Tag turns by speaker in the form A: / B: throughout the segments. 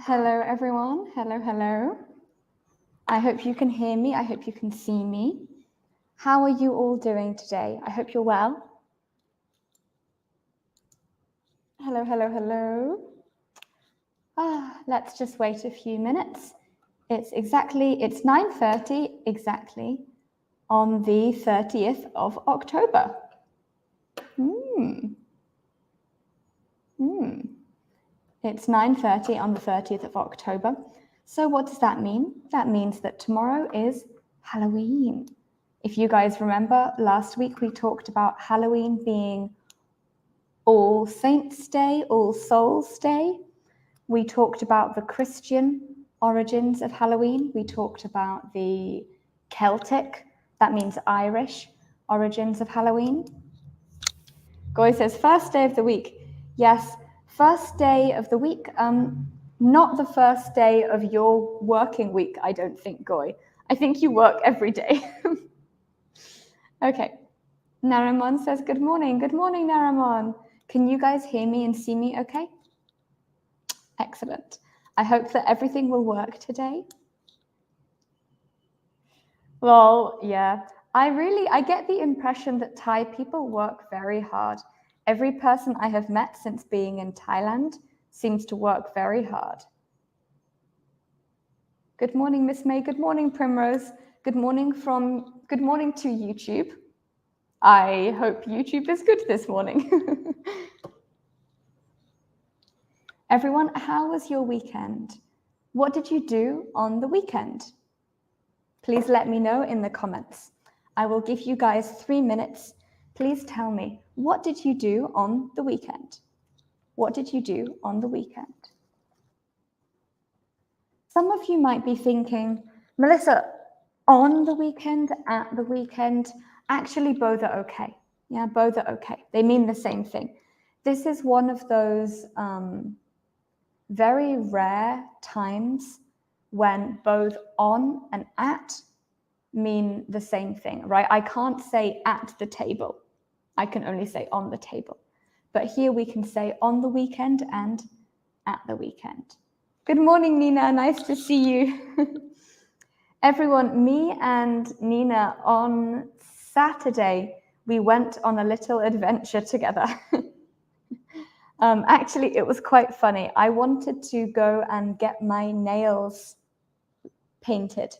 A: Hello, everyone. Hello, hello. I hope you can hear me. I hope you can see me. How are you all doing today? I hope you're well. Hello, hello, hello. Let's just wait a few minutes. It's 9:30 exactly on the 30th of October. It's 9:30 on the 30th of October. So what does that mean? That means that tomorrow is Halloween. If you guys remember, last week we talked about Halloween being All Saints' Day, All Souls' Day. We talked about the Christian origins of Halloween. We talked about the Celtic, that means Irish, origins of Halloween. Goy says, first day of the week. Yes, first day of the week. Not the first day of your working week, I don't think, Goy. I think you work every day. Okay. Naramon says, good morning. Good morning, Naramon. Can you guys hear me and see me okay? Excellent. I hope that everything will work today. Well, yeah. I get the impression that Thai people work very hard. Every person I have met since being in Thailand seems to work very hard. Good morning, Miss May. Good morning, Primrose. Good morning to YouTube. I hope YouTube is good this morning. Everyone, how was your weekend? What did you do on the weekend? Please let me know in the comments. I will give you guys 3 minutes. Please tell me, what did you do on the weekend? What did you do on the weekend? Some of you might be thinking, Melissa, on the weekend, at the weekend, actually both are okay. Yeah, both are okay. They mean the same thing. This is one of those very rare times when both on and at mean the same thing, right? I can't say at the table. I can only say on the table. But here we can say on the weekend and at the weekend. Good morning, Nina. Nice to see you. Everyone, me and Nina on Saturday, we went on a little adventure together. Actually, it was quite funny. I wanted to go and get my nails painted.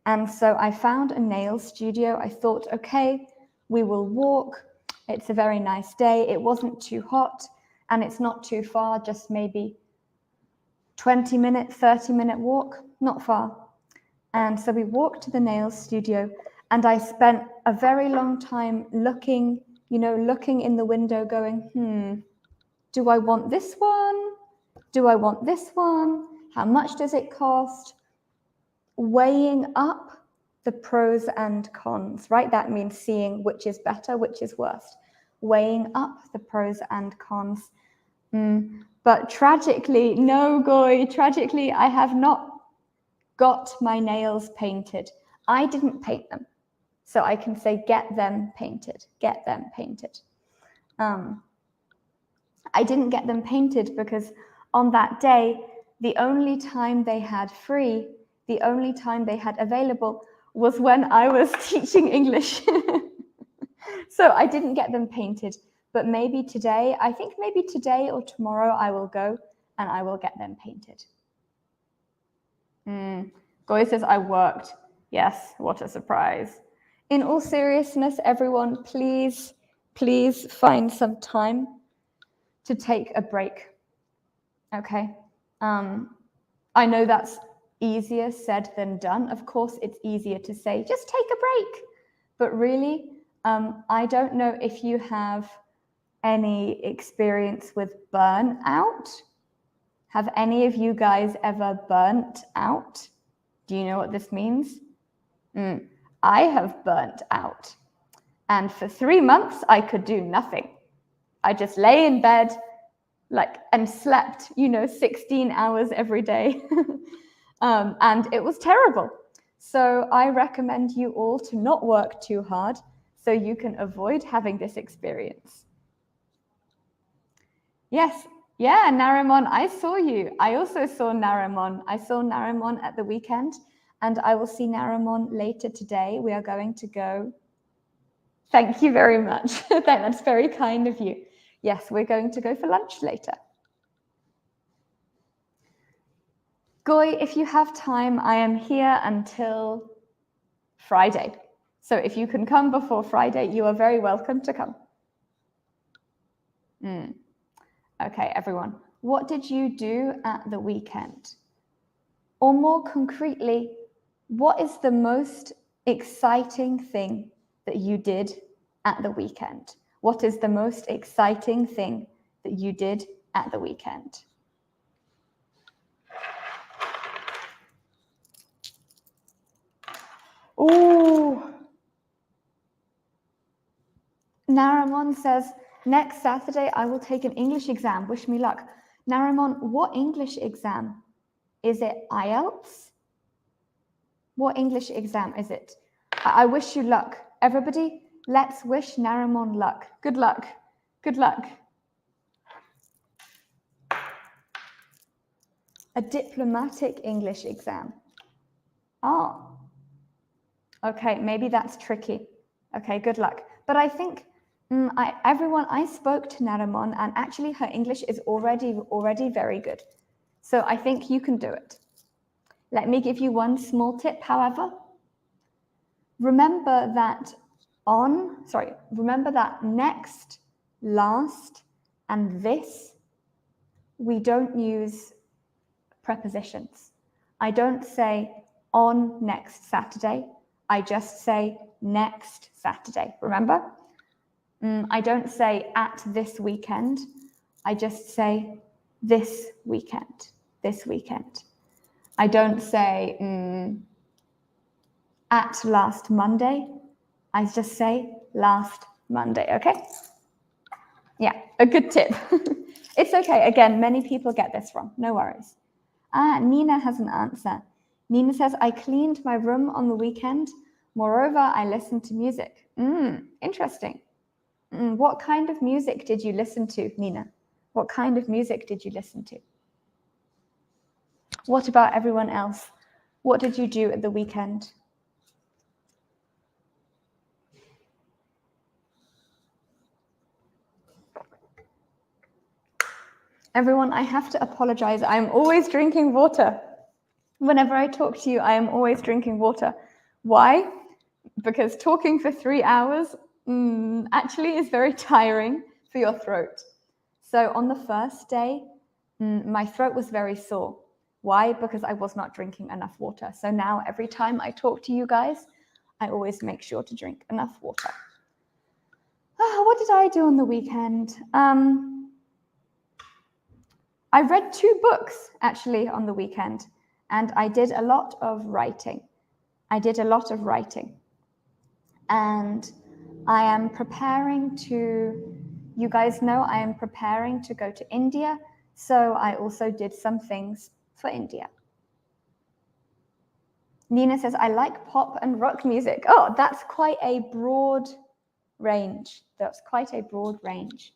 A: And so I found a nail studio. I thought, okay, we will walk. It's a very nice day. It wasn't too hot and it's not too far, just maybe 20-minute, 30-minute walk, not far. And so we walked to the nail studio and I spent a very long time looking in the window going, do I want this one? Do I want this one? How much does it cost? Weighing up the pros and cons, right? That means seeing which is better, which is worst. Weighing up the pros and cons. But tragically, I have not got my nails painted. I didn't paint them. So I can say, get them painted. I didn't get them painted because on that day, the only time they had free, the only time they had available was when I was teaching English. So I didn't get them painted, but maybe today or tomorrow I will go and I will get them painted. Goy says I worked. Yes, what a surprise. In all seriousness, everyone, please find some time to take a break. Okay. I know that's easier said than done. Of course, it's easier to say, just take a break. But really, I don't know if you have any experience with burnout. Have any of you guys ever burnt out? Do you know what this means? I have burnt out. And for 3 months, I could do nothing. I just lay in bed, and slept, 16 hours every day. And it was terrible. So I recommend you all to not work too hard so you can avoid having this experience. Yes. Yeah, Narimon, I saw you. I also saw Narimon. I saw Narimon at the weekend, and I will see Narimon later today. We are going to go. Thank you very much. That's very kind of you. Yes, we're going to go for lunch later. Goy, if you have time, I am here until Friday. So if you can come before Friday, you are very welcome to come. Okay, everyone. What did you do at the weekend? Or more concretely, what is the most exciting thing that you did at the weekend? What is the most exciting thing that you did at the weekend? Ooh. Naramon says, next Saturday I will take an English exam. Wish me luck. Naramon, what English exam? Is it IELTS? What English exam is it? I wish you luck. Everybody, let's wish Naramon luck. Good luck. Good luck. A diplomatic English exam. Oh. Okay, maybe that's tricky. Okay, good luck. But I think I spoke to Naramon, and actually her English is already very good. So I think you can do it. Let me give you one small tip, however. Remember that next, last, and this, we don't use prepositions. I don't say on next Saturday. I just say next Saturday, remember? I don't say at this weekend. I just say this weekend, this weekend. I don't say at last Monday. I just say last Monday, okay? Yeah, a good tip. It's okay. Again, many people get this wrong. No worries. Nina has an answer. Nina says, I cleaned my room on the weekend. Moreover, I listened to music. Interesting. What kind of music did you listen to, Nina? What kind of music did you listen to? What about everyone else? What did you do at the weekend? Everyone, I have to apologize. I'm always drinking water. Whenever I talk to you, I am always drinking water. Why? Because talking for 3 hours actually is very tiring for your throat. So on the first day, my throat was very sore. Why? Because I was not drinking enough water. So now every time I talk to you guys, I always make sure to drink enough water. What did I do on the weekend? I read 2 books actually on the weekend, and I did a lot of writing. And I am preparing to, you guys know I am preparing to go to India, so I also did some things for India. Nina says, I like pop and rock music. Oh, that's quite a broad range. That's quite a broad range.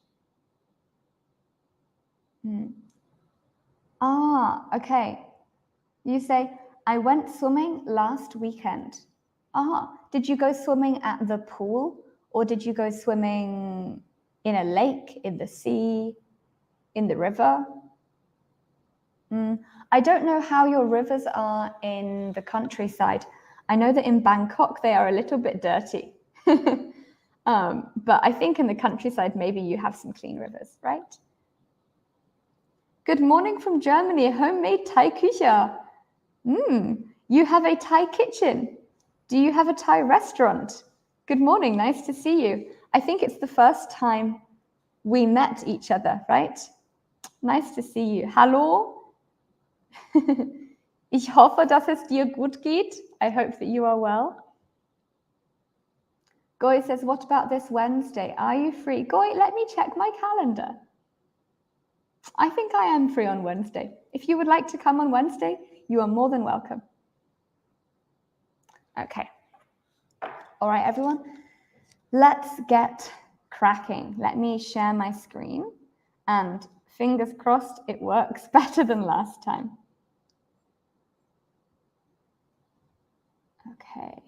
A: Okay. You say, I went swimming last weekend. Did you go swimming at the pool, or did you go swimming in a lake, in the sea, in the river? I don't know how your rivers are in the countryside. I know that in Bangkok they are a little bit dirty. But I think in the countryside maybe you have some clean rivers, right? Good morning from Germany, homemade Thai Küche. You have a Thai kitchen. Do you have a Thai restaurant? Good morning, nice to see you. I think it's the first time we met each other, right? Nice to see you. Hallo? Ich hoffe, dass es dir gut geht. I hope that you are well. Goy says, what about this Wednesday? Are you free? Goy, let me check my calendar. I think I am free on Wednesday. If you would like to come on Wednesday, you are more than welcome. Okay. All right, everyone. Let's get cracking. Let me share my screen and Fingers crossed it works better than last time. Okay.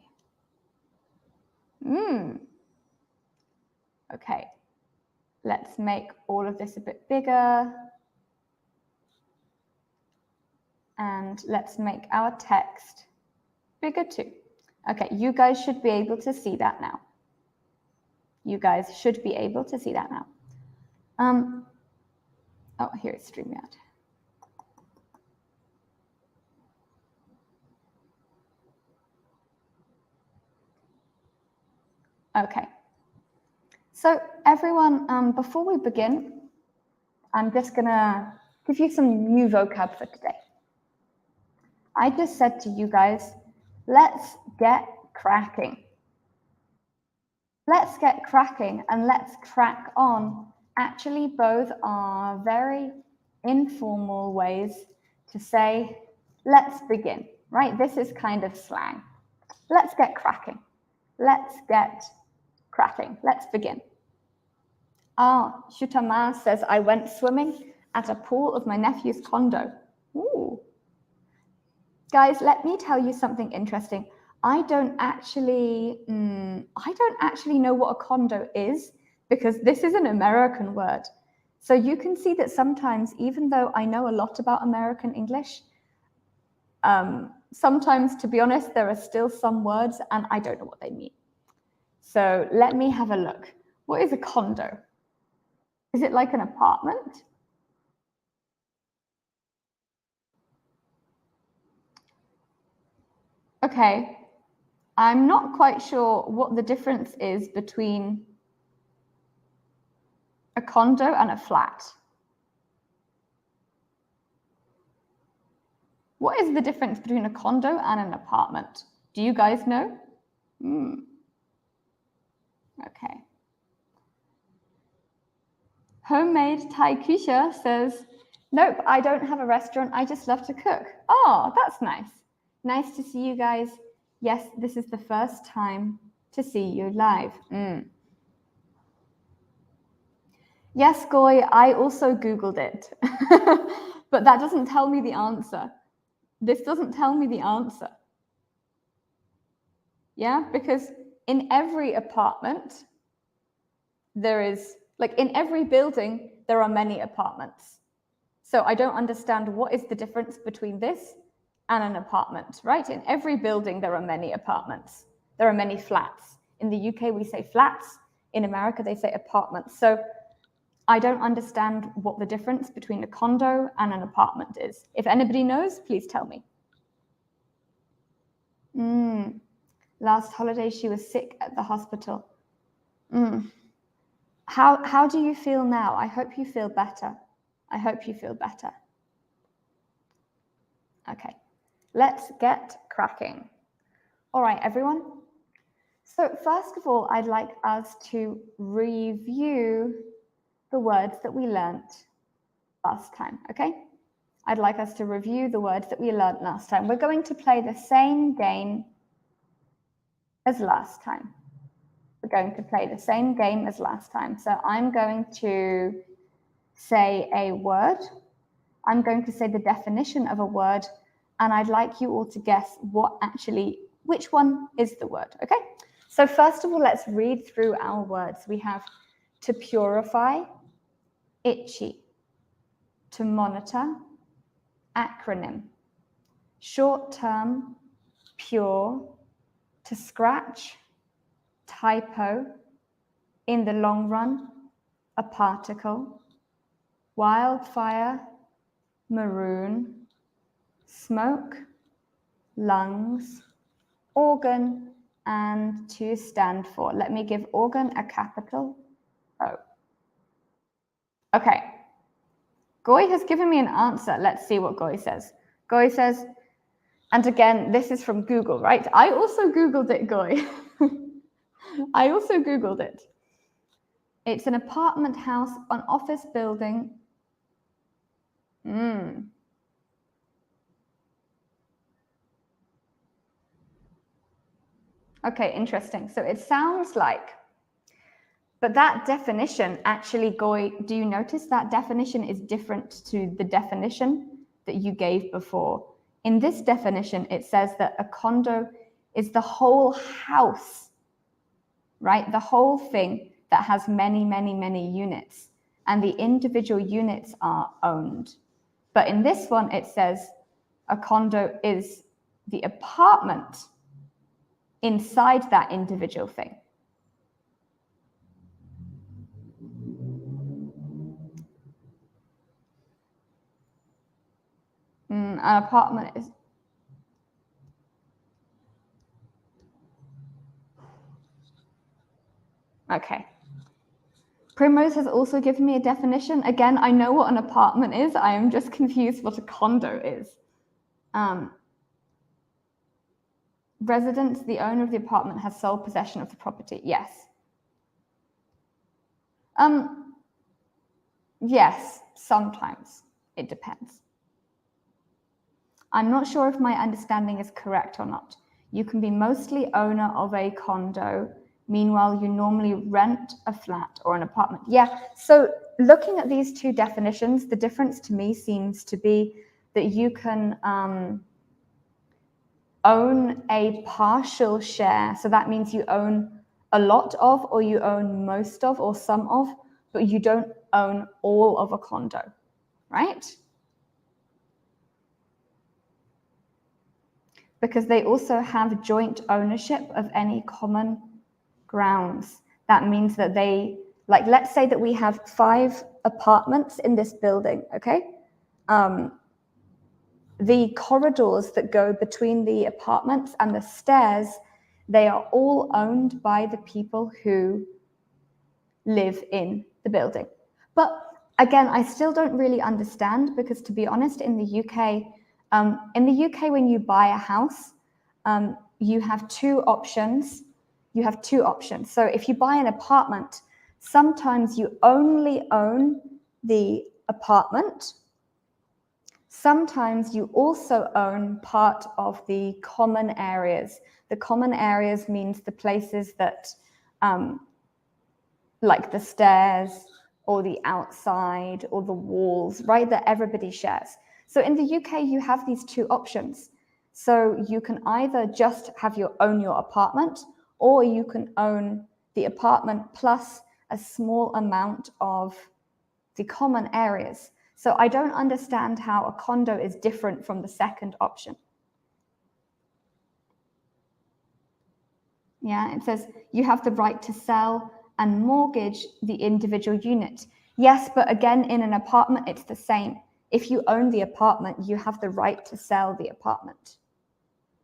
A: Okay. Let's make all of this a bit bigger. And let's make our text bigger too. Okay, you guys should be able to see that now. You guys should be able to see that now. Oh, here it's StreamYard. Okay. So everyone, before we begin, I'm just gonna give you some new vocab for today. I just said to you guys, let's get cracking. Let's get cracking and let's crack on. Actually, both are very informal ways to say, let's begin, right? This is kind of slang. Let's get cracking. Let's get cracking. Let's begin. Ah, Shutama says, I went swimming at a pool of my nephew's condo. Ooh. Guys, let me tell you something interesting. I don't actually know what a condo is because this is an American word. So you can see that sometimes, even though I know a lot about American English, sometimes, to be honest, there are still some words and I don't know what they mean. So let me have a look. What is a condo? Is it like an apartment? Okay, I'm not quite sure what the difference is between a condo and a flat. What is the difference between a condo and an apartment? Do you guys know? Okay. Homemade Thai Küche says, nope, I don't have a restaurant. I just love to cook. Oh, that's nice. Nice to see you guys. Yes, this is the first time to see you live. Yes, Goy, I also Googled it, but that doesn't tell me the answer. This doesn't tell me the answer. Yeah, because in every apartment, there is, like in every building, there are many apartments. So I don't understand what is the difference between this and an apartment, right? In every building, there are many apartments. There are many flats. In the UK, we say flats. In America, they say apartments. So I don't understand what the difference between a condo and an apartment is. If anybody knows, please tell me. Last holiday, she was sick at the hospital. How do you feel now? I hope you feel better. I hope you feel better. Okay, let's get cracking. All right, everyone. So first of all, I'd like us to review the words that we learnt last time, okay? I'd like us to review the words that we learnt last time. We're going to play the same game as last time. We're going to play the same game as last time. So I'm going to say a word. I'm going to say the definition of a word, and I'd like you all to guess which one is the word, okay? So first of all, let's read through our words. We have to purify, itchy, to monitor, acronym, short term, pure, to scratch, typo, in the long run, a particle, wildfire, maroon, smoke, lungs, organ, and to stand for. Let me give organ a capital O. Okay. Goy has given me an answer. Let's see what Goy says. Goy says, and again, this is from Google, right? I also Googled it, Goy. I also Googled it. It's an apartment house, an office building. Okay, interesting. So it sounds like But that definition actually, do you notice that definition is different to the definition that you gave before? In this definition, it says that a condo is the whole house, right? The whole thing that has many, many, many units, and the individual units are owned. But in this one, it says a condo is the apartment inside that individual thing. An apartment is... Okay. Primrose has also given me a definition. Again, I know what an apartment is. I am just confused what a condo is. Residence, the owner of the apartment has sole possession of the property. Yes. Yes, sometimes. It depends. I'm not sure if my understanding is correct or not. You can be mostly owner of a condo. Meanwhile, you normally rent a flat or an apartment. Yeah, so looking at these two definitions, the difference to me seems to be that you can own a partial share. So that means you own a lot of, or you own most of, or some of, but you don't own all of a condo, right? Because they also have joint ownership of any common grounds. That means that they, like, let's say that we have 5 apartments in this building, okay? The corridors that go between the apartments and the stairs, they are all owned by the people who live in the building. But again, I still don't really understand, because to be honest, in the UK, when you buy a house, you have 2 options. You have 2 options. So if you buy an apartment, sometimes you only own the apartment. Sometimes you also own part of the common areas. The common areas means the places that, like the stairs or the outside or the walls, right, that everybody shares. So in the UK, you have these 2 options. So you can either just have own your apartment, or you can own the apartment plus a small amount of the common areas. So I don't understand how a condo is different from the second option. Yeah, it says you have the right to sell and mortgage the individual unit. Yes, but again, in an apartment, it's the same. If you own the apartment, you have the right to sell the apartment.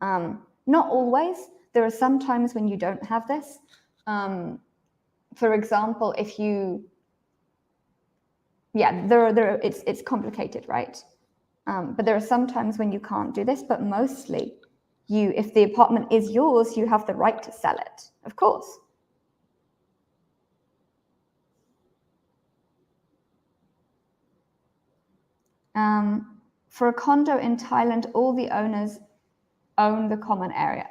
A: Not always. There are some times when you don't have this. For example, if you, yeah, it's complicated, right? But there are some times when you can't do this, but mostly if the apartment is yours, you have the right to sell it, of course. For a condo in Thailand, all the owners own the common area.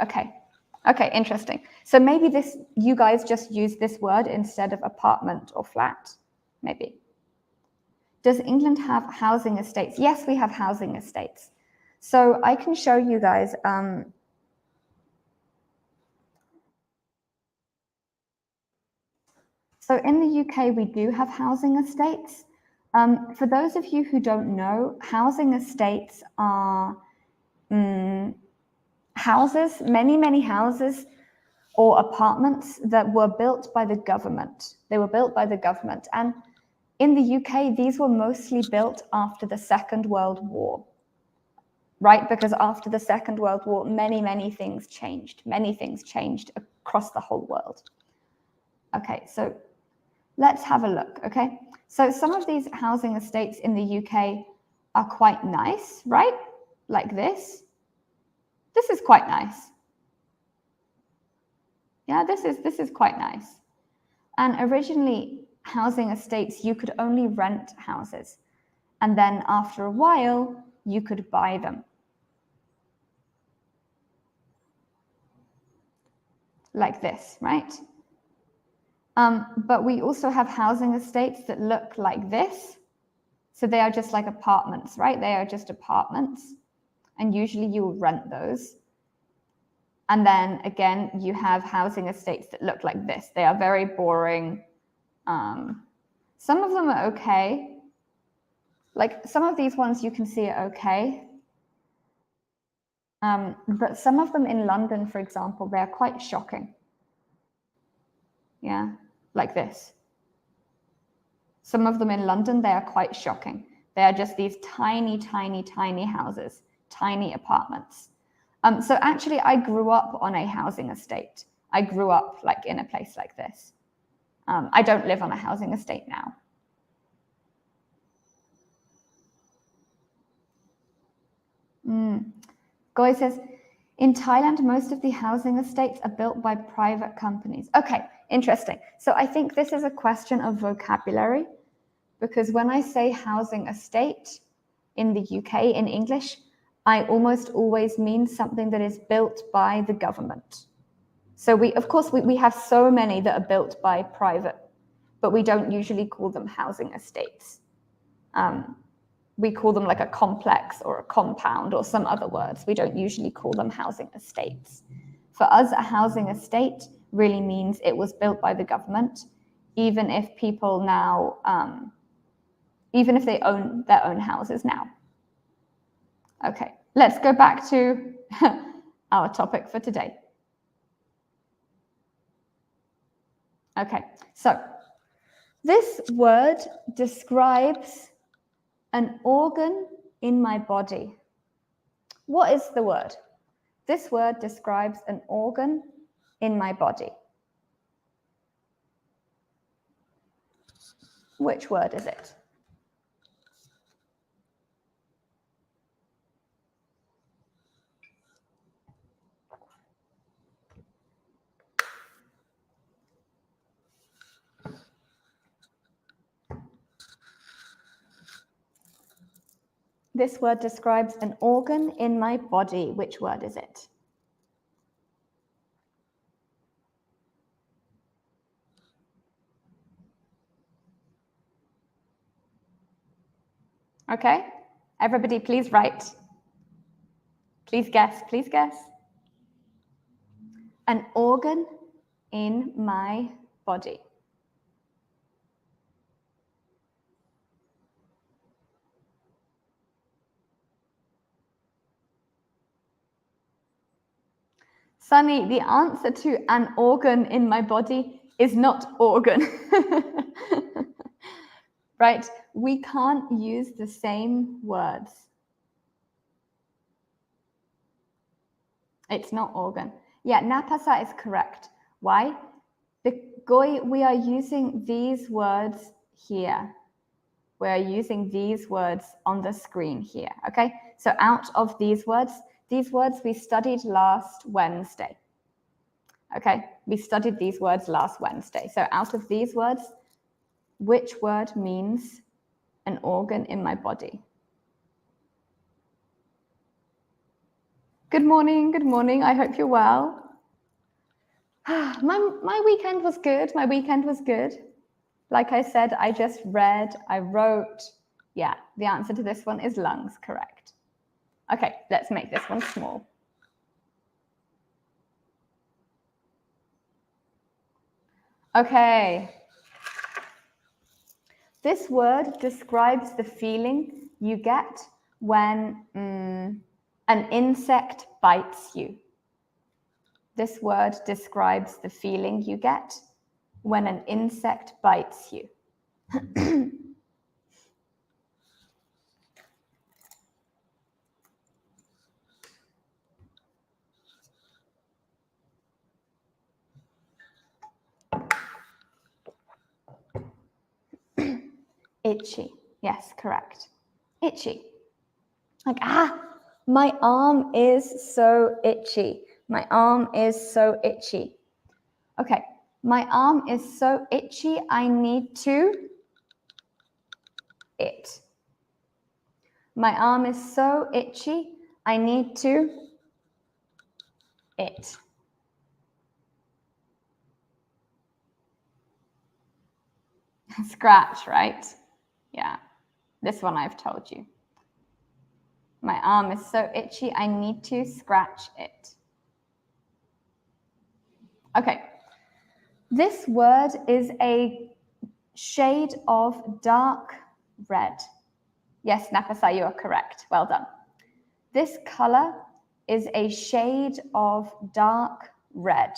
A: Okay, interesting. So maybe you guys just use this word instead of apartment or flat, maybe. Does England have housing estates? Yes, we have housing estates. So I can show you guys. So in the UK, we do have housing estates. For those of you who don't know, housing estates are houses, many houses or apartments that were built by the government. They were built by the government. And in the UK, these were mostly built after the Second World War, right? Because after the Second World War, many things changed. Many things changed across the whole world. Okay, so let's have a look, okay? So some of these housing estates in the UK are quite nice, right? Like this. This is quite nice. Yeah, this is quite nice. And originally, housing estates, you could only rent houses. And then after a while, you could buy them. Like this, right? But we also have housing estates that look like this. So they are just like apartments, right? They are just apartments. And usually you will rent those. And then again, you have housing estates that look like this. They are very boring. Some of them are okay. Like some of these ones you can see are okay. But some of them in London, for example, they're quite shocking. Yeah, like this. Some of them in London, they are quite shocking. They are just these tiny, tiny, tiny houses, tiny apartments. So actually, I grew up on a housing estate. I grew up like in a place like this. I don't live on a housing estate now. Goy says, in Thailand, most of the housing estates are built by private companies. Okay, interesting. So I think this is a question of vocabulary, because when I say housing estate in the UK in English, I almost always mean something that is built by the government. So of course, we have so many that are built by private, but we don't usually call them housing estates. We call them like a complex or a compound or some other words. We don't usually call them housing estates. For us, a housing estate really means it was built by the government, even if people now, even if they own their own houses now. Okay, let's go back to our topic for today. Okay, so this word describes an organ in my body. What is the word? This word describes an organ in my body. Which word is it? This word describes an organ in my body. Which word is it? Okay, everybody please write. Please guess, please guess. An organ in my body. Sunny, the answer to an organ in my body is not organ. Right? We can't use the same words. It's not organ. Yeah, Napasa is correct. Why? We are using these words here. We're using these words on the screen here, okay? So out of these words we studied last Wednesday. Okay, we studied these words last Wednesday. So out of these words, which word means an organ in my body? Good morning, good morning. I hope you're well. My weekend was good. My weekend was good. Like I said, I just read, I wrote. Yeah, the answer to this one is lungs, correct. Okay, let's make this one small. Okay. This word describes the feeling you get when an insect bites you. This word describes the feeling you get when an insect bites you. Itchy. Yes, correct. Itchy. Like, my arm is so itchy. My arm is so itchy. Okay, my arm is so itchy, I need to it. My arm is so itchy, I need to it. Scratch, right? Yeah. This one I've told you. My arm is so itchy, I need to scratch it. Okay. This word is a shade of dark red. Yes, Napasa, you are correct. Well done. This color is a shade of dark red.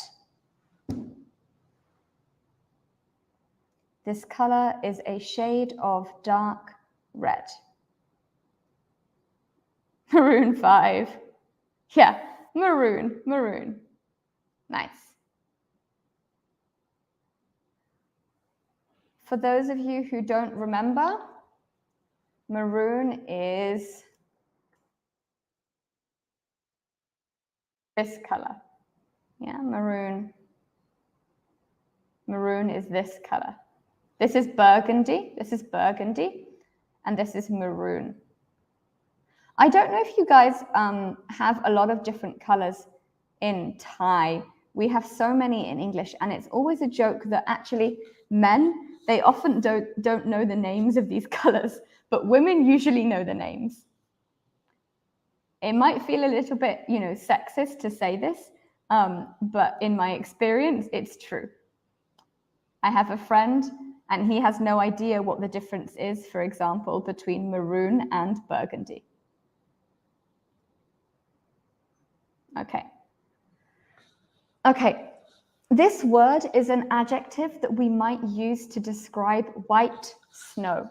A: This color is a shade of dark red. Maroon 5. Yeah, maroon, maroon. Nice. For those of you who don't remember, maroon is this color. Yeah, maroon. Maroon is this color. This is burgundy, and this is maroon. I don't know if you guys have a lot of different colors in Thai. We have so many in English, and it's always a joke that actually men, they often don't know the names of these colors, but women usually know the names. It might feel a little bit, sexist to say this, but in my experience, it's true. I have a friend, and he has no idea what the difference is, for example, between maroon and burgundy. Okay. This word is an adjective that we might use to describe white snow.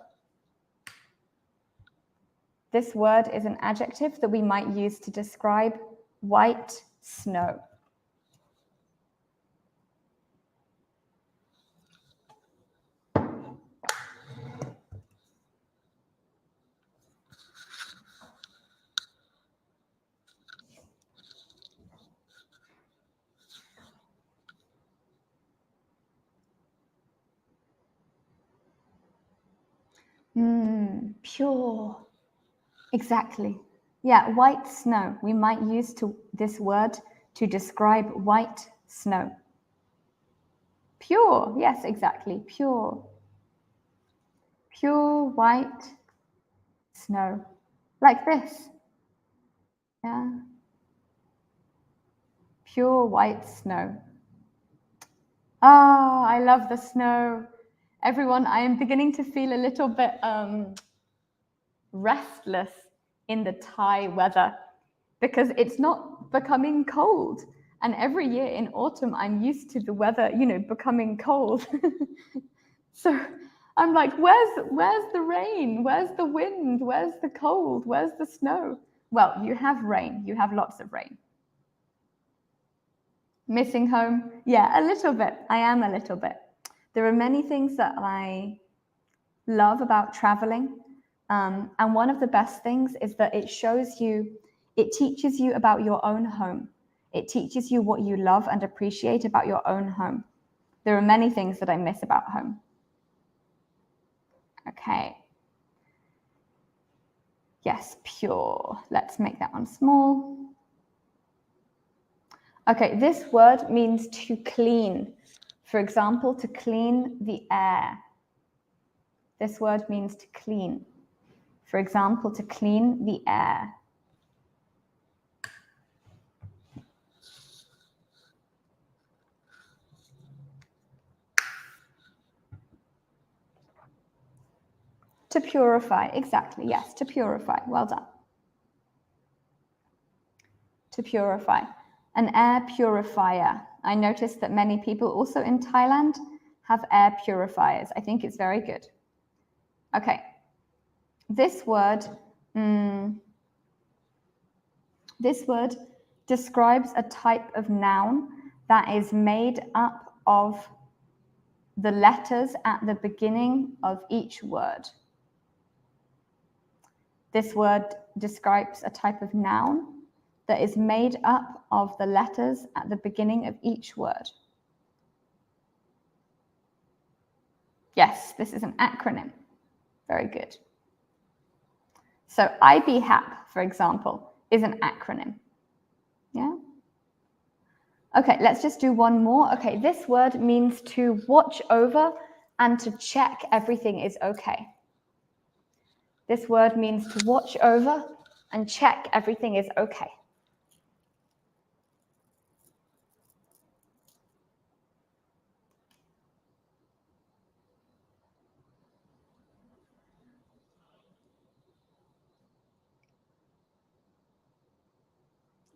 A: This word is an adjective that we might use to describe white snow. Pure. Exactly. Yeah, white snow. We might use this word to describe white snow. Pure. Yes, exactly. Pure. Pure white snow. Like this. Yeah. Pure white snow. Ah, I love the snow. Everyone, I am beginning to feel a little bit restless in the Thai weather because it's not becoming cold. And every year in autumn, I'm used to the weather, becoming cold. So I'm like, where's the rain? Where's the wind? Where's the cold? Where's the snow? Well, you have rain. You have lots of rain. Missing home? Yeah, a little bit. I am a little bit. There are many things that I love about traveling. And one of the best things is that it teaches you about your own home. It teaches you what you love and appreciate about your own home. There are many things that I miss about home. Okay. Yes, pure. Let's make that one small. Okay, this word means to clean. For example, to clean the air. This word means to clean. For example, to clean the air. To purify, exactly, yes, to purify, well done. To purify. An air purifier. I noticed that many people also in Thailand have air purifiers. I think it's very good. Okay, this word describes a type of noun that is made up of the letters at the beginning of each word. This word describes a type of noun that is made up of the letters at the beginning of each word. Yes, this is an acronym. Very good. So IBHAP, for example, is an acronym. Yeah? Okay, let's just do one more. Okay, this word means to watch over and to check everything is okay. This word means to watch over and check everything is okay.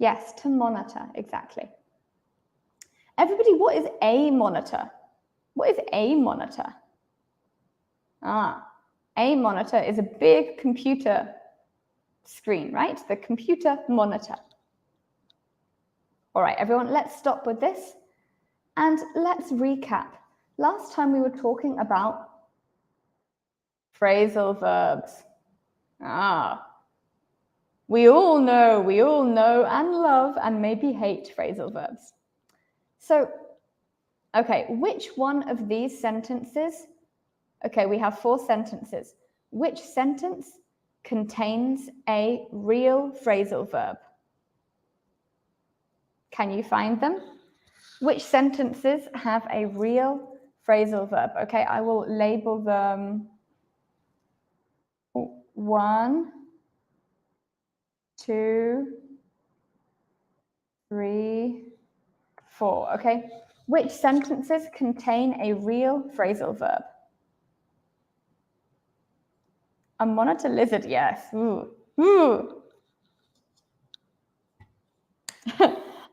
A: Yes, to monitor, exactly. Everybody, what is a monitor? What is a monitor? A monitor is a big computer screen, right? The computer monitor. All right, everyone, let's stop with this and let's recap. Last time we were talking about phrasal verbs. We all know and love and maybe hate phrasal verbs. So, okay, which one of these sentences, okay, we have 4 sentences. Which sentence contains a real phrasal verb? Can you find them? Which sentences have a real phrasal verb? Okay, I will label them 1, 2, 3, 4. Okay, which sentences contain a real phrasal verb? A monitor lizard, yes. Ooh. Ooh.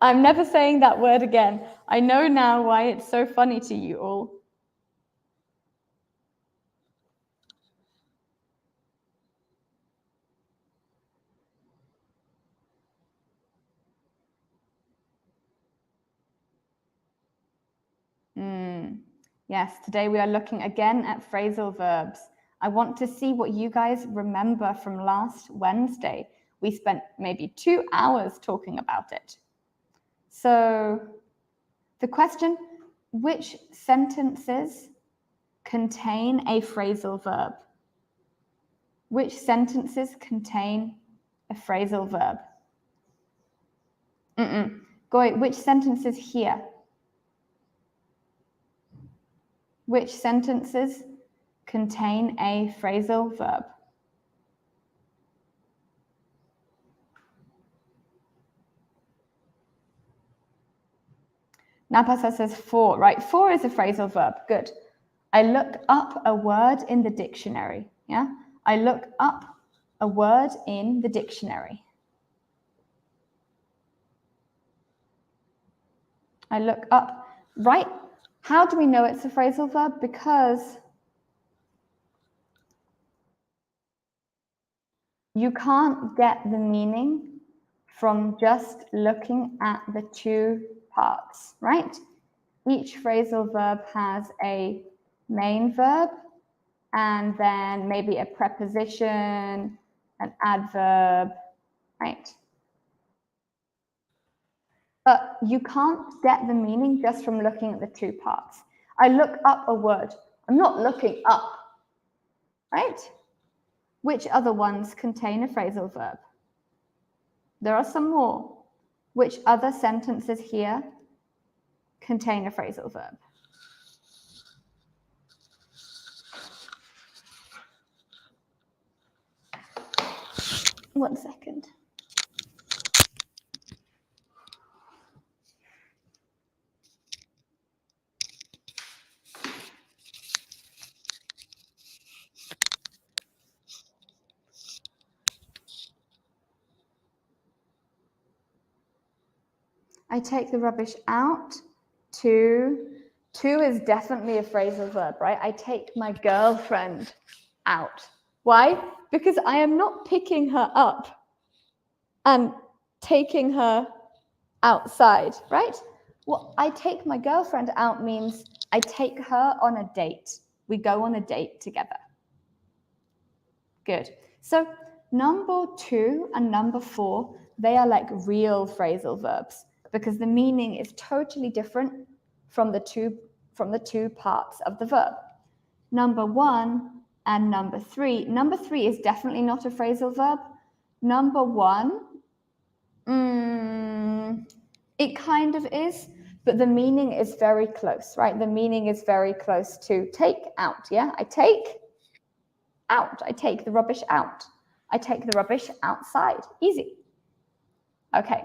A: I'm never saying that word again. I know now why it's so funny to you all. Yes, today we are looking again at phrasal verbs. I want to see what you guys remember from last Wednesday. We spent maybe 2 hours talking about it. So the question, which sentences contain a phrasal verb? Which sentences contain a phrasal verb? Go, which sentences here? Which sentences contain a phrasal verb? Napasa says 4, right? 4 is a phrasal verb, good. I look up a word in the dictionary, yeah? I look up a word in the dictionary. I look up, right? How do we know it's a phrasal verb? Because you can't get the meaning from just looking at the 2 parts, right? Each phrasal verb has a main verb and then maybe a preposition, an adverb, right? But you can't get the meaning just from looking at the 2 parts. I look up a word. I'm not looking up, right? Which other ones contain a phrasal verb? There are some more. Which other sentences here contain a phrasal verb? One second. I take the rubbish out. 2 is definitely a phrasal verb, right? I take my girlfriend out. Why? Because I am not picking her up and taking her outside, right? Well, I take my girlfriend out means I take her on a date. We go on a date together. Good. So number 2 and number 4, they are like real phrasal verbs because the meaning is totally different from the two parts of the verb. Number 1 and number 3. Number 3 is definitely not a phrasal verb. Number 1, it kind of is, but the meaning is very close, right? The meaning is very close to take out, yeah? I take out. I take the rubbish out. I take the rubbish outside. Easy. Okay.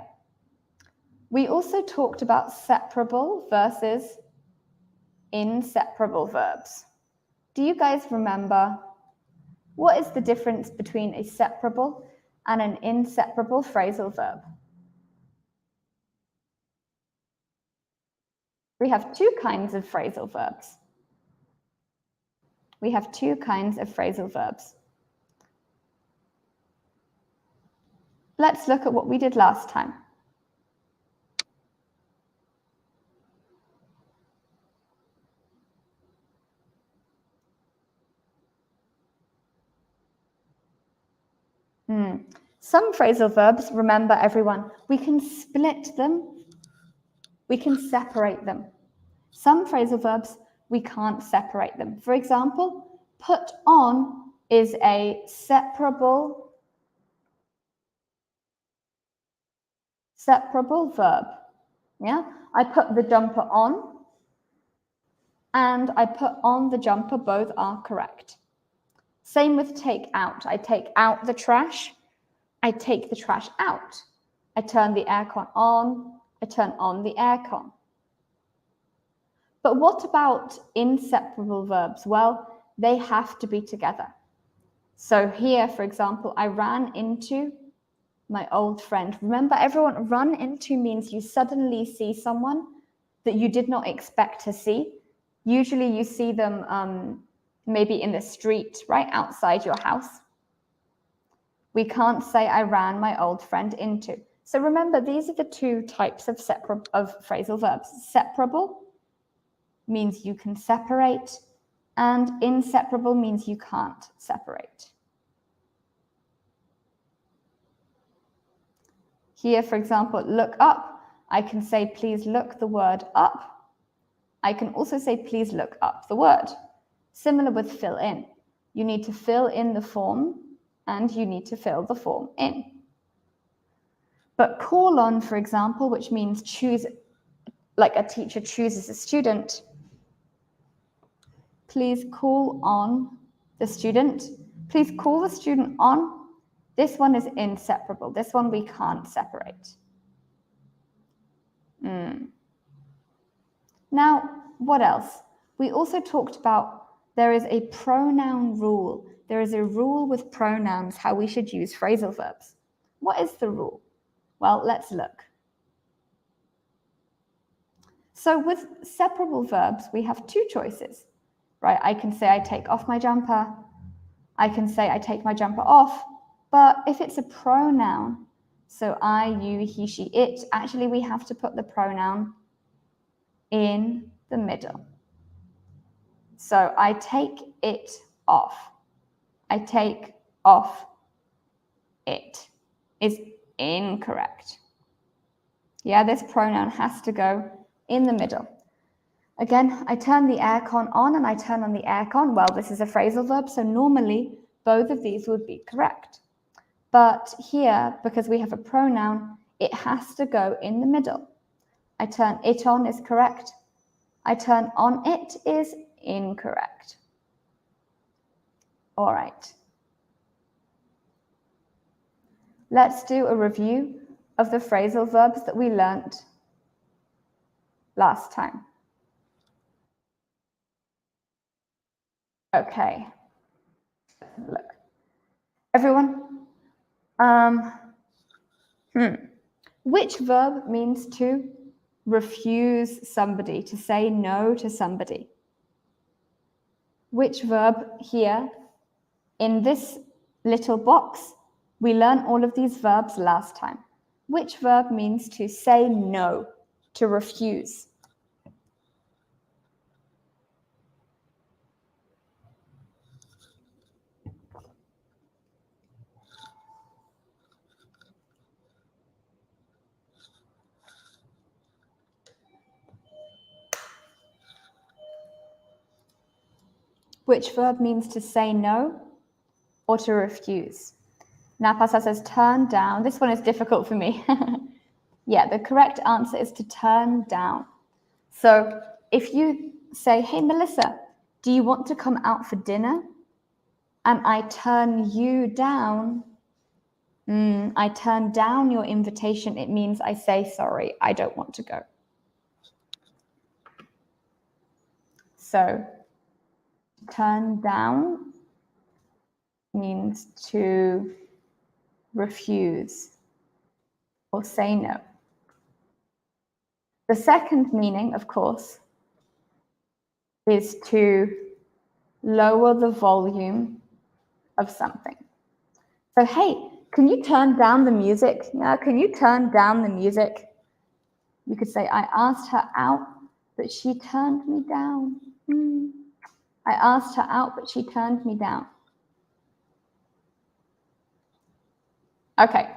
A: We also talked about separable versus inseparable verbs. Do you guys remember what is the difference between a separable and an inseparable phrasal verb? We have two kinds of phrasal verbs. We have two kinds of phrasal verbs. Let's look at what we did last time. Some phrasal verbs, remember everyone, we can split them, we can separate them. Some phrasal verbs, we can't separate them. For example, put on is a separable verb. Yeah, I put the jumper on and I put on the jumper, both are correct. Same with take out. I take out the trash, I take the trash out. I turn the aircon on, I turn on the aircon. But what about inseparable verbs? Well, they have to be together. So here, for example, I ran into my old friend. Remember, everyone, run into means you suddenly see someone that you did not expect to see. Usually you see them maybe in the street, right outside your house. We can't say I ran my old friend into. So remember, these are the two types of phrasal verbs. Separable means you can separate, and inseparable means you can't separate. Here, for example, look up. I can say, please look the word up. I can also say, please look up the word. Similar with fill in. You need to fill in the form and you need to fill the form in. But call on, for example, which means choose, like a teacher chooses a student. Please call on the student. Please call the student on. This one is inseparable. This one we can't separate. Now, what else? We also talked about there is a pronoun rule. There is a rule with pronouns, how we should use phrasal verbs. What is the rule? Well, let's look. So with separable verbs, we have two choices, right? I can say I take off my jumper. I can say I take my jumper off. But if it's a pronoun, so I, you, he, she, it, actually we have to put the pronoun in the middle. So I take it off. I take off it is incorrect. Yeah, this pronoun has to go in the middle. Again, I turn the aircon on and I turn on the aircon. Well, this is a phrasal verb, so normally both of these would be correct. But here, because we have a pronoun, it has to go in the middle. I turn it on is correct. I turn on it is incorrect. All right. Let's do a review of the phrasal verbs that we learned last time. Okay. Look. Everyone, which verb means to refuse somebody, to say no to somebody? Which verb here in this little box? We learned all of these verbs last time. Which verb means to say no, to refuse? Which verb means to say no or to refuse? Napasa says turn down. This one is difficult for me. Yeah, the correct answer is to turn down. So if you say, hey, Melissa, do you want to come out for dinner? And I turn you down, I turn down your invitation. It means I say, sorry, I don't want to go. So turn down means to refuse or say no. The second meaning, of course, is to lower the volume of something. So, hey, can you turn down the music? Yeah, can you turn down the music? You could say, I asked her out, but she turned me down. I asked her out, but she turned me down. Okay.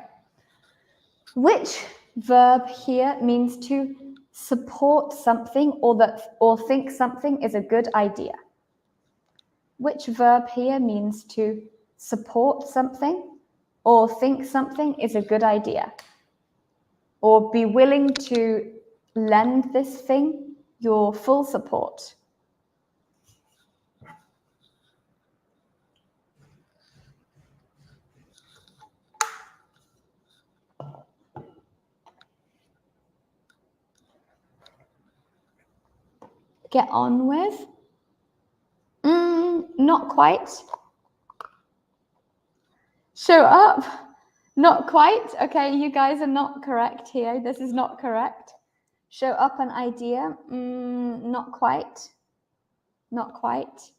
A: Which verb here means to support something or think something is a good idea? Which verb here means to support something or think something is a good idea? Or be willing to lend this thing your full support? Get on with? Not quite. Show up? Not quite. Okay, you guys are not correct here. This is not correct. Show up an idea? Not quite. Not quite.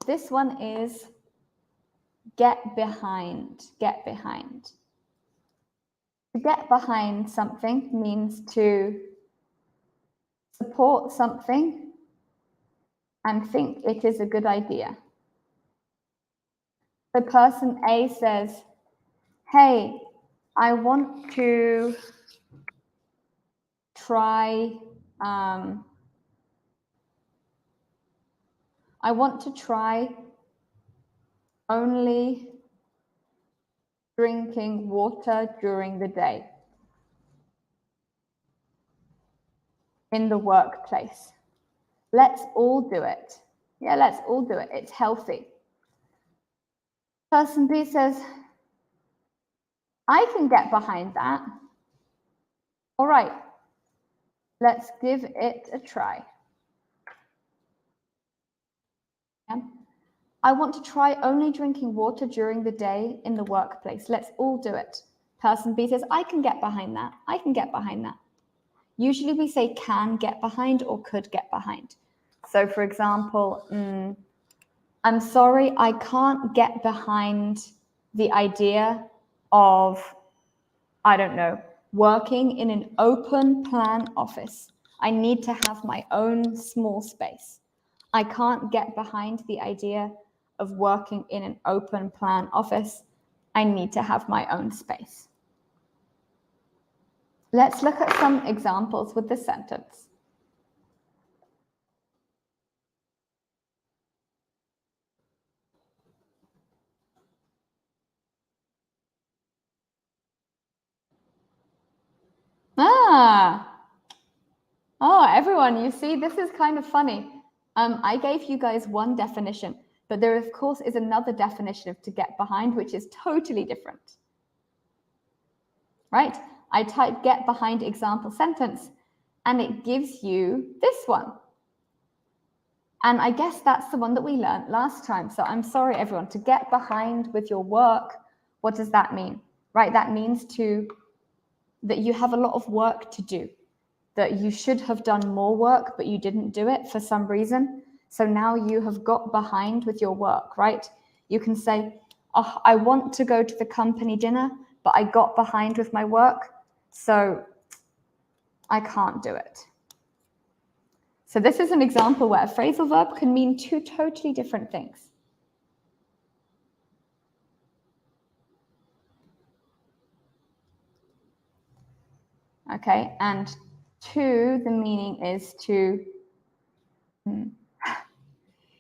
A: This one is get behind. Get behind. To get behind something means to support something and think it is a good idea. The person A says, hey, I want to try only drinking water during the day in the workplace. Let's all do it. Yeah, let's all do it. It's healthy. Person B says, I can get behind that. All right, let's give it a try. Yeah. I want to try only drinking water during the day in the workplace. Let's all do it. Person B says, I can get behind that. I can get behind that. Usually we say can get behind or could get behind. So for example, I'm sorry, I can't get behind the idea of, I don't know, working in an open plan office. I need to have my own small space. I can't get behind the idea of working in an open plan office. I need to have my own space. Let's look at some examples with this sentence. Oh, everyone, you see, this is kind of funny. I gave you guys one definition, but there, of course, is another definition of to get behind, which is totally different. Right? I type get behind example sentence, and it gives you this one. And I guess that's the one that we learned last time. So I'm sorry, everyone, to get behind with your work, what does that mean? Right? That means that you have a lot of work to do, that you should have done more work, but you didn't do it for some reason. So now you have got behind with your work, right? You can say, oh, I want to go to the company dinner, but I got behind with my work, so I can't do it. So this is an example where a phrasal verb can mean two totally different things. Okay, and two, the meaning is to...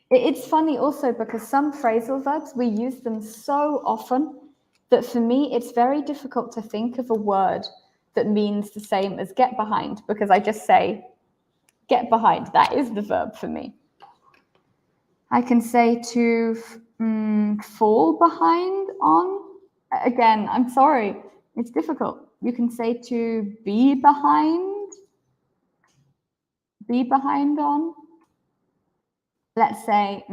A: It's funny also because some phrasal verbs, we use them so often that for me, it's very difficult to think of a word that means the same as get behind, because I just say get behind. That is the verb for me. I can say to fall behind on. Again, I'm sorry, it's difficult. You can say to be behind on. Let's say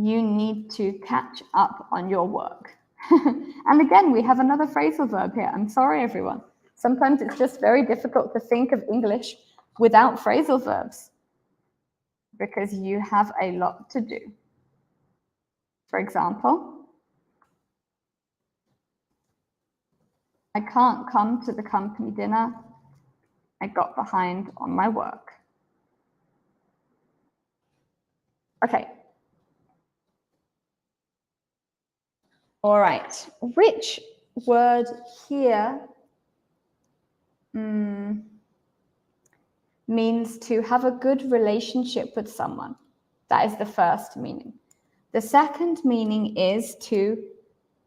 A: you need to catch up on your work. And again, we have another phrasal verb here. I'm sorry, everyone. Sometimes it's just very difficult to think of English without phrasal verbs because you have a lot to do. For example, I can't come to the company dinner. I got behind on my work. Okay. All right. Which word here means to have a good relationship with someone? That is the first meaning. The second meaning is to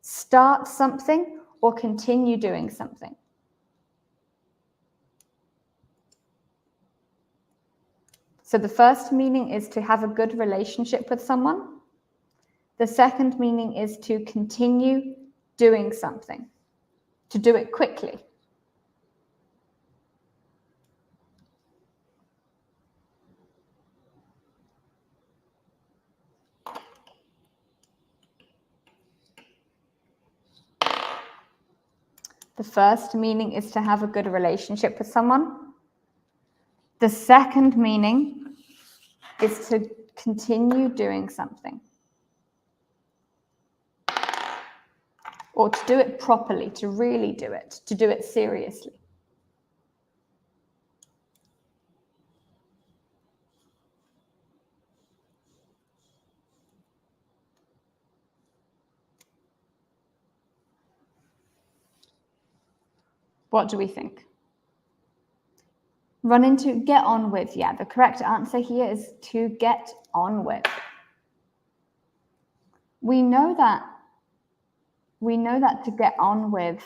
A: start something or continue doing something. So the first meaning is to have a good relationship with someone. The second meaning is to continue doing something, to do it quickly. The first meaning is to have a good relationship with someone. The second meaning is to continue doing something. Or to do it properly, to really do it, to do it seriously. What do we think? Run into, get on with. Yeah, the correct answer here is to get on with. We know that to get on with,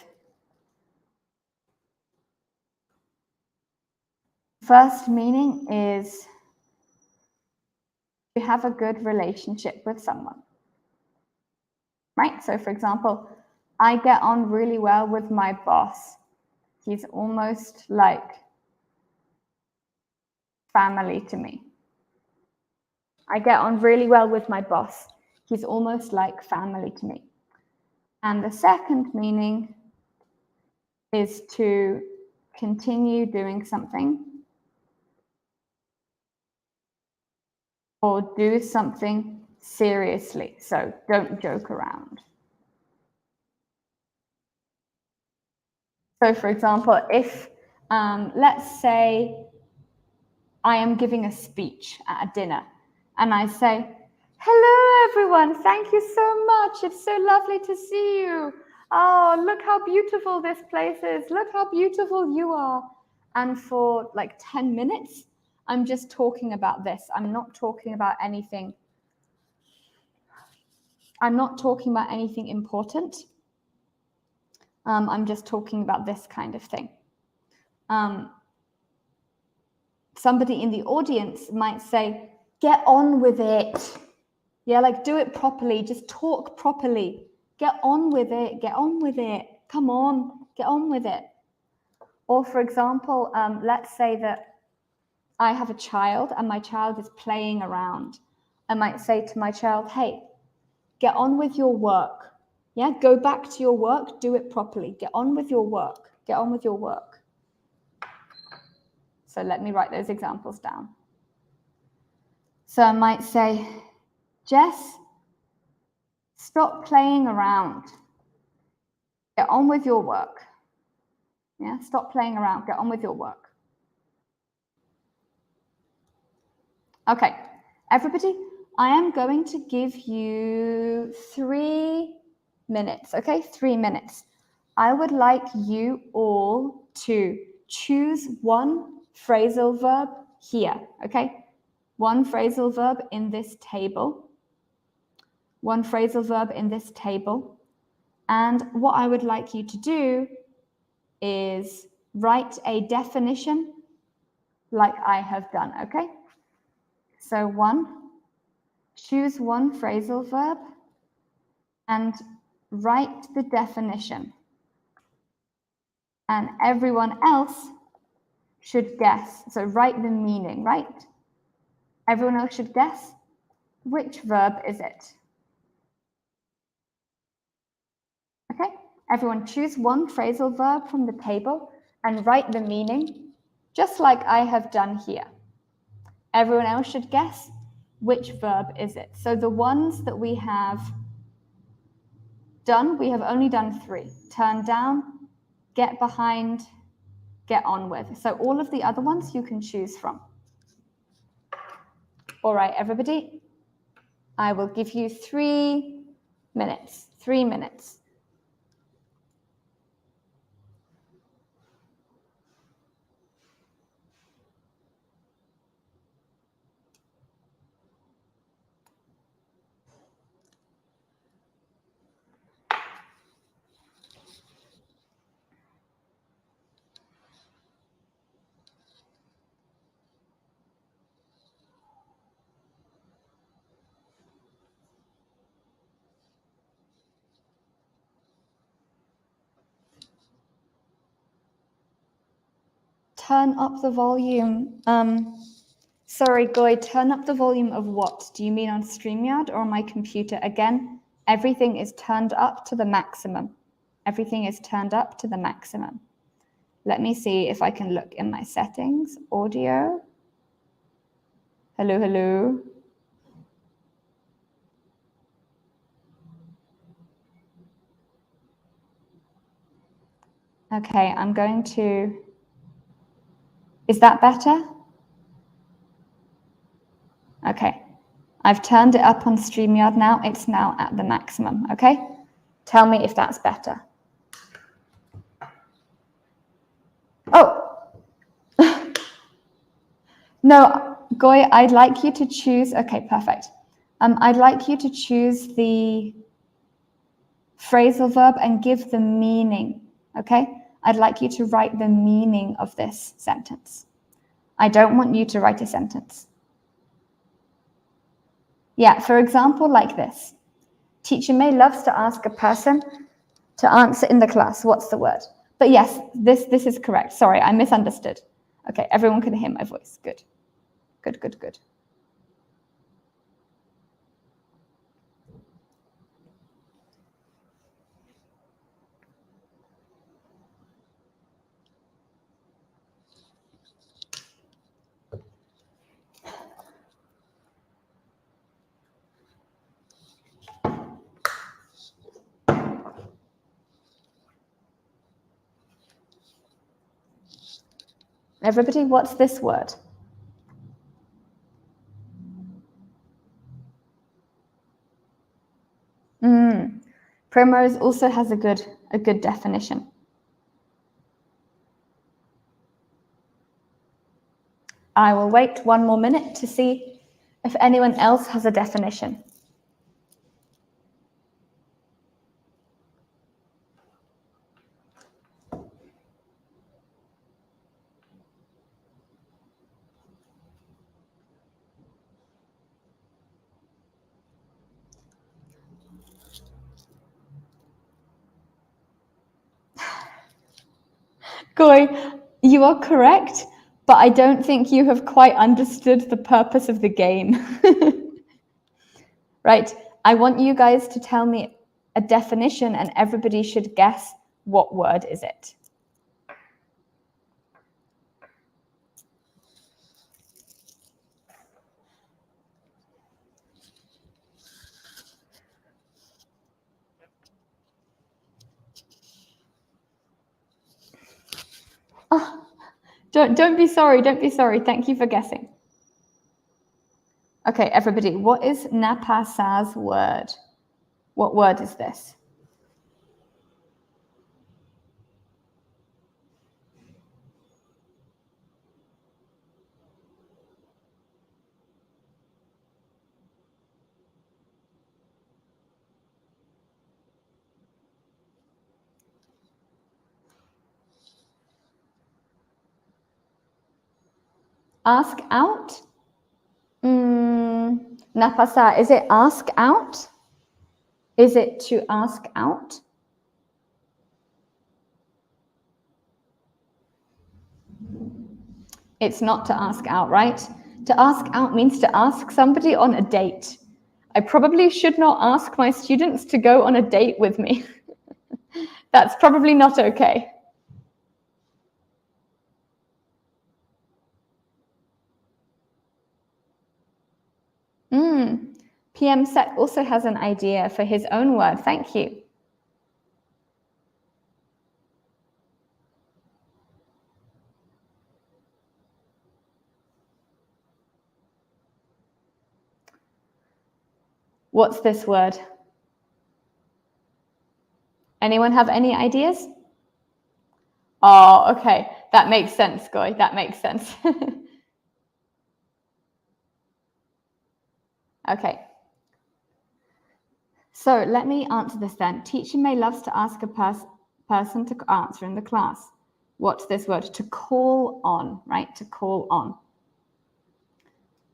A: first meaning is to have a good relationship with someone. Right? So for example, I get on really well with my boss. He's almost like family to me. I get on really well with my boss. He's almost like family to me. And the second meaning is to continue doing something or do something seriously. So don't joke around. So for example, if let's say I am giving a speech at a dinner and I say, hello everyone, thank you so much. It's so lovely to see you. Oh, look how beautiful this place is. Look how beautiful you are. And for like 10 minutes, I'm just talking about this. I'm not talking about anything. I'm not talking about anything important. I'm just talking about this kind of thing. Somebody in the audience might say, get on with it. Yeah, like do it properly. Just talk properly. Get on with it. Get on with it. Come on, get on with it. Or for example, let's say that I have a child and my child is playing around. I might say to my child, hey, get on with your work. Yeah, go back to your work, do it properly. Get on with your work. Get on with your work. So let me write those examples down. So I might say, Jess, stop playing around. Get on with your work. Yeah, stop playing around. Get on with your work. Okay, everybody, I am going to give you 3 minutes, okay? 3 minutes. I would like you all to choose one phrasal verb here, okay? One phrasal verb in this table. One phrasal verb in this table. And what I would like you to do is write a definition like I have done, okay? So choose one phrasal verb and write the definition. And everyone else should guess. So write the meaning, right? Everyone else should guess. Which verb is it? Okay, everyone choose one phrasal verb from the table and write the meaning, just like I have done here. Everyone else should guess which verb is it. So the ones that we have done, we have only done 3. Turn down, get behind, get on with. So all of the other ones you can choose from. All right, everybody, I will give you 3 minutes. 3 minutes. Turn up the volume. Sorry, Goy, turn up the volume of what? Do you mean on StreamYard or on my computer? Again, everything is turned up to the maximum. Everything is turned up to the maximum. Let me see if I can look in my settings. Audio. Hello, hello. Okay, I'm going to... Is that better? Okay, I've turned it up on StreamYard now. It's now at the maximum, okay? Tell me if that's better. Oh! No, Goy, I'd like you to choose... Okay, perfect. I'd like you to choose the phrasal verb and give the meaning, okay? I'd like you to write the meaning of this sentence. I don't want you to write a sentence. Yeah, for example, like this. Teacher May loves to ask a person to answer in the class, what's the word? But yes, this is correct. Sorry, I misunderstood. Okay, everyone can hear my voice. Good, good, good, good. Everybody, what's this word? Primrose also has a good definition. I will wait 1 more minute to see if anyone else has a definition. Goy, you are correct, but I don't think you have quite understood the purpose of the game. Right, I want you guys to tell me a definition and everybody should guess what word is it. Oh, don't be sorry, don't be sorry. Thank you for guessing. Okay, everybody, what is Napasa's word? What word is this? Ask out? Napasa, is it ask out? Is it to ask out? It's not to ask out, right? To ask out means to ask somebody on a date. I probably should not ask my students to go on a date with me. That's probably not okay. PM Sec also has an idea for his own word. Thank you. What's this word? Anyone have any ideas? Oh, okay. That makes sense, Goy. That makes sense. Okay. So let me answer this then. Teacher May loves to ask a person to answer in the class. What's this word? To call on, right? To call on.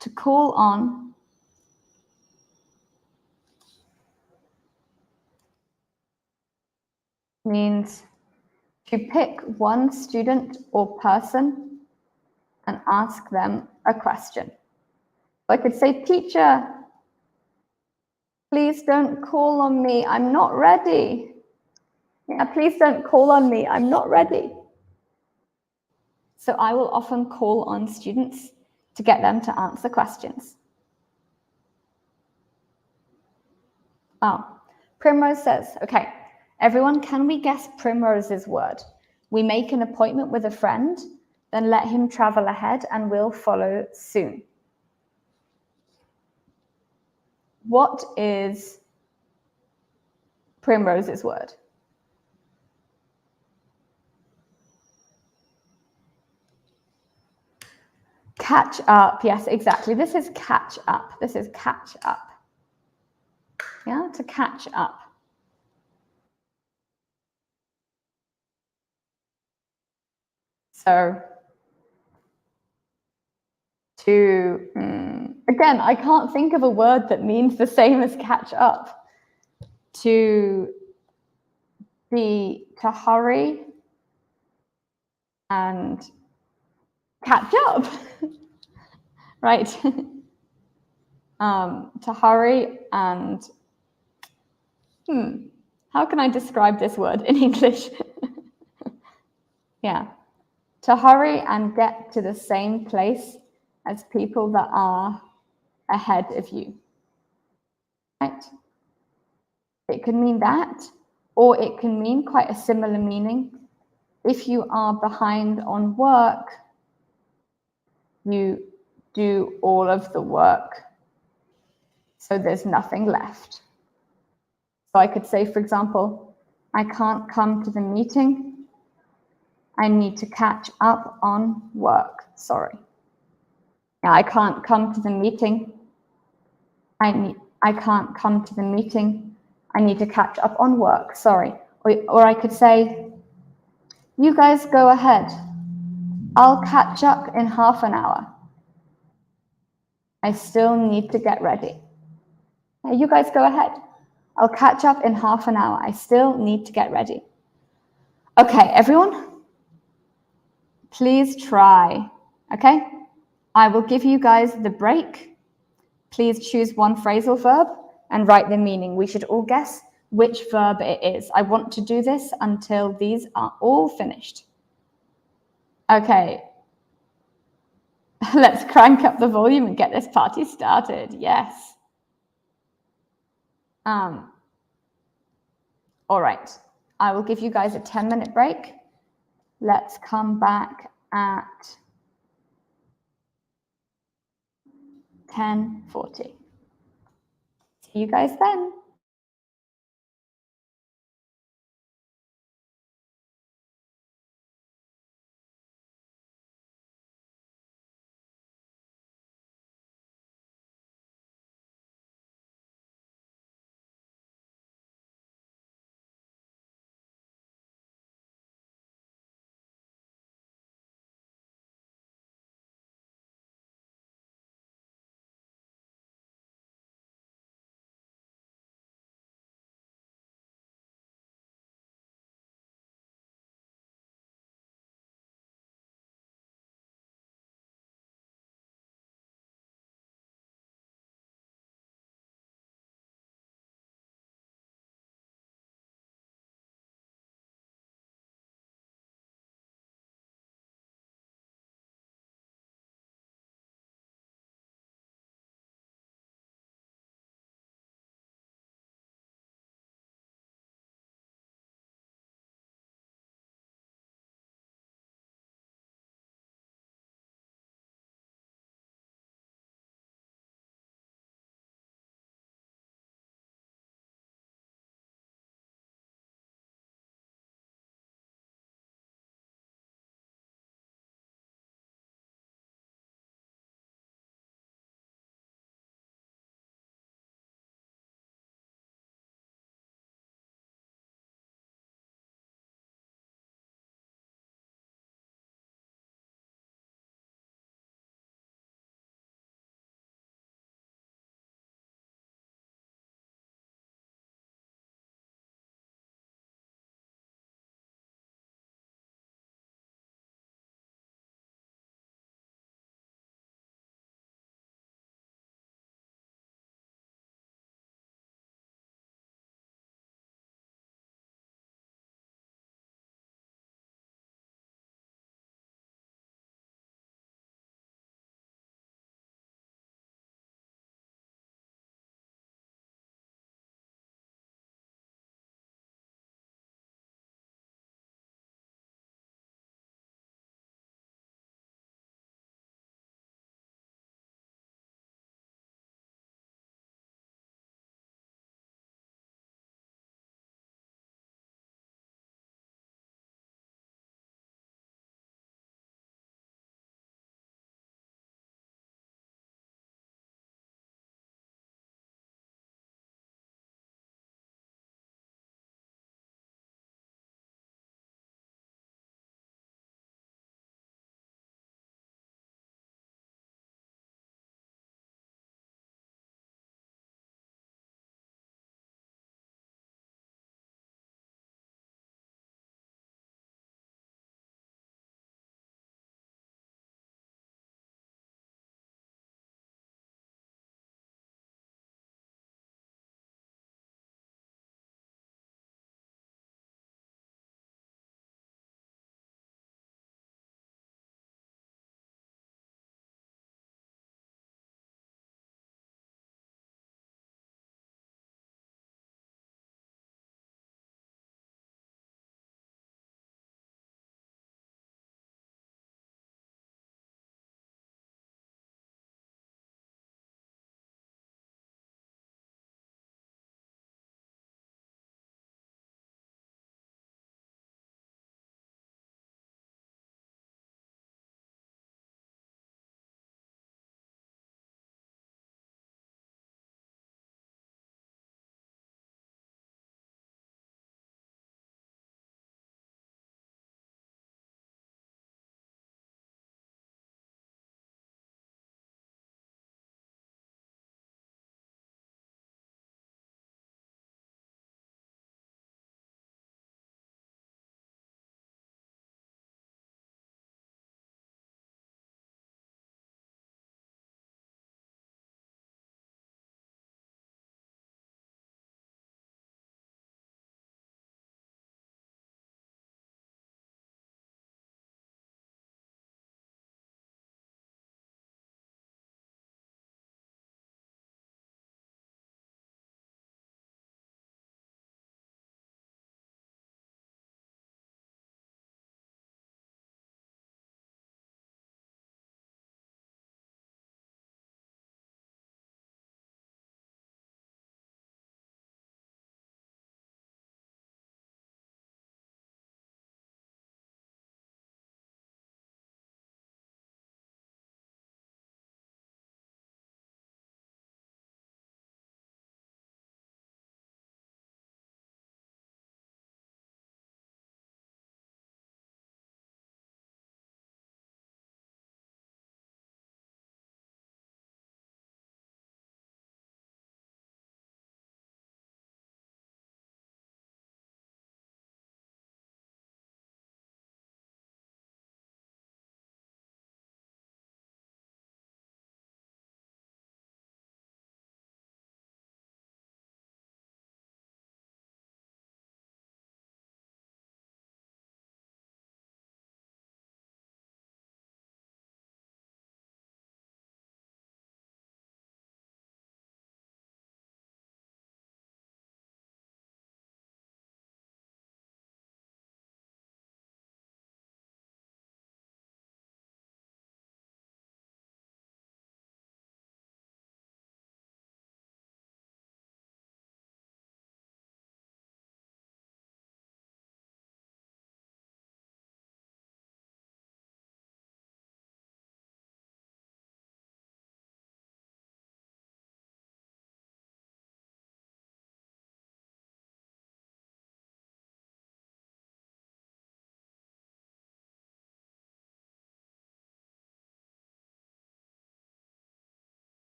A: To call on means to pick one student or person and ask them a question. I could say, teacher, please don't call on me. I'm not ready. Yeah, please don't call on me. I'm not ready. So I will often call on students to get them to answer questions. Oh, Primrose says, okay, everyone, can we guess Primrose's word? We make an appointment with a friend, then let him travel ahead and we'll follow soon. What is Primrose's word? Catch up. Yes, exactly. This is catch up. This is catch up. Yeah, to catch up. So again, I can't think of a word that means the same as catch up. To hurry and catch up, right? To hurry and, how can I describe this word in English? Yeah, to hurry and get to the same place as people that are ahead of you, right? It could mean that, or it can mean quite a similar meaning. If you are behind on work, you do all of the work, so there's nothing left. So I could say, for example, I can't come to the meeting. I need to catch up on work. Sorry. Yeah, I can't come to the meeting. I can't come to the meeting. I need to catch up on work. Sorry. Or I could say, you guys go ahead. I'll catch up in half an hour. I still need to get ready. You guys go ahead. I'll catch up in half an hour. I still need to get ready. Okay, everyone, please try, okay? I will give you guys the break. Please choose one phrasal verb and write the meaning. We should all guess which verb it is. I want to do this until these are all finished. Okay, let's crank up the volume and get this party started. Yes. All right, I will give you guys a 10-minute break. Let's come back at 10:40. See you guys then.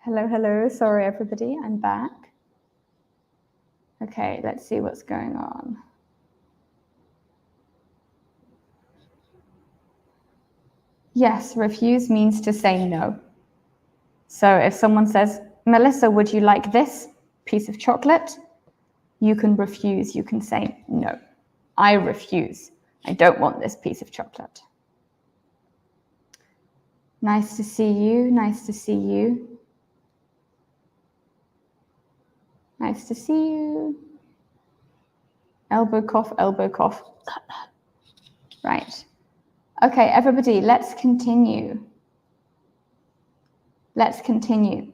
A: Hello. Sorry, everybody. I'm back. Okay, let's see what's going on. Yes, refuse means to say no. So if someone says, Melissa, would you like this piece of chocolate? You can refuse. You can say, no, I refuse. I don't want this piece of chocolate. Nice to see you. Nice to see you. Nice to see you. Elbow cough, elbow cough. Right. Okay, everybody, let's continue. Let's continue.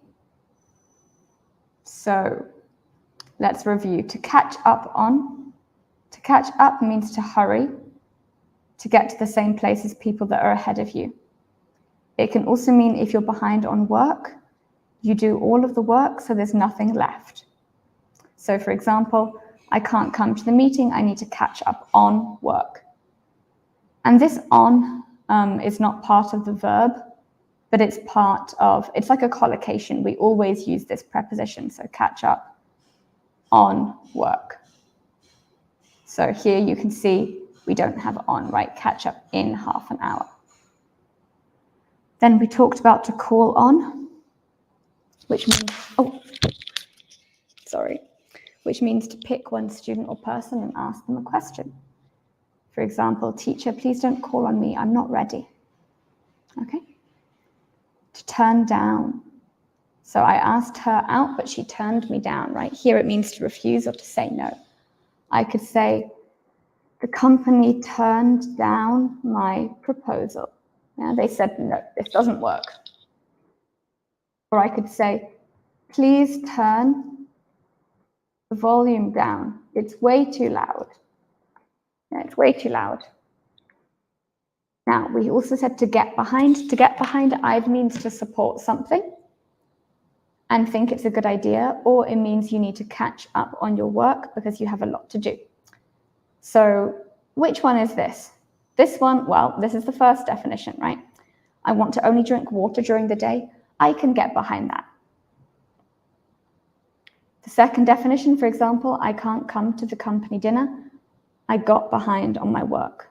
A: So let's review. To catch up on. To catch up means to hurry, to get to the same place as people that are ahead of you. It can also mean if you're behind on work, you do all of the work, so there's nothing left. So for example, I can't come to the meeting, I need to catch up on work. And this on is not part of the verb, but it's like a collocation. We always use this preposition, so catch up on work. So here you can see we don't have on, right? Catch up in half an hour. Then we talked about to call on, which means to pick one student or person and ask them a question. For example, teacher, please don't call on me, I'm not ready. Okay? To turn down. So I asked her out, but she turned me down, right? Here it means to refuse or to say no. I could say, the company turned down my proposal. Yeah, they said, no, this doesn't work. Or I could say, please turn the volume down. It's way too loud. Yeah, it's way too loud. Now, we also said to get behind. To get behind either means to support something and think it's a good idea, or it means you need to catch up on your work because you have a lot to do. So which one is this? This one, well, this is the first definition, right? I want to only drink water during the day. I can get behind that. The second definition, for example, I can't come to the company dinner. I got behind on my work.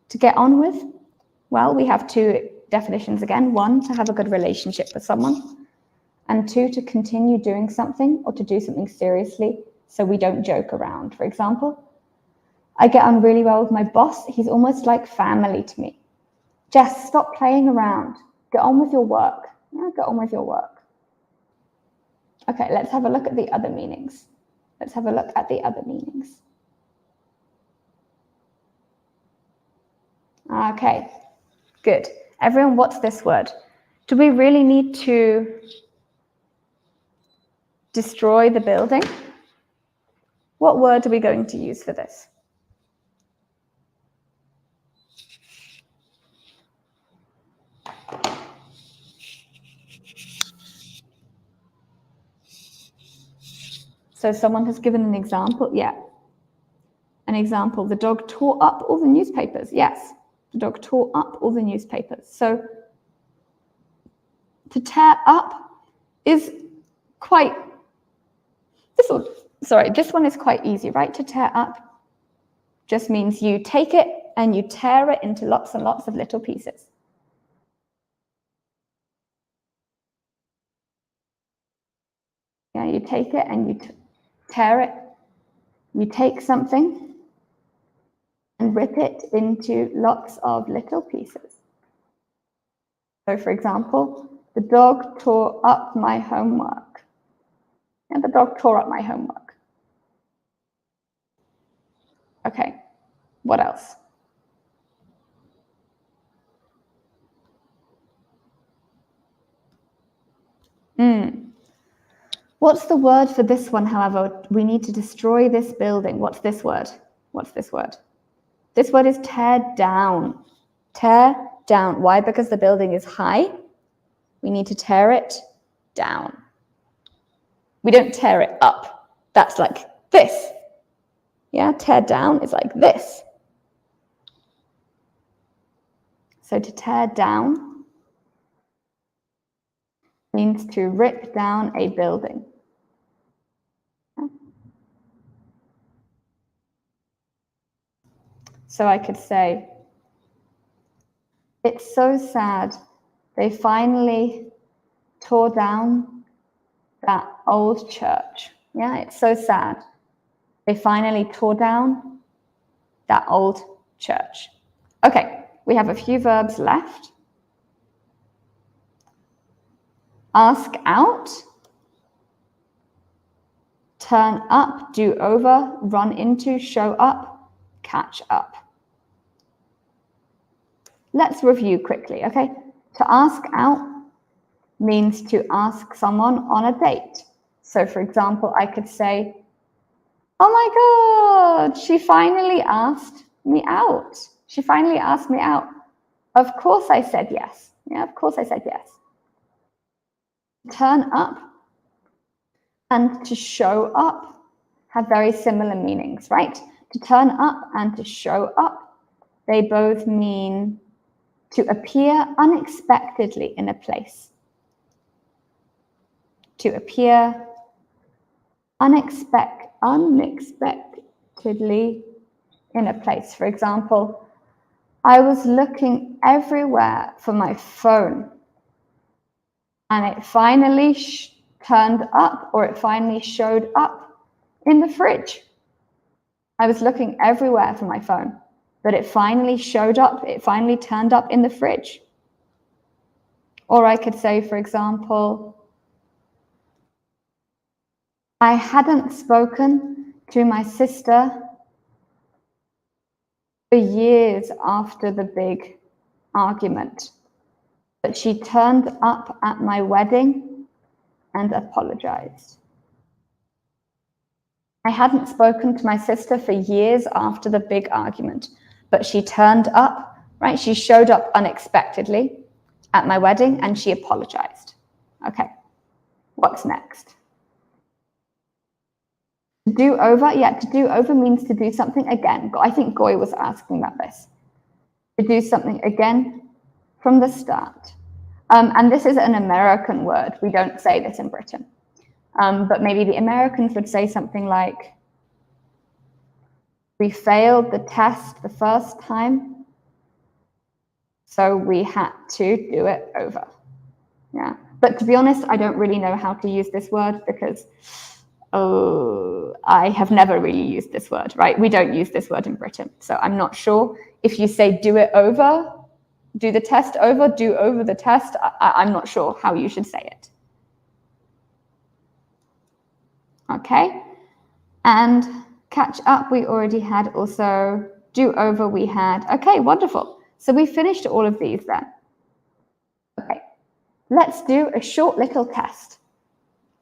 A: To get on with, well, we have two definitions again. One, to have a good relationship with someone. And two, to continue doing something or to do something seriously so we don't joke around. For example, I get on really well with my boss. He's almost like family to me. Jess, stop playing around. Get on with your work. Yeah, get on with your work. Okay, let's have a look at the other meanings. Okay, good. Everyone, what's this word? Do we really need to destroy the building? What word are we going to use for this? So someone has given an example. Yeah. An example, the dog tore up all the newspapers. Yes, the dog tore up all the newspapers. So to tear up is quite, this one is quite easy, right? To tear up just means you take it and you tear it into lots and lots of little pieces. Yeah, you take it and you tear it. You take something and rip it into lots of little pieces. So for example, the dog tore up my homework. And the dog tore up my homework. Okay, what else? What's the word for this one, however? We need to destroy this building. What's this word? This word is tear down. Tear down. Why? Because the building is high. We need to tear it down. We don't tear it up. That's like this. Yeah, tear down is like this. So to tear down means to rip down a building. So I could say, it's so sad. They finally tore down that old church. Yeah, it's so sad. They finally tore down that old church. Okay, we have a few verbs left. Ask out, turn up, do over, run into, show up, catch up. Let's review quickly, okay? To ask out means to ask someone on a date. So for example, I could say, oh my God, she finally asked me out. She finally asked me out. Of course I said yes. Yeah, of course I said yes. Turn up and to show up have very similar meanings, right? To turn up and to show up, they both mean to appear unexpectedly in a place. To appear unexpectedly in a place. For example, I was looking everywhere for my phone and it finally turned up, or it finally showed up in the fridge. I was looking everywhere for my phone, but it finally showed up, it finally turned up in the fridge. Or I could say, for example, I hadn't spoken to my sister for years after the big argument, but she turned up at my wedding and apologized. I hadn't spoken to my sister for years after the big argument, but she turned up, right? She showed up unexpectedly at my wedding and she apologized. Okay, what's next? To do over, yeah, to do over means to do something again. I think Goy was asking about this. To do something again from the start. And this is an American word. We don't say this in Britain. But maybe the Americans would say something like, we failed the test the first time, so we had to do it over. Yeah. But to be honest, I don't really know how to use this word because I have never really used this word, right? We don't use this word in Britain. So I'm not sure if you say do it over, do the test over, do over the test. I'm not sure how you should say it. Okay. And catch up, we already had. Also do over, we had. Okay, wonderful. So we finished all of these then. Okay, let's do a short little test.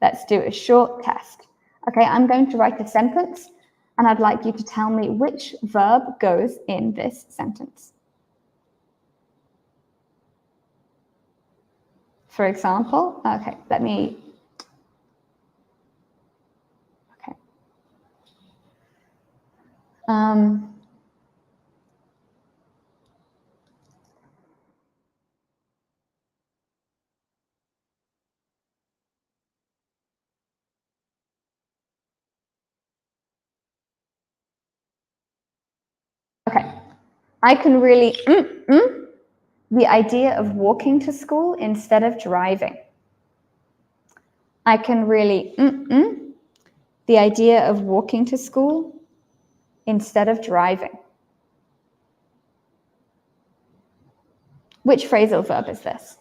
A: Let's do a short test. Okay, I'm going to write a sentence and I'd like you to tell me which verb goes in this sentence. For example, okay, let me, okay. Okay, I can really the idea of walking to school instead of driving. I can really the idea of walking to school instead of driving. Which phrasal verb is this?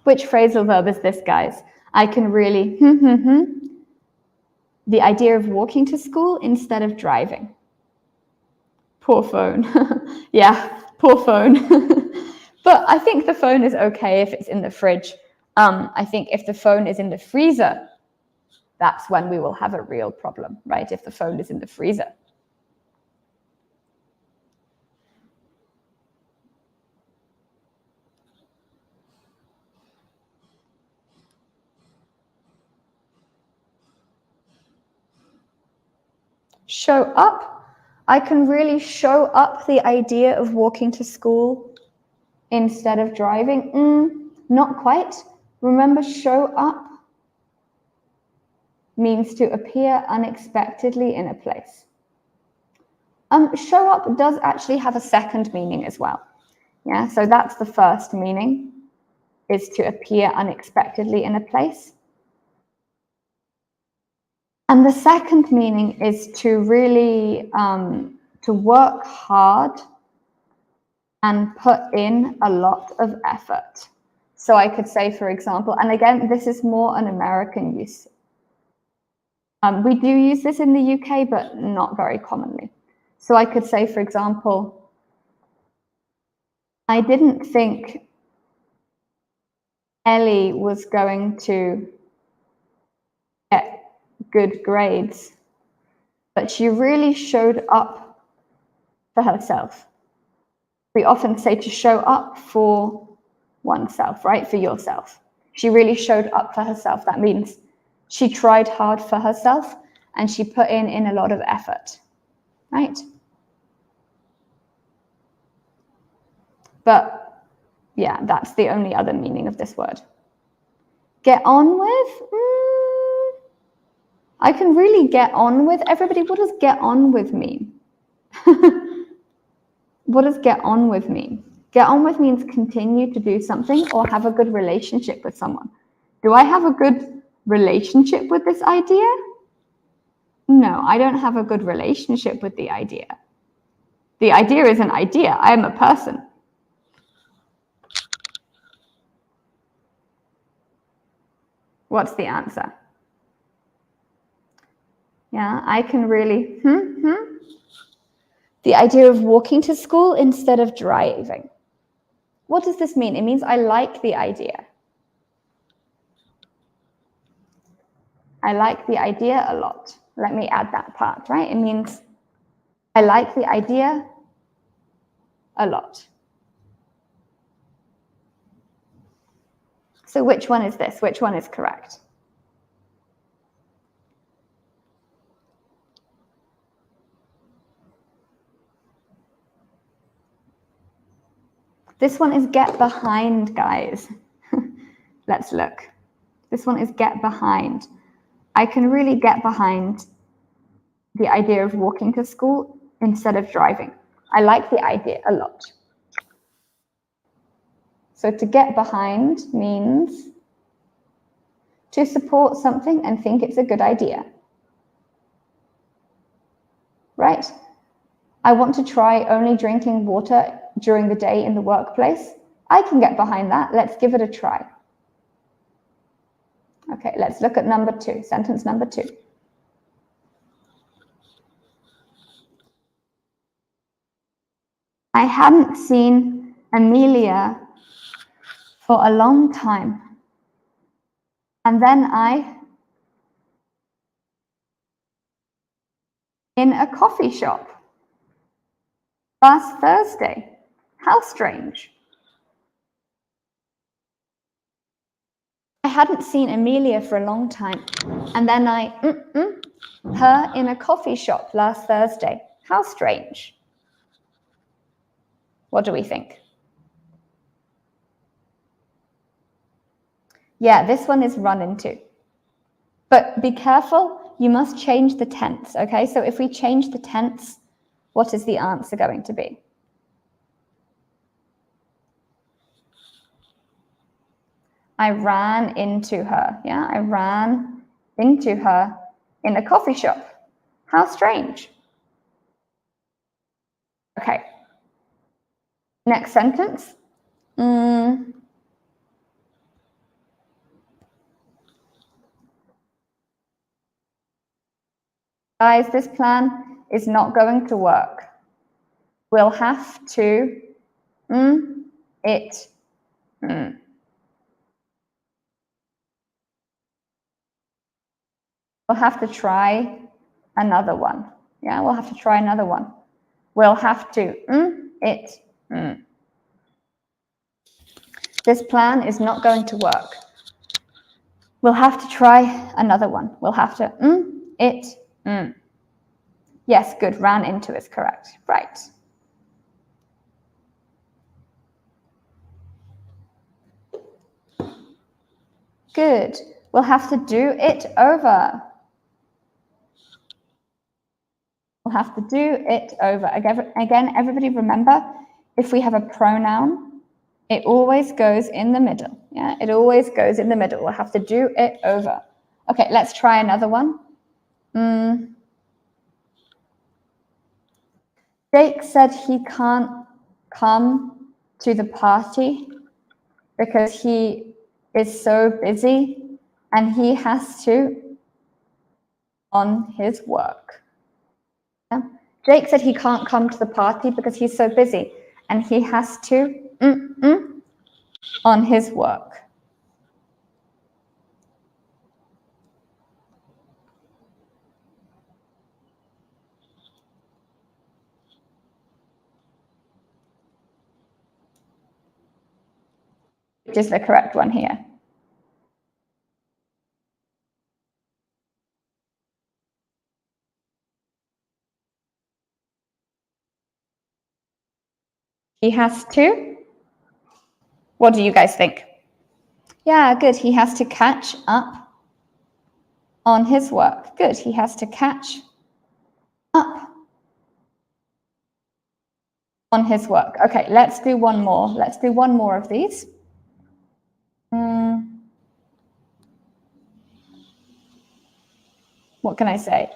A: Which phrasal verb is this, guys? I can really the idea of walking to school instead of driving. Poor phone. Yeah, poor phone. But I think the phone is okay if it's in the fridge. I think if the phone is in the freezer, that's when we will have a real problem, right? If the phone is in the freezer. Show up. I can really show up the idea of walking to school instead of driving. Not quite. Remember, show up means to appear unexpectedly in a place. Show up does actually have a second meaning as well. Yeah, so that's the first meaning, is to appear unexpectedly in a place. And the second meaning is to really to work hard and put in a lot of effort. So I could say, for example, and again, this is more an American use. We do use this in the UK, but not very commonly. So I could say, for example, I didn't think Ellie was going to get good grades, but she really showed up for herself. We often say to show up for oneself, right? For yourself. She really showed up for herself. That means she tried hard for herself and she put in a lot of effort, right? But yeah, that's the only other meaning of this word. Get on with? I can really get on with everybody. What does get on with mean? What does get on with mean? Get on with means continue to do something or have a good relationship with someone. Do I have a good relationship with this idea? No, I don't have a good relationship with the idea. The idea is an idea. I am a person. What's the answer? Yeah, I can really, The idea of walking to school instead of driving. What does this mean? It means I like the idea. I like the idea a lot. Let me add that part, right? It means I like the idea a lot. So which one is this? Which one is correct? This one is get behind, guys. Let's look. This one is get behind. I can really get behind the idea of walking to school instead of driving. I like the idea a lot. So to get behind means to support something and think it's a good idea. Right? I want to try only drinking water during the day in the workplace. I can get behind that. Let's give it a try. Okay, let's look at number 2, sentence number 2. I hadn't seen Amelia for a long time. And then in a coffee shop last Thursday. How strange. I hadn't seen Amelia for a long time. And then her in a coffee shop last Thursday. How strange. What do we think? Yeah, this one is run into. But be careful, you must change the tense, okay? So if we change the tense, what is the answer going to be? I ran into her, yeah? I ran into her in a coffee shop. How strange. Okay. Next sentence. Guys, this plan is not going to work. We'll have to We'll have to try another one. Yeah, we'll have to try another one. We'll have to it. This plan is not going to work. We'll have to try another one. We'll have to it. Yes, good. Ran into is correct. Right. Good. We'll have to do it over. We'll have to do it over. Again, everybody remember, if we have a pronoun, it always goes in the middle. Yeah, it always goes in the middle. We'll have to do it over. Okay, let's try another one. Jake said he can't come to the party because he is so busy and he has to on his work. Yeah? Jake said he can't come to the party because he's so busy and he has to on his work. Which is the correct one here. He has to. What do you guys think? Yeah, good. He has to catch up on his work. Good. He has to catch up on his work. Okay, let's do one more. Let's do one more of these. What can I say?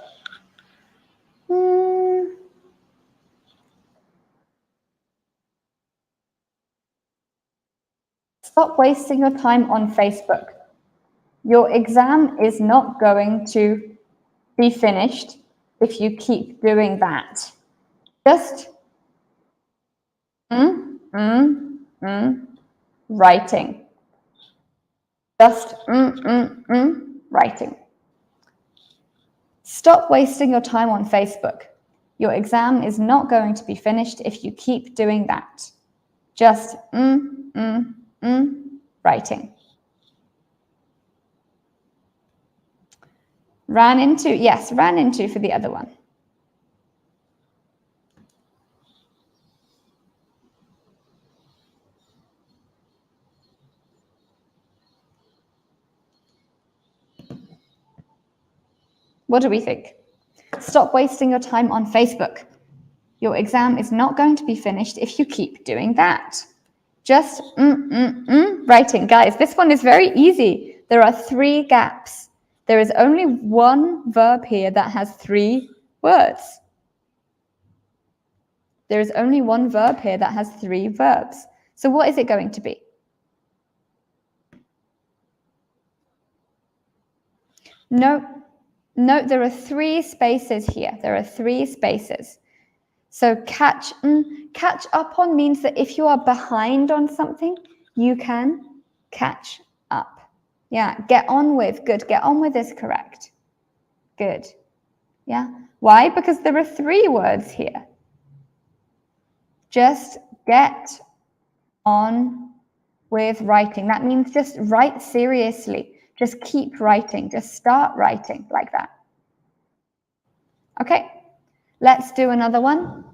A: Stop wasting your time on Facebook. Your exam is not going to be finished if you keep doing that. Just writing. Just writing. Stop wasting your time on Facebook. Your exam is not going to be finished if you keep doing that. Just writing. Ran into, yes, ran into for the other one. What do we think? Stop wasting your time on Facebook. Your exam is not going to be finished if you keep doing that. Just writing. Guys, this one is very easy. There are 3 gaps. There is only one verb here that has 3 words. There is only one verb here that has 3 verbs. So what is it going to be? No, there are 3 spaces here. There are 3 spaces. So catch up on means that if you are behind on something, you can catch up. Yeah, get on with. Good. Get on with is correct. Good. Yeah. Why? Because there are 3 words here. Just get on with writing. That means just write seriously. Just keep writing. Just start writing like that. Okay. Let's do another one.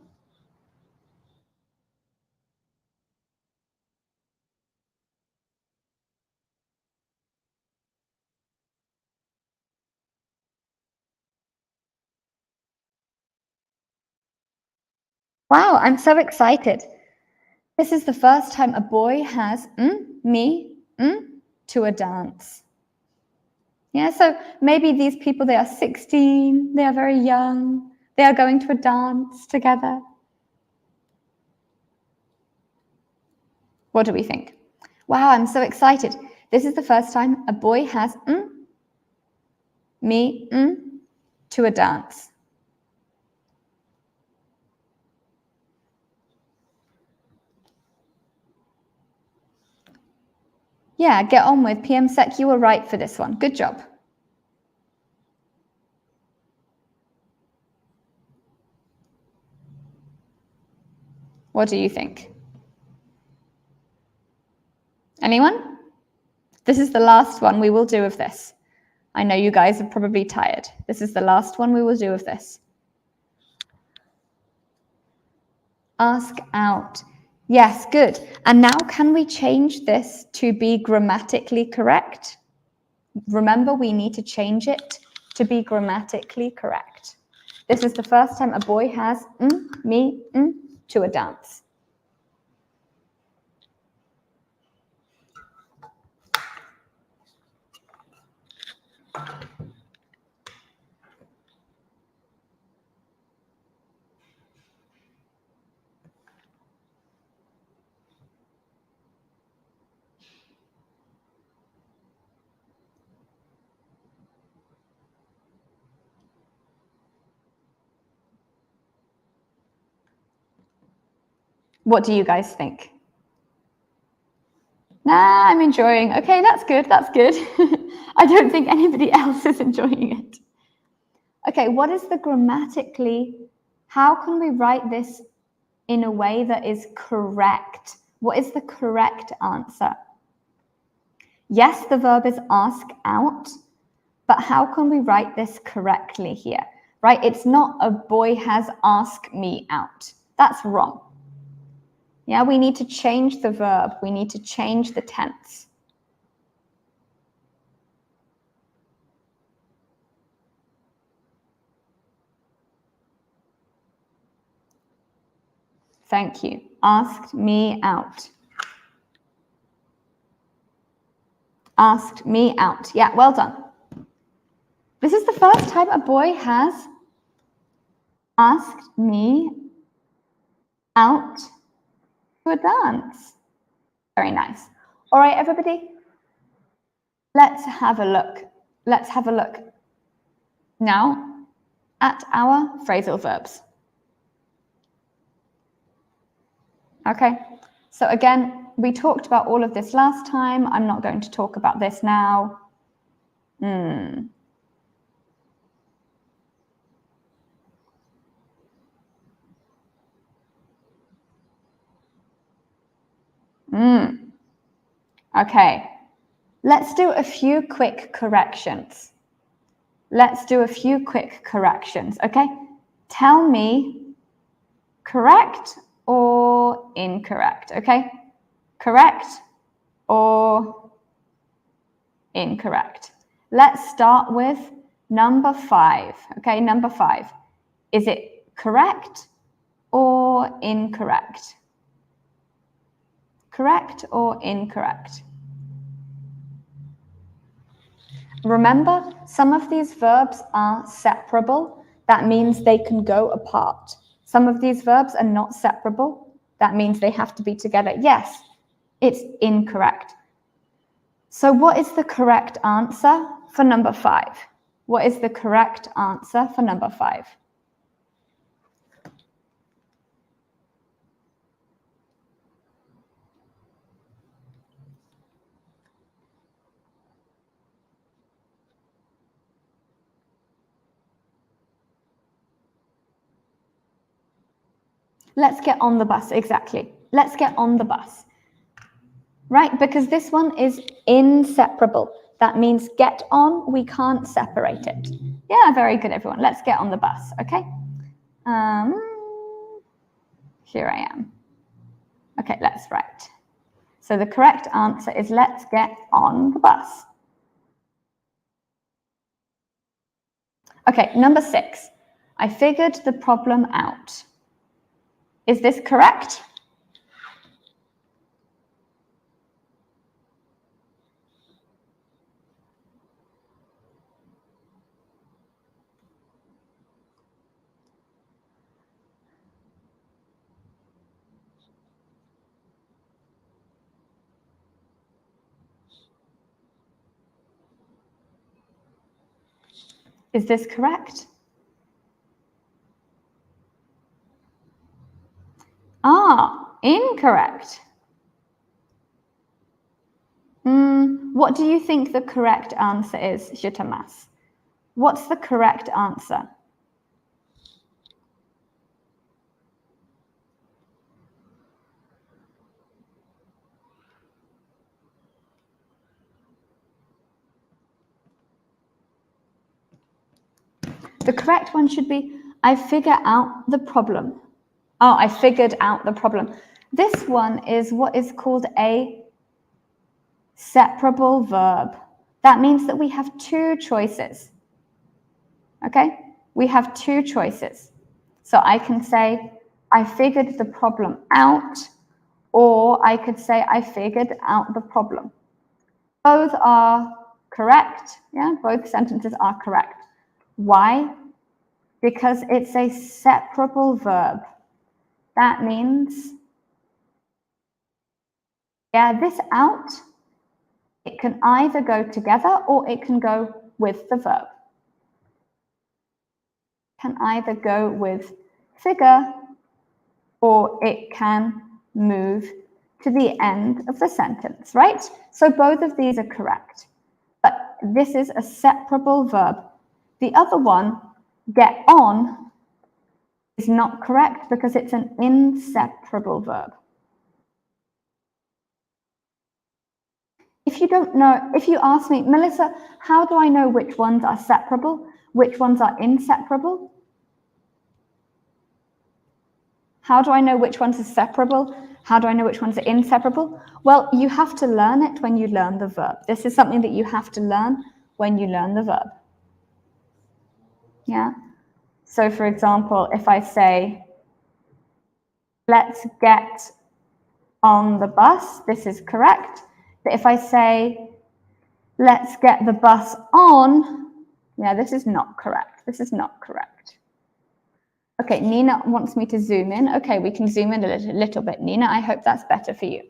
A: Wow, I'm so excited. This is the first time a boy has me to a dance. Yeah, so maybe these people, they are 16, they are very young, they are going to a dance together. What do we think? Wow, I'm so excited. This is the first time a boy has me to a dance. Yeah, get on with. PM Sec, you were right for this one. Good job. What do you think? Anyone? This is the last one we will do of this. I know you guys are probably tired. This is the last one we will do of this. Ask out. Yes, good. And now can we change this to be grammatically correct? Remember, we need to change it to be grammatically correct. This is the first time a boy has me, to a dance. What do you guys think? Nah, I'm enjoying. Okay, that's good. That's good. I don't think anybody else is enjoying it. Okay, what is the grammatically, how can we write this in a way that is correct? What is the correct answer? Yes, the verb is ask out, but how can we write this correctly here? Right? It's not a boy has asked me out. That's wrong. Yeah, we need to change the verb. We need to change the tense. Thank you. Asked me out. Asked me out. Yeah, well done. This is the first time a boy has asked me out to a dance. Very nice. All right, everybody, let's have a look. Let's have a look now at our phrasal verbs. Okay, so again, we talked about all of this last time. I'm not going to talk about this now. Okay, let's do a few quick corrections. Let's do a few quick corrections, okay? Tell me correct or incorrect, okay? Correct or incorrect. Let's start with number 5, okay? Number 5. Is it correct or incorrect? Correct or incorrect? Remember, some of these verbs are separable. That means they can go apart. Some of these verbs are not separable. That means they have to be together. Yes, it's incorrect. So what is the correct answer for number 5? What is the correct answer for number 5? Let's get on the bus, exactly. Let's get on the bus. Right, because this one is inseparable. That means get on, we can't separate it. Yeah, very good, everyone. Let's get on the bus, okay? Here I am. Okay, let's write. So the correct answer is let's get on the bus. Okay, number 6. I figured the problem out. Is this correct? Is this correct? Incorrect. What do you think the correct answer is, Shitamas? What's the correct answer? The correct one should be, I figure out the problem. Oh, I figured out the problem. This one is what is called a separable verb. That means that we have two choices. Okay? We have two choices. So I can say, I figured the problem out, or I could say, I figured out the problem. Both are correct. Yeah, both sentences are correct. Why? Because it's a separable verb. That means, yeah, this out, it can either go together or it can go with the verb. Can either go with figure or it can move to the end of the sentence, right? So both of these are correct. But this is a separable verb. The other one, get on, is not correct because it's an inseparable verb. If you don't know, if you ask me, Melissa, how do I know which ones are separable, which ones are inseparable? How do I know which ones are separable? How do I know which ones are inseparable? Well, you have to learn it when you learn the verb. This is something that you have to learn when you learn the verb. Yeah. So for example, if I say, let's get on the bus, this is correct. But if I say, let's get the bus on, yeah, this is not correct. This is not correct. Okay, Nina wants me to zoom in. Okay, we can zoom in a little bit. Nina, I hope that's better for you.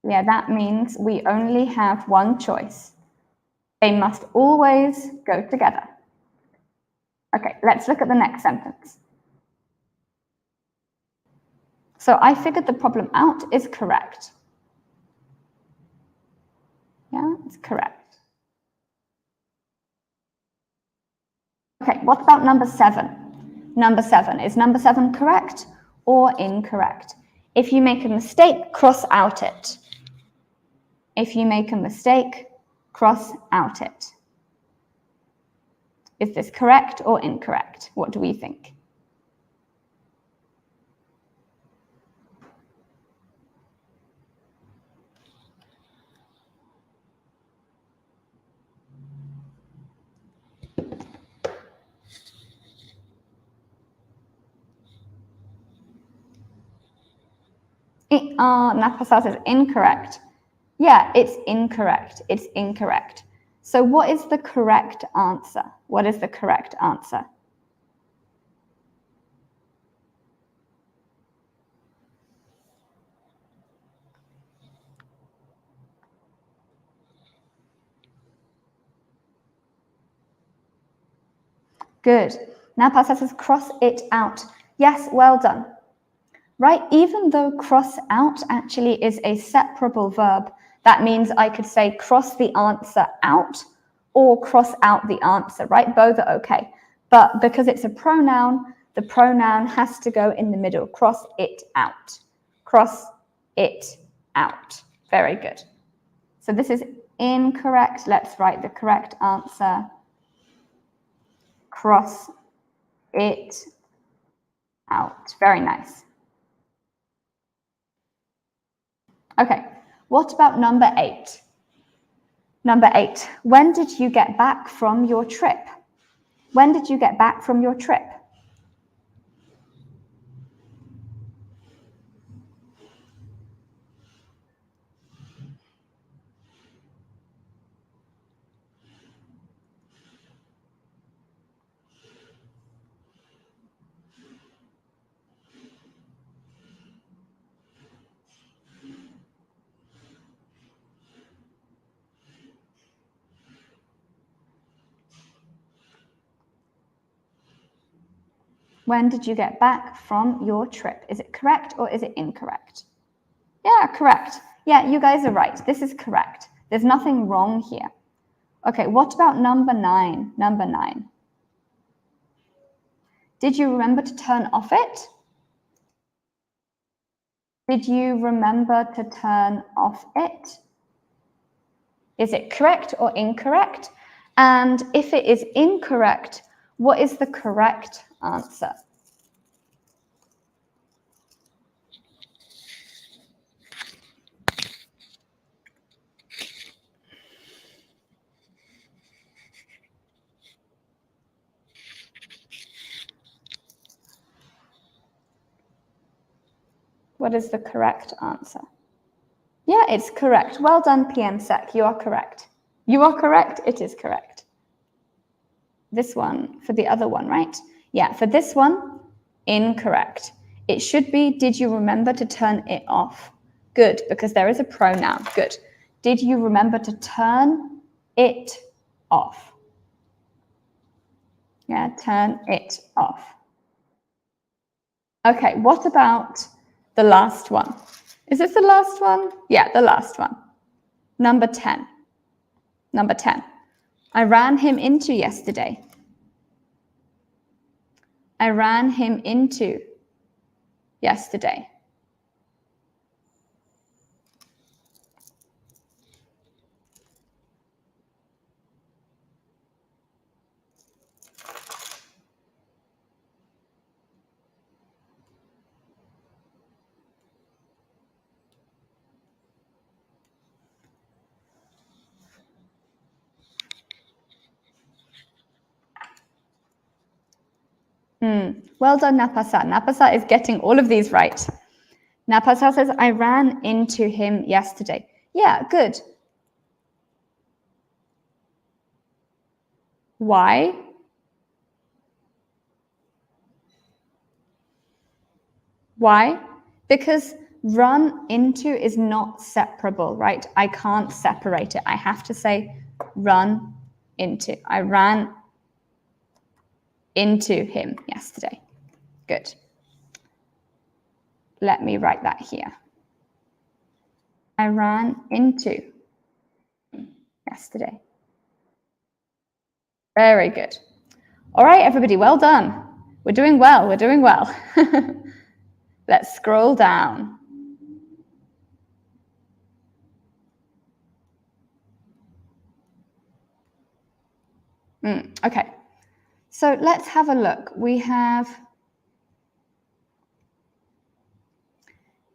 A: Yeah, that means we only have one choice. They must always go together. Okay, let's look at the next sentence. So I figured the problem out is correct. Yeah, it's correct. Okay, what about number 7? Number 7, is number 7 correct or incorrect? If you make a mistake, cross out it. If you make a mistake, cross out it. Is this correct or incorrect? What do we think? Napasat is incorrect. Yeah, it's incorrect. It's incorrect. So what is the correct answer? What is the correct answer? Good. Napasat says cross it out. Yes, well done. Right, even though cross out actually is a separable verb, that means I could say cross the answer out or cross out the answer, right? Both are okay. But because it's a pronoun, the pronoun has to go in the middle. Cross it out. Cross it out. Very good. So this is incorrect. Let's write the correct answer. Cross it out. Very nice. Okay, what about number 8? Number 8, when did you get back from your trip? When did you get back from your trip? When did you get back from your trip? Is it correct or is it incorrect? Yeah, correct. Yeah, you guys are right. This is correct. There's nothing wrong here. Okay, what about number 9? Number 9. Did you remember to turn off it? Did you remember to turn off it? Is it correct or incorrect? And if it is incorrect, what is the correct answer? What is the correct answer? Yeah, it's correct. Well done, PMSec. You are correct. You are correct. It is correct. This one for the other one, right? Yeah, for this one, incorrect. It should be, did you remember to turn it off? Good, because there is a pronoun. Good. Did you remember to turn it off? Yeah, turn it off. Okay, what about the last one? Is this the last one? Yeah, the last one. Number 10. Number 10. I ran him into yesterday. I ran him into yesterday. Well done, Napasa. Napasa is getting all of these right. Napasa says, I ran into him yesterday. Yeah, good. Why? Why? Because run into is not separable, right? I can't separate it. I have to say run into. I ran into him yesterday. Good. Let me write that here. I ran into yesterday. Very good. All right, everybody, well done. We're doing well. We're doing well. Let's scroll down. Okay, so let's have a look. We have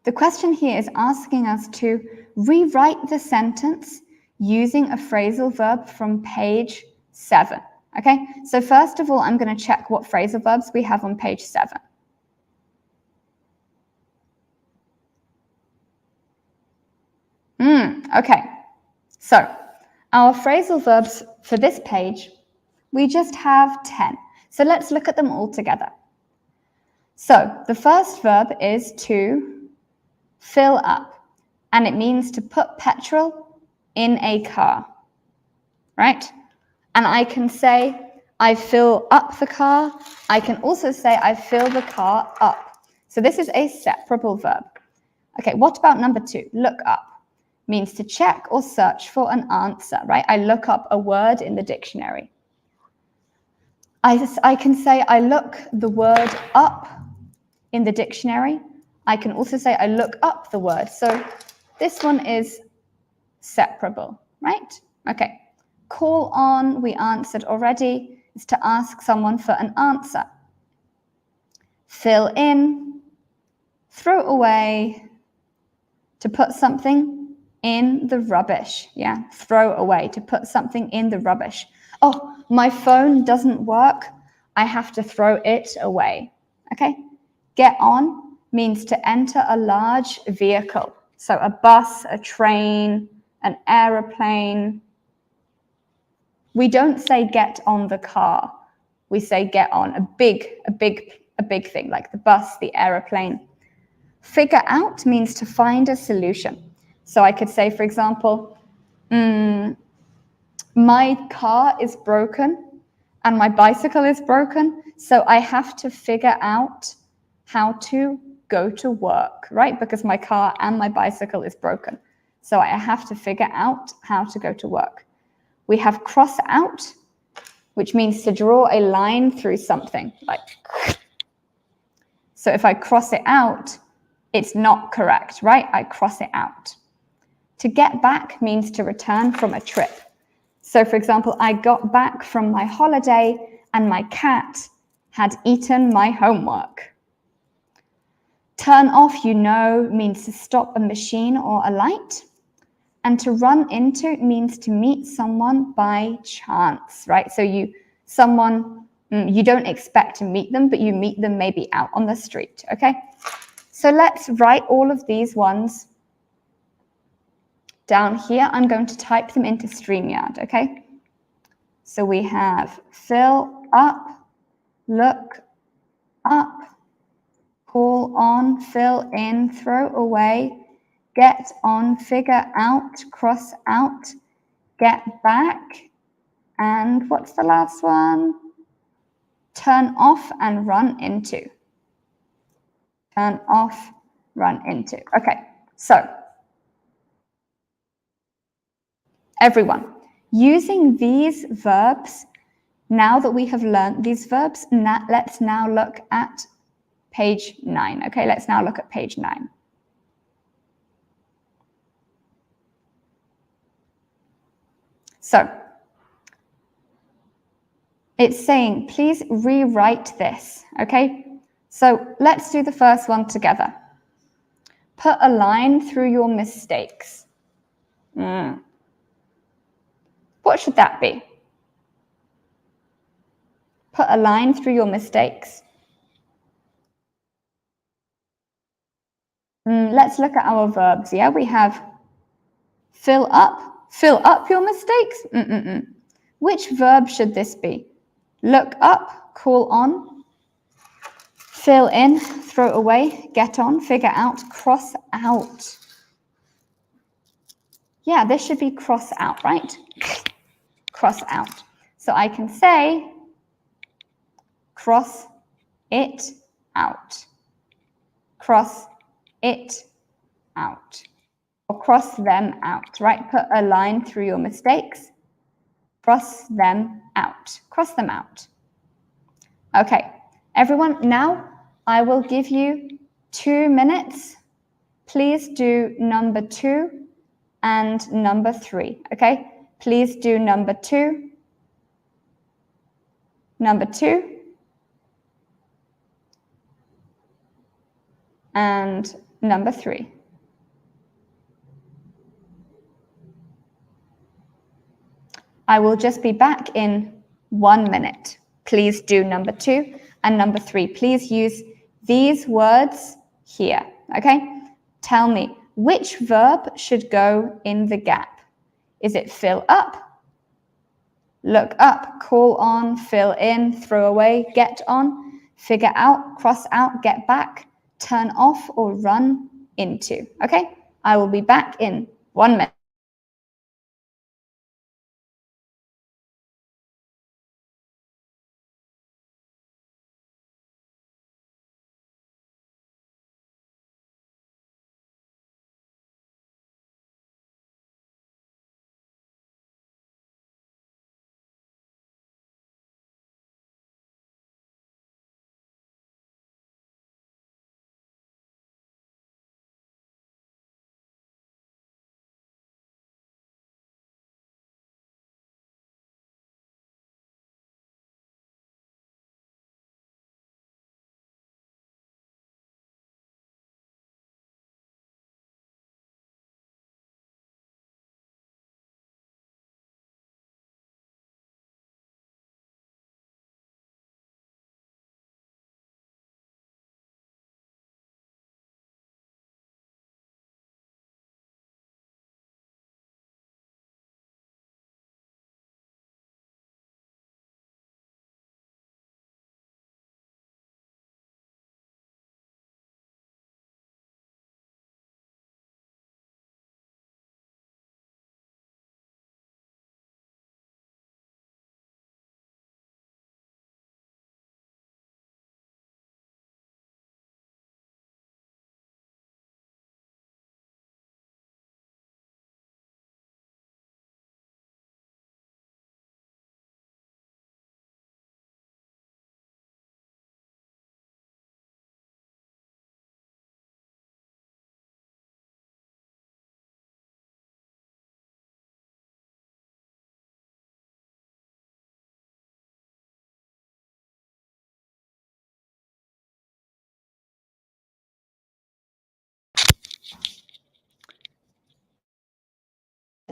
A: the question here is asking us to rewrite the sentence using a phrasal verb from page 7. Okay, so first of all, I'm going to check what phrasal verbs we have on page 7. Okay, so our phrasal verbs for this page, we just have 10. So let's look at them all together. So the first verb is to fill up, and it means to put petrol in a car, right? And I can say, I fill up the car. I can also say, I fill the car up. So this is a separable verb. Okay, what about number 2? Look up means to check or search for an answer, right? I look up a word in the dictionary. I can say, I look the word up in the dictionary. I can also say, I look up the word. So this one is separable, right? Okay. Call on, we answered already, is to ask someone for an answer. Fill in, throw away, to put something in the rubbish. Yeah, throw away, to put something in the rubbish. Oh, my phone doesn't work. I have to throw it away. Okay. Get on means to enter a large vehicle. So a bus, a train, an aeroplane. We don't say get on the car. We say get on a big thing like the bus, the aeroplane. Figure out means to find a solution. So I could say, for example, my car is broken and my bicycle is broken, so I have to figure out how to go to work, right? Because my car and my bicycle is broken. So I have to figure out how to go to work. We have cross out, which means to draw a line through something, like. So if I cross it out, it's not correct, right? I cross it out. To get back means to return from a trip. So for example, I got back from my holiday and my cat had eaten my homework. Turn off, you know, means to stop a machine or a light. And to run into means to meet someone by chance, right? So you don't expect to meet them, but you meet them maybe out on the street, okay? So let's write all of these ones down here. I'm going to type them into StreamYard, okay? So we have fill up, look up, call on, fill in, throw away, get on, figure out, cross out, get back, and what's the last one? Turn off and run into. Turn off, run into. Okay, so everyone, using these verbs, now that we have learned these verbs, let's now look at page 9. Okay, let's now look at page 9. So it's saying, please rewrite this, okay? So let's do the first one together. Put a line through your mistakes. What should that be? Put a line through your mistakes. Let's look at our verbs, yeah? We have fill up your mistakes? Which verb should this be? Look up, call on, fill in, throw away, get on, figure out, cross out. Yeah, this should be cross out, right? Cross out. So I can say cross it out. Cross it out. Or cross them out, right? Put a line through your mistakes. Cross them out. Cross them out. Okay, everyone, now I will give you 2 minutes. Please do number 2 and number 3, okay? Please do number 2, and number 3. I will just be back in 1 minute. Please do number 2 and number 3. Please use these words here, okay? Tell me, which verb should go in the gap? Is it fill up, look up, call on, fill in, throw away, get on, figure out, cross out, get back, turn off, or run into, okay? I will be back in 1 minute.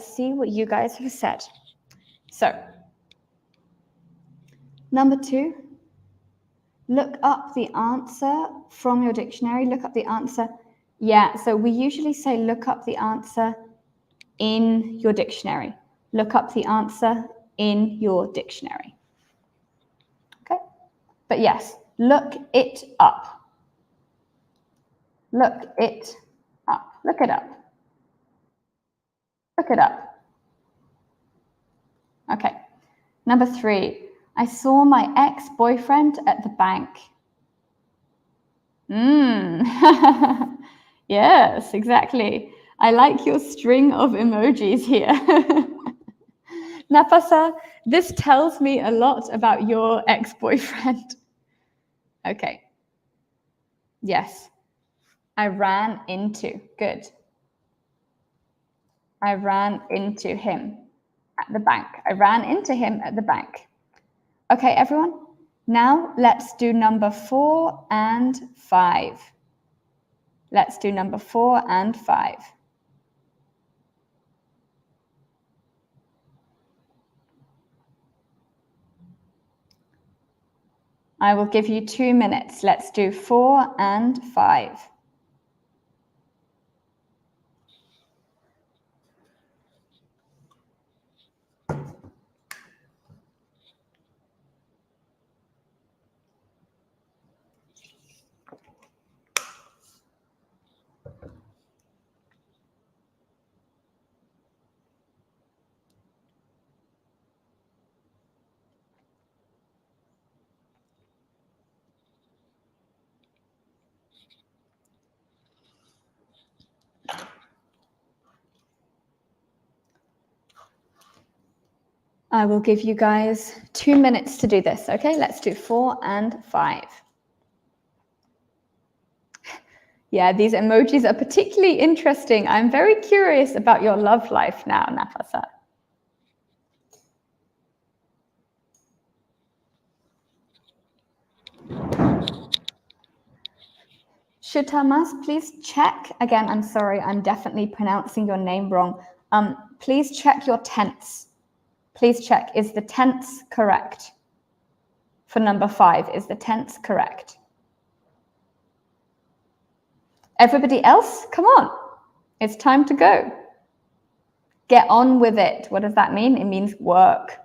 A: let's see what you guys have said. So, number 2, look up the answer from your dictionary. Look up the answer. Yeah, so we usually say look up the answer in your dictionary. Look up the answer in your dictionary. Okay? But yes, look it up. Look it up. Look it up. Look it up. Okay. Number 3, I saw my ex-boyfriend at the bank. Yes, exactly. I like your string of emojis here. Napasa, this tells me a lot about your ex-boyfriend. Okay. Yes. I ran into. Good. I ran into him at the bank. I ran into him at the bank. Okay, everyone. Now let's do number 4 and 5. Let's do number 4 and 5. I will give you 2 minutes. Let's do 4 and 5. I will give you guys 2 minutes to do this, okay? Let's do 4 and 5. Yeah, these emojis are particularly interesting. I'm very curious about your love life now, Nafasa. Shutamas, please check. Again, I'm sorry, I'm definitely pronouncing your name wrong. Please check your tense. Please check, is the tense correct? For number 5, is the tense correct? Everybody else, come on. It's time to go. Get on with it. What does that mean? It means work.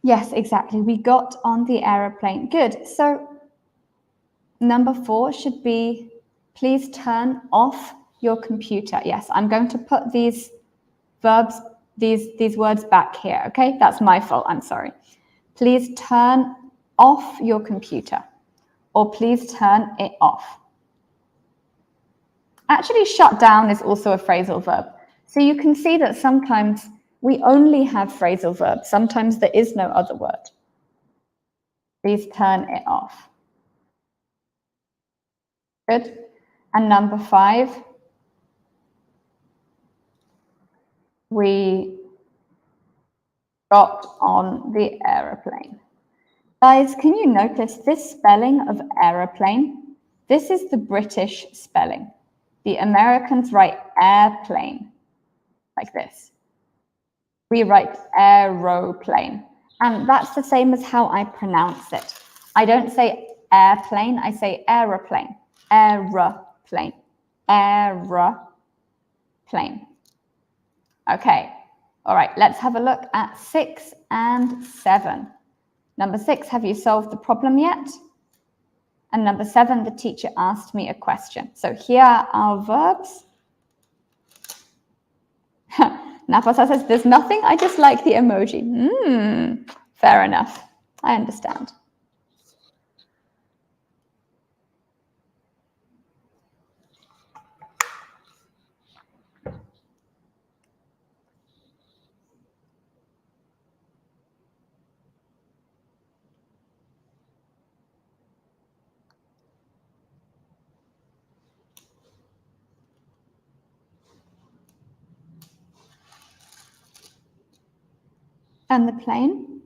A: Yes, exactly. We got on the aeroplane. Good. So number 4 should be, please turn off your computer. Yes, I'm going to put these verbs, these words back here, okay? That's my fault, I'm sorry. Please turn off your computer, or please turn it off. Actually, shut down is also a phrasal verb. So you can see that sometimes we only have phrasal verbs. Sometimes there is no other word. Please turn it off. Good. And number 5, we got on the aeroplane. Guys, can you notice this spelling of aeroplane? This is the British spelling. The Americans write airplane like this. We write aeroplane. And that's the same as how I pronounce it. I don't say airplane, I say aeroplane. Aeroplane. Aeroplane. Okay. All right, let's have a look at 6 and 7. Number 6, have you solved the problem yet? And number 7, the teacher asked me a question. So here are our verbs. Napasa says, there's nothing, I just like the emoji. Fair enough. I understand. And the plane?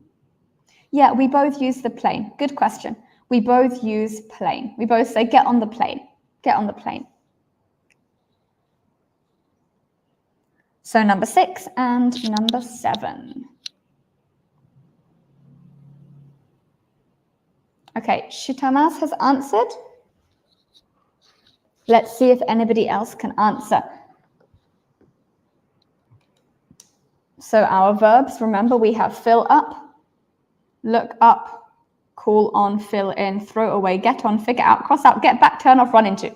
A: Yeah, we both use the plane. Good question. We both use plane. We both say, get on the plane. Get on the plane. So number 6 and number 7. Okay, Shitamas has answered. Let's see if anybody else can answer. So our verbs, remember, we have fill up, look up, call on, fill in, throw away, get on, figure out, cross out, get back, turn off, run into.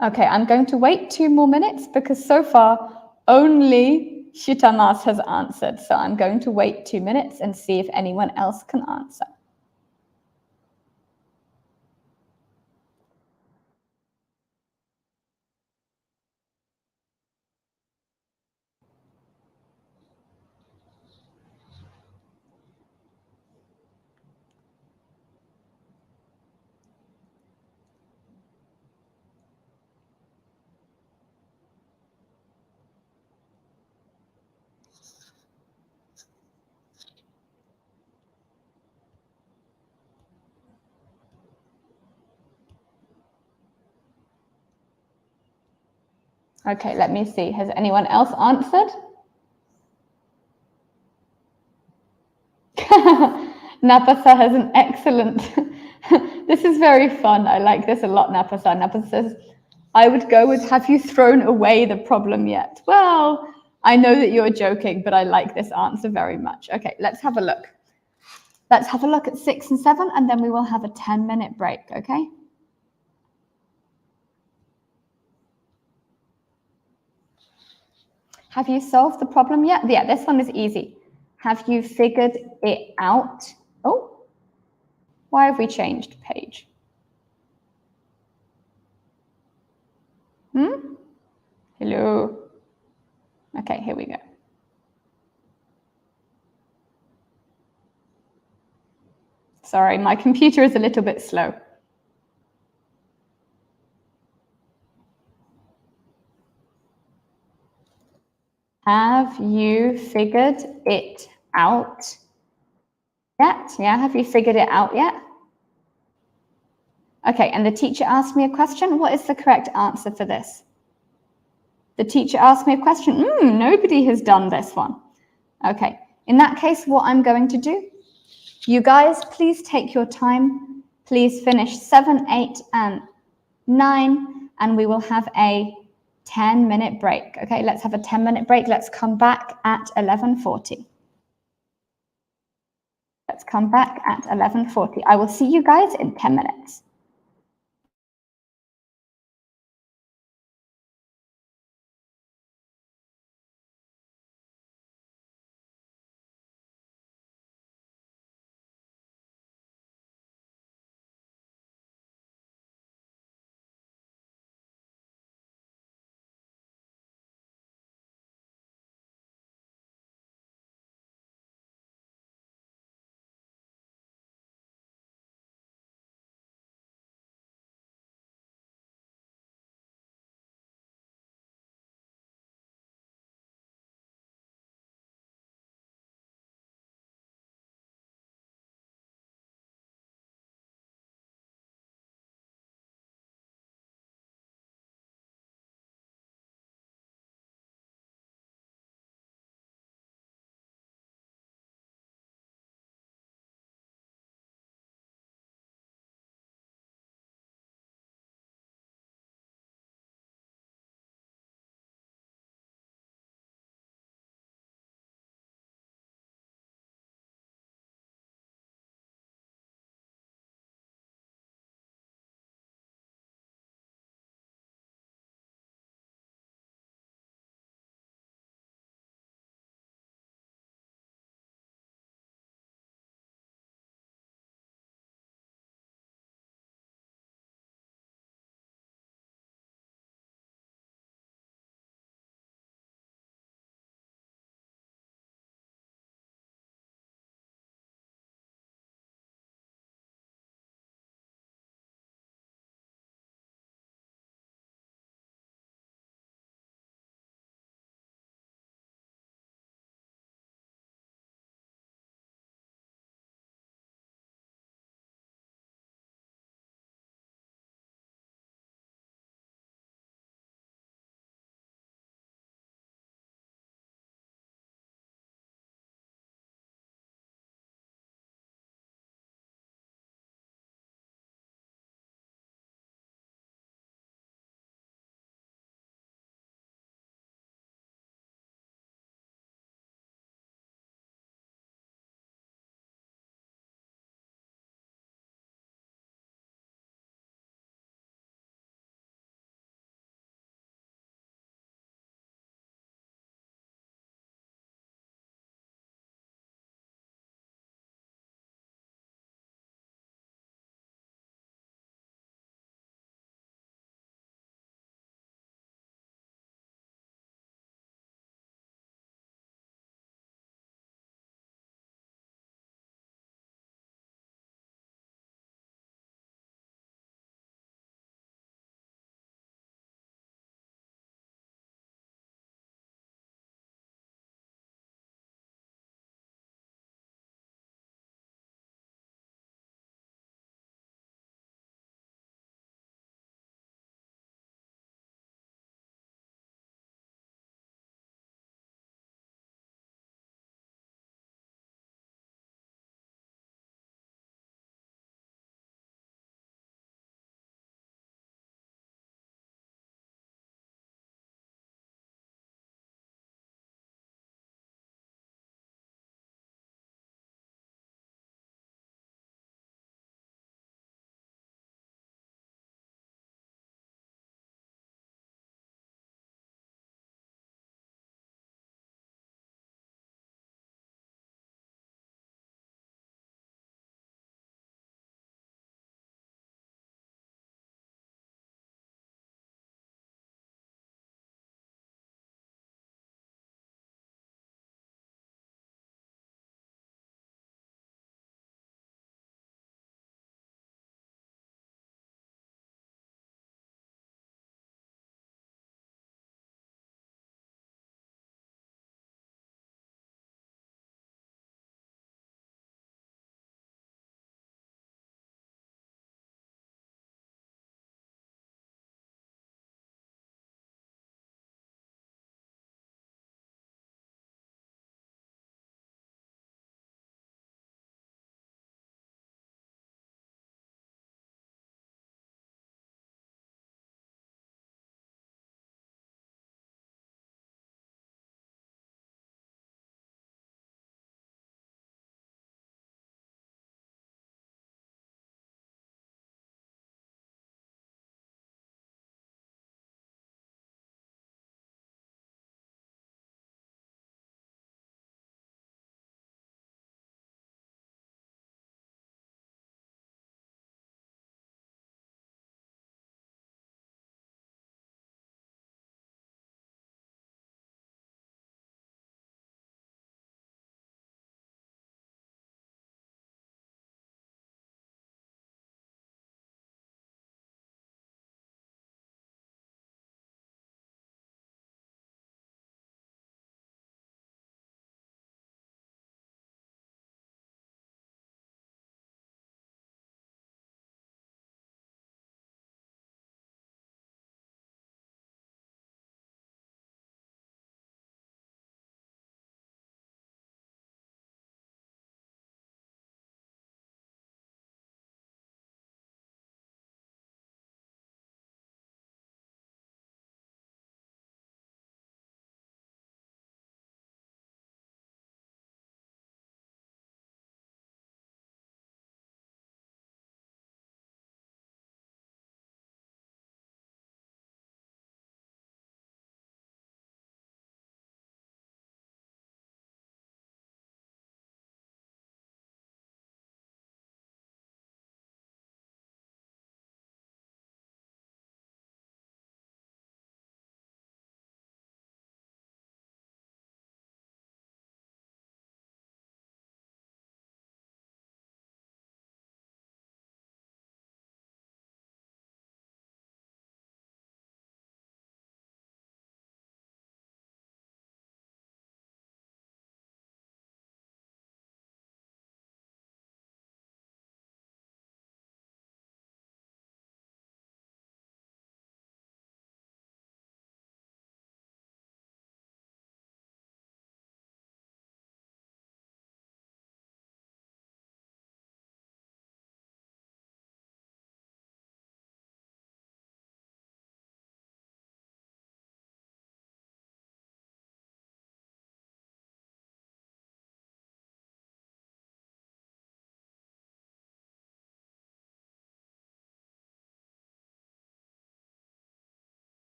A: Okay, I'm going to wait 2 more minutes because so far only Shitamas has answered. So I'm going to wait 2 minutes and see if anyone else can answer. Okay, let me see. Has anyone else answered? Napasa has an excellent. This is very fun. I like this a lot, Napasa. Napasa says, I would go with, have you thrown away the problem yet? Well, I know that you're joking, but I like this answer very much. Okay, let's have a look. Let's have a look at 6 and 7, and then we will have a 10-minute break, okay? Have you solved the problem yet? Yeah, this one is easy. Have you figured it out? Oh, why have we changed page? Hello. Okay, here we go. Sorry, my computer is a little bit slow. Have you figured it out yet? Yeah, have you figured it out yet? Okay, and the teacher asked me a question. What is the correct answer for this? The teacher asked me a question. Nobody has done this one. Okay, in that case, what I'm going to do, you guys, please take your time. Please finish 7, 8, and 9, and we will have a 10-minute break. Okay, let's have a 10-minute break. Let's come back at 11:40. Let's come back at 11:40. I will see you guys in 10 minutes.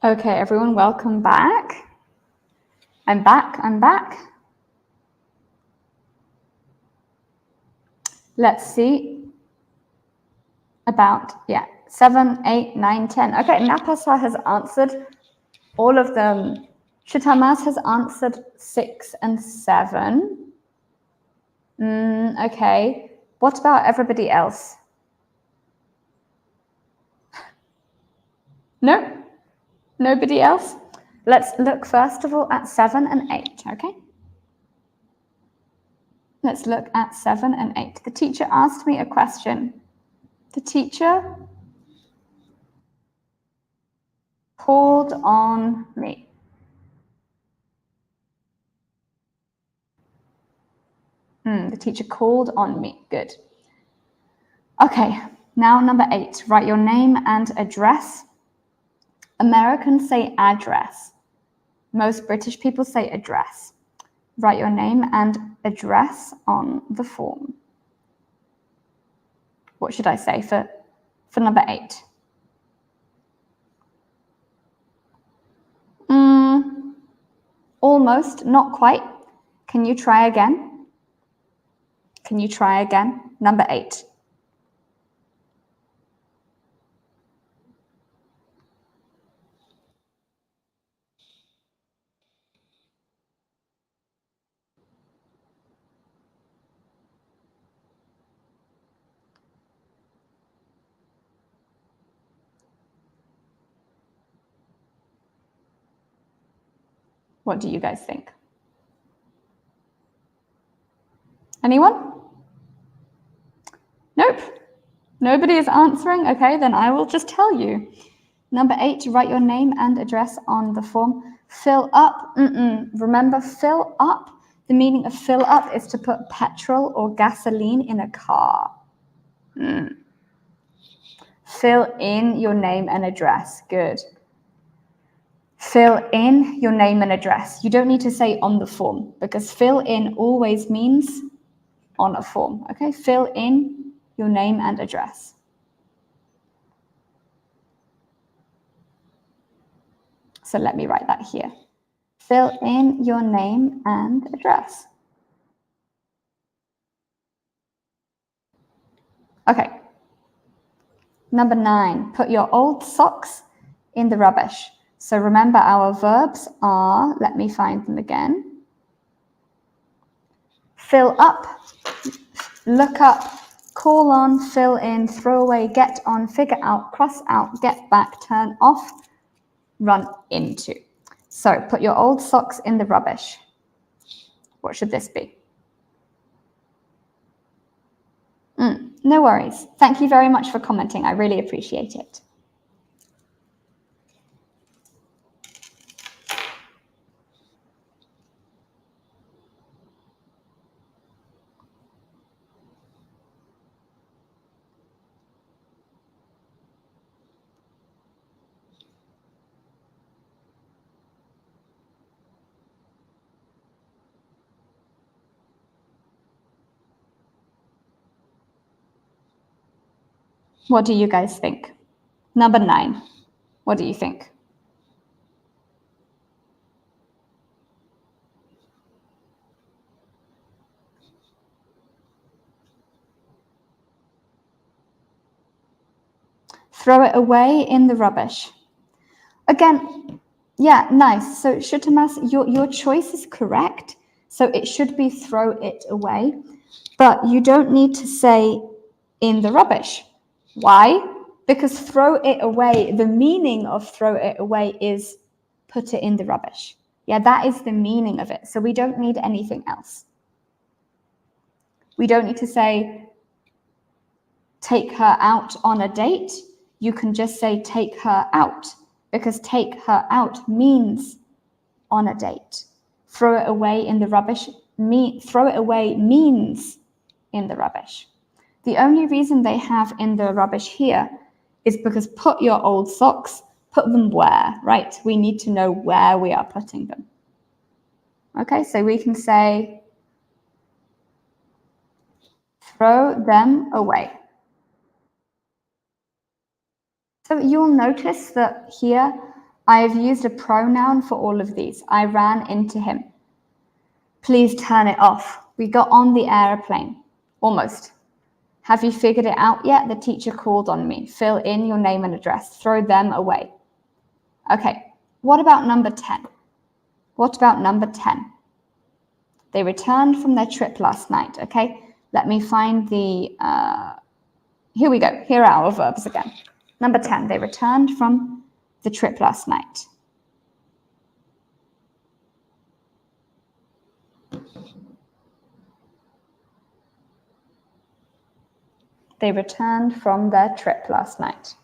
A: Okay, everyone, welcome back. I'm back. Let's see about, 7, 8, 9, 10. Okay, Napasa has answered all of them. Shitamas has answered 6 and 7. Okay, what about everybody else? No? Nobody else? Let's look first of all at 7 and 8, okay? Let's look at 7 and 8. The teacher asked me a question. The teacher called on me. The teacher called on me. Good. Okay, now number 8. Write your name and address. Americans say address. Most British people say address. Write your name and address on the form. What should I say for number 8? Almost, not quite. Can you try again? Can you try again? Number 8. What do you guys think? Anyone? Nope. Nobody is answering. Okay, then I will just tell you. Number 8, write your name and address on the form. Fill up. Remember, fill up. The meaning of fill up is to put petrol or gasoline in a car. Fill in your name and address. Good. Fill in your name and address. You don't need to say on the form because fill in always means on a form. Okay, fill in your name and address. So let me write that here. Fill in your name and address. Okay. Number 9, put your old socks in the rubbish. So remember our verbs are, let me find them again. Fill up, look up, call on, fill in, throw away, get on, figure out, cross out, get back, turn off, run into. So put your old socks in the rubbish. What should this be? No worries. Thank you very much for commenting. I really appreciate it. What do you guys think? Number 9, what do you think? Throw it away in the rubbish. Again, yeah, nice. So Shutamas, your choice is correct. So it should be throw it away, but you don't need to say in the rubbish. Why? Because throw it away, the meaning of throw it away is put it in the rubbish. Yeah, that is the meaning of it. So we don't need anything else. We don't need to say take her out on a date. You can just say take her out, because take her out means on a date. Throw it away in the rubbish, throw it away means in the rubbish. The only reason they have in the rubbish here is because put your old socks, put them where, right? We need to know where we are putting them. Okay, so we can say throw them away. So you'll notice that here I have used a pronoun for all of these. I ran into him. Please turn it off. We got on the airplane. Almost. Have you figured it out yet? The teacher called on me. Fill in your name and address. Throw them away. Okay. What about number 10? What about number 10? They returned from their trip last night. Okay. Let me find the, here we go. Here are our verbs again. Number 10, they returned from the trip last night. They returned from their trip last night.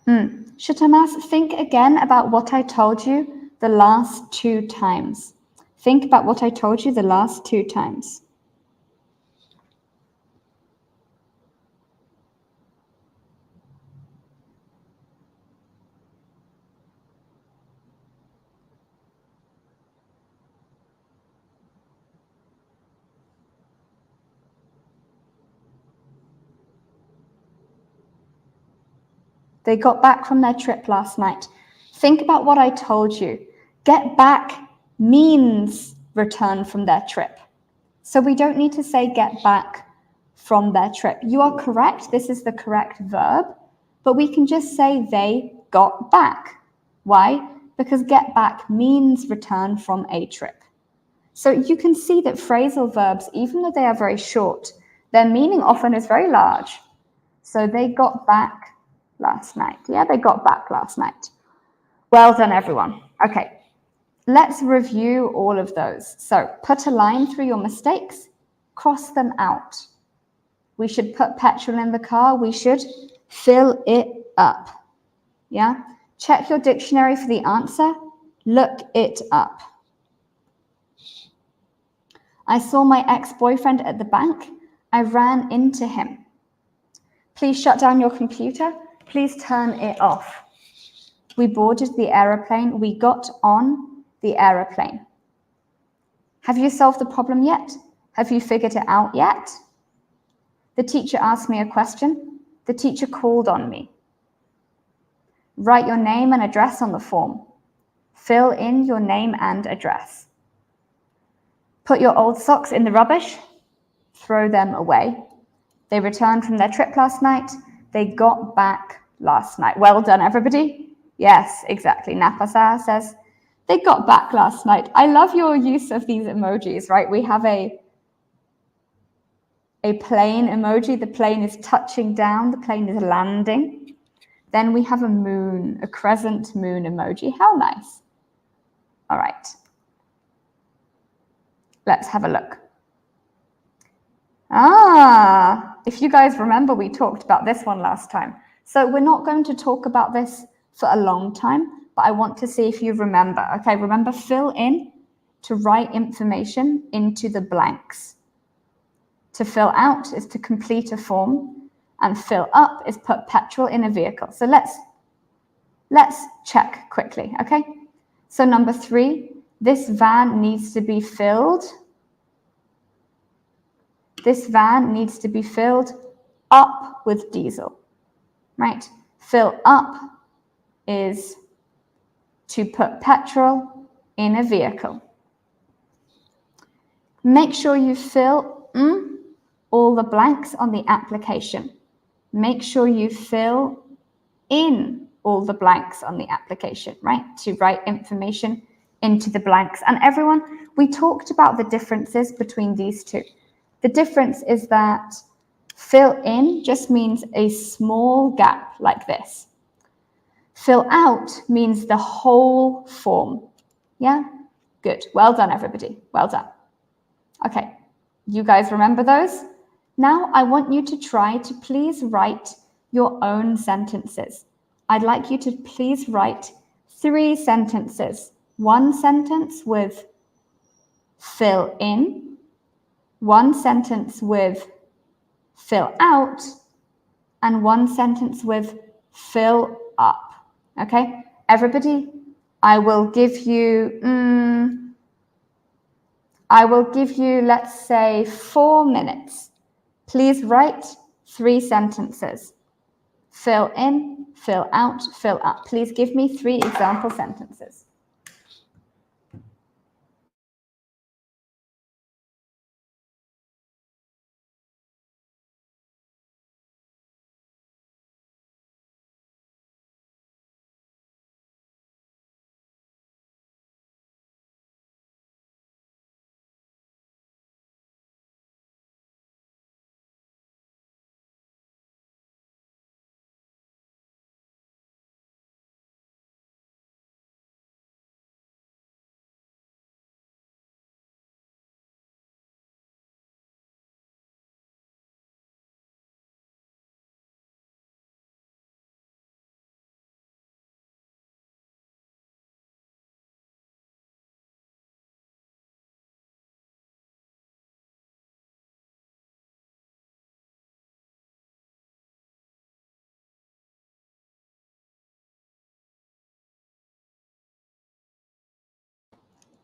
A: Shatamas, think again about what I told you the last 2 times. Think about what I told you the last 2 times. They got back from their trip last night. Think about what I told you. Get back means return from their trip. So we don't need to say get back from their trip. You are correct. This is the correct verb. But we can just say they got back. Why? Because get back means return from a trip. So you can see that phrasal verbs, even though they are very short, their meaning often is very large. So they got back last night. Yeah, they got back last night. Well done, everyone. Okay, let's review all of those. So put a line through your mistakes, cross them out. We should put petrol in the car. We should fill it up. Yeah, check your dictionary for the answer. Look it up. I saw my ex-boyfriend at the bank. I ran into him. Please shut down your computer. Please turn it off. We boarded the aeroplane. We got on the aeroplane. Have you solved the problem yet? Have you figured it out yet? The teacher asked me a question. The teacher called on me. Write your name and address on the form. Fill in your name and address. Put your old socks in the rubbish. Throw them away. They returned from their trip last night. They got back last night. Well done, everybody. Yes, exactly. Napasa says, they got back last night. I love your use of these emojis, right? We have a plane emoji. The plane is touching down. The plane is landing. Then we have a moon, a crescent moon emoji. How nice. All right. Let's have a look. If you guys remember, we talked about this one last time. So we're not going to talk about this for a long time, but I want to see if you remember. Okay, remember, fill in to write information into the blanks. To fill out is to complete a form, and fill up is put petrol in a vehicle. So let's check quickly, okay? So number 3, this van needs to be filled. This van needs to be filled up with diesel, right? Fill up is to put petrol in a vehicle. Make sure you fill all the blanks on the application. Make sure you fill in all the blanks on the application, right? To write information into the blanks. And everyone, we talked about the differences between these two. The difference is that fill in just means a small gap like this. Fill out means the whole form. Yeah? Good. Well done, everybody. Well done. Okay. You guys remember those? Now I want you to try to please write your own sentences. I'd like you to please write 3 sentences. 1 sentence with fill in, 1 sentence with fill out, and 1 sentence with fill up. Okay, everybody, I will give you, let's say 4 minutes. Please write 3 sentences. Fill in, fill out, fill up. Please give me 3 example sentences.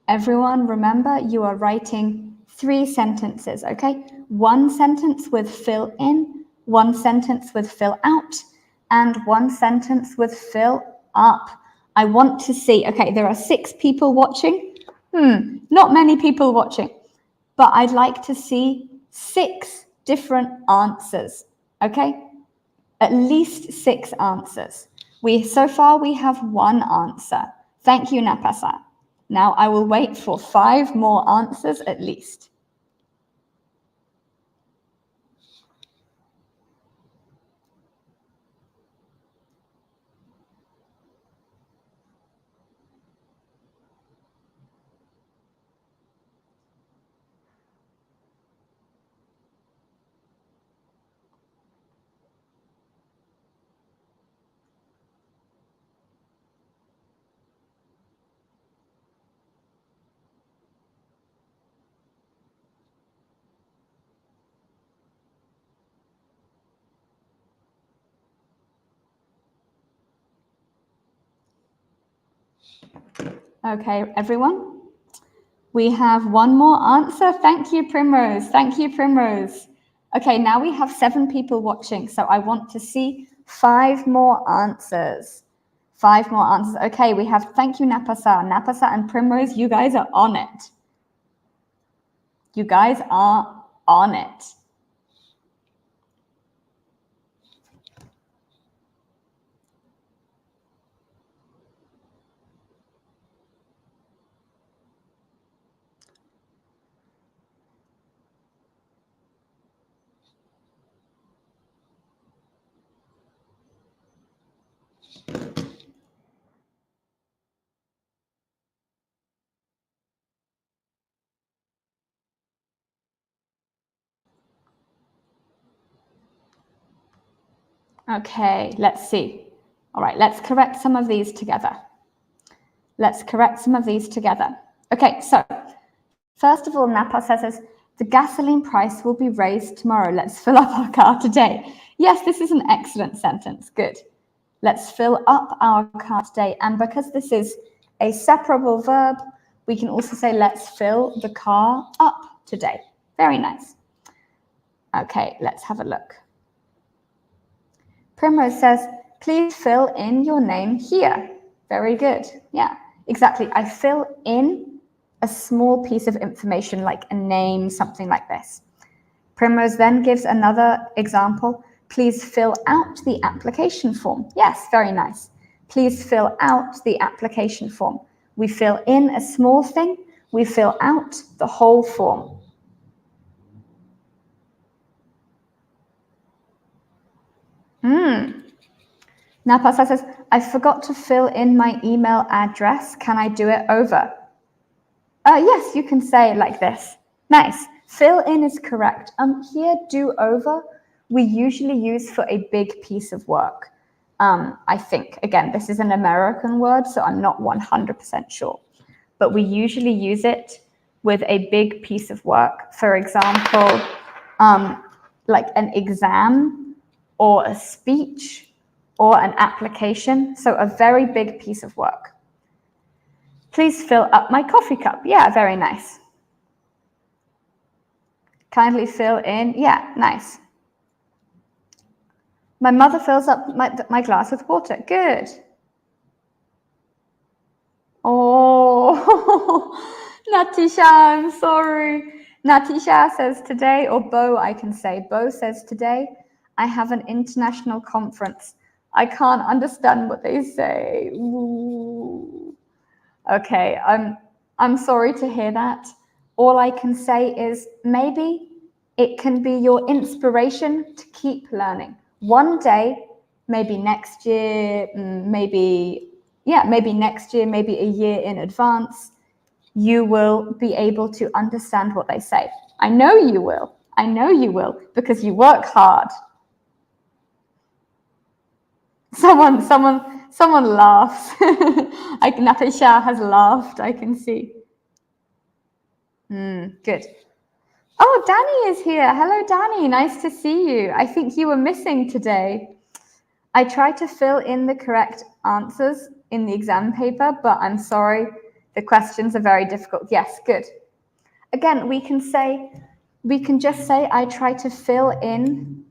A: Everyone, remember you are writing 3 sentences, okay? 1 sentence with fill in, 1 sentence with fill out, and 1 sentence with fill up. I want to see, okay, there are 6 people watching. Not many people watching, but I'd like to see 6 different answers, okay? At least 6 answers. So far we have 1 answer. Thank you, Napasa. Now I will wait for 5 more answers at least. Okay, everyone. We have 1 more answer. Thank you, Primrose. Thank you, Primrose. Okay, now we have 7 people watching, so I want to see 5 more answers. 5 more answers. Okay, we have, thank you, Napasa. Napasa and Primrose, you guys are on it. You guys are on it. Okay, let's see. All right, let's correct some of these together. Let's correct some of these together. Okay, so first of all, Napa says, the gasoline price will be raised tomorrow. Let's fill up our car today. Yes, this is an excellent sentence. Good. Let's fill up our car today. And because this is a separable verb, we can also say, let's fill the car up today. Very nice. Okay, let's have a look. Primrose says, please fill in your name here. Very good. Yeah, exactly. I fill in a small piece of information like a name, something like this. Primrose then gives another example. Please fill out the application form. Yes, very nice. Please fill out the application form. We fill in a small thing. We fill out the whole form. Napasa says, I forgot to fill in my email address. Can I do it over? Yes, you can say it like this. Nice. Fill in is correct. Here, do over, we usually use for a big piece of work. I think, again, this is an American word, so I'm not 100% sure. But we usually use it with a big piece of work. For example, like an exam or a speech or an application. So a very big piece of work. Please fill up my coffee cup. Yeah, very nice. kindly fill in. Yeah, nice. My mother fills up my glass with water. Good. Oh, Natisha, I'm sorry. Natisha says today, or Bo, I can say. Bo says today, I have an international conference. I can't understand what they say. Ooh. Okay, I'm sorry to hear that. All I can say is maybe it can be your inspiration to keep learning. One day, maybe next year, maybe next year, maybe a year in advance, you will be able to understand what they say. I know you will. I know you will because you work hard. Someone laughs. Natasha has laughed, I can see. Good. Oh, Danny is here. Hello, Danny. Nice to see you. I think you were missing today. I tried to fill in the correct answers in the exam paper, but I'm sorry, the questions are very difficult. Yes, good. Again, we can just say, I tried to fill in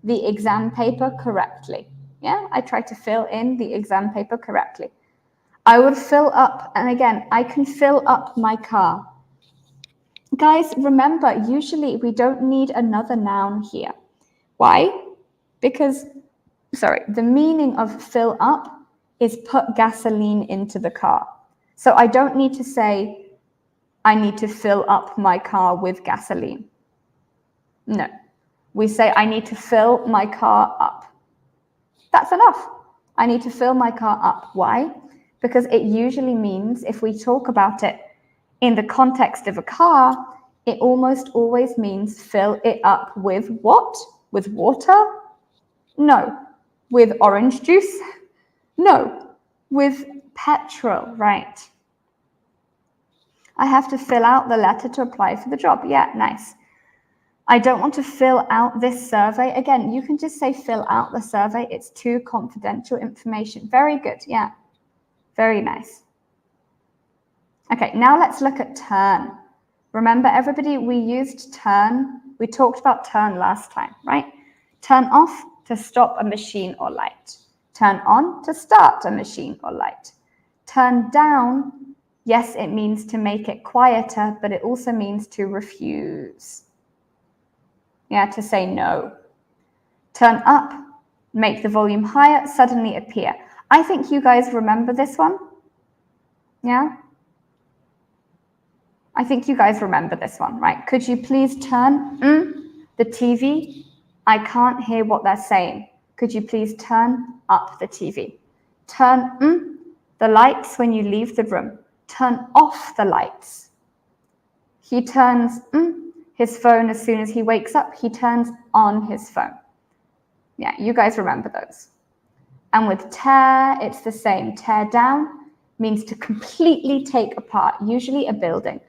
A: the exam paper correctly. Yeah, I tried to fill in the exam paper correctly. I would fill up, and again, I can fill up my car. Guys, remember, usually we don't need another noun here. Why? Because, the meaning of fill up is put gasoline into the car. So I don't need to say, I need to fill up my car with gasoline. No. We say, I need to fill my car up. That's enough. I need to fill my car up. Why? Because it usually means, if we talk about it in the context of a car, it almost always means fill it up with what? With water? No. With orange juice? No. With petrol, right? I have to fill out the letter to apply for the job. Yeah, nice. I don't want to fill out this survey. Again, you can just say fill out the survey. It's too confidential information. Very good. Yeah. Very nice. Okay, now let's look at turn. Remember, everybody, we used turn. We talked about turn last time, right? Turn off to stop a machine or light. Turn on to start a machine or light. Turn down, yes, it means to make it quieter, but it also means to refuse. Yeah, to say no. Turn up, make the volume higher, suddenly appear. I think you guys remember this one. Yeah? I think you guys remember this one, right? Could you please turn the TV? I can't hear what they're saying. Could you please turn up the TV? Turn the lights when you leave the room. Turn off the lights. He turns his phone as soon as he wakes up. He turns on his phone. Yeah, you guys remember those. And with tear, it's the same. Tear down means to completely take apart, usually a building.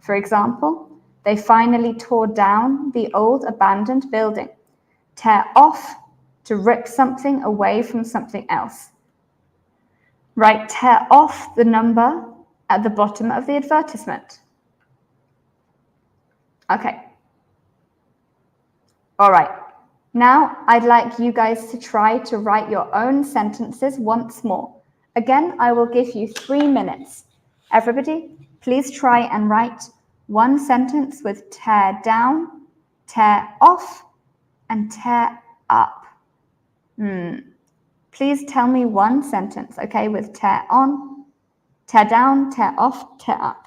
A: For example, they finally tore down the old abandoned building. Tear off, to rip something away from something else. Right, tear off the number at the bottom of the advertisement. Okay. All right. Now, I'd like you guys to try to write your own sentences once more. Again, I will give you 3 minutes. Everybody, please try and write one sentence with tear down, tear off, and tear up. Please tell me one sentence, okay, with tear on, tear down, tear off, tear up.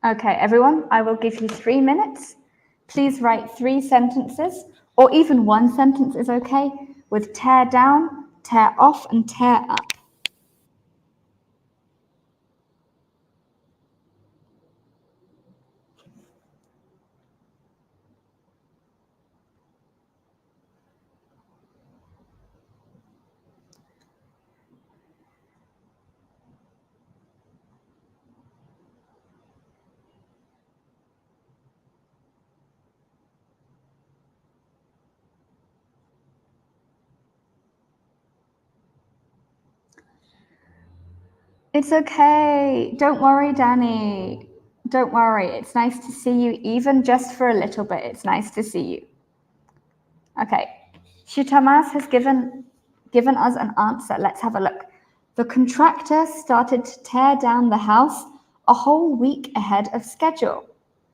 A: Okay, everyone, I will give you 3 minutes. Please write 3 sentences, or even 1 sentence is okay, with tear down, tear off, and tear up. It's okay. Don't worry, Danny. Don't worry. It's nice to see you, even just for a little bit. It's nice to see you. Okay. Shutamas has given us an answer. Let's have a look. The contractor started to tear down the house a whole week ahead of schedule.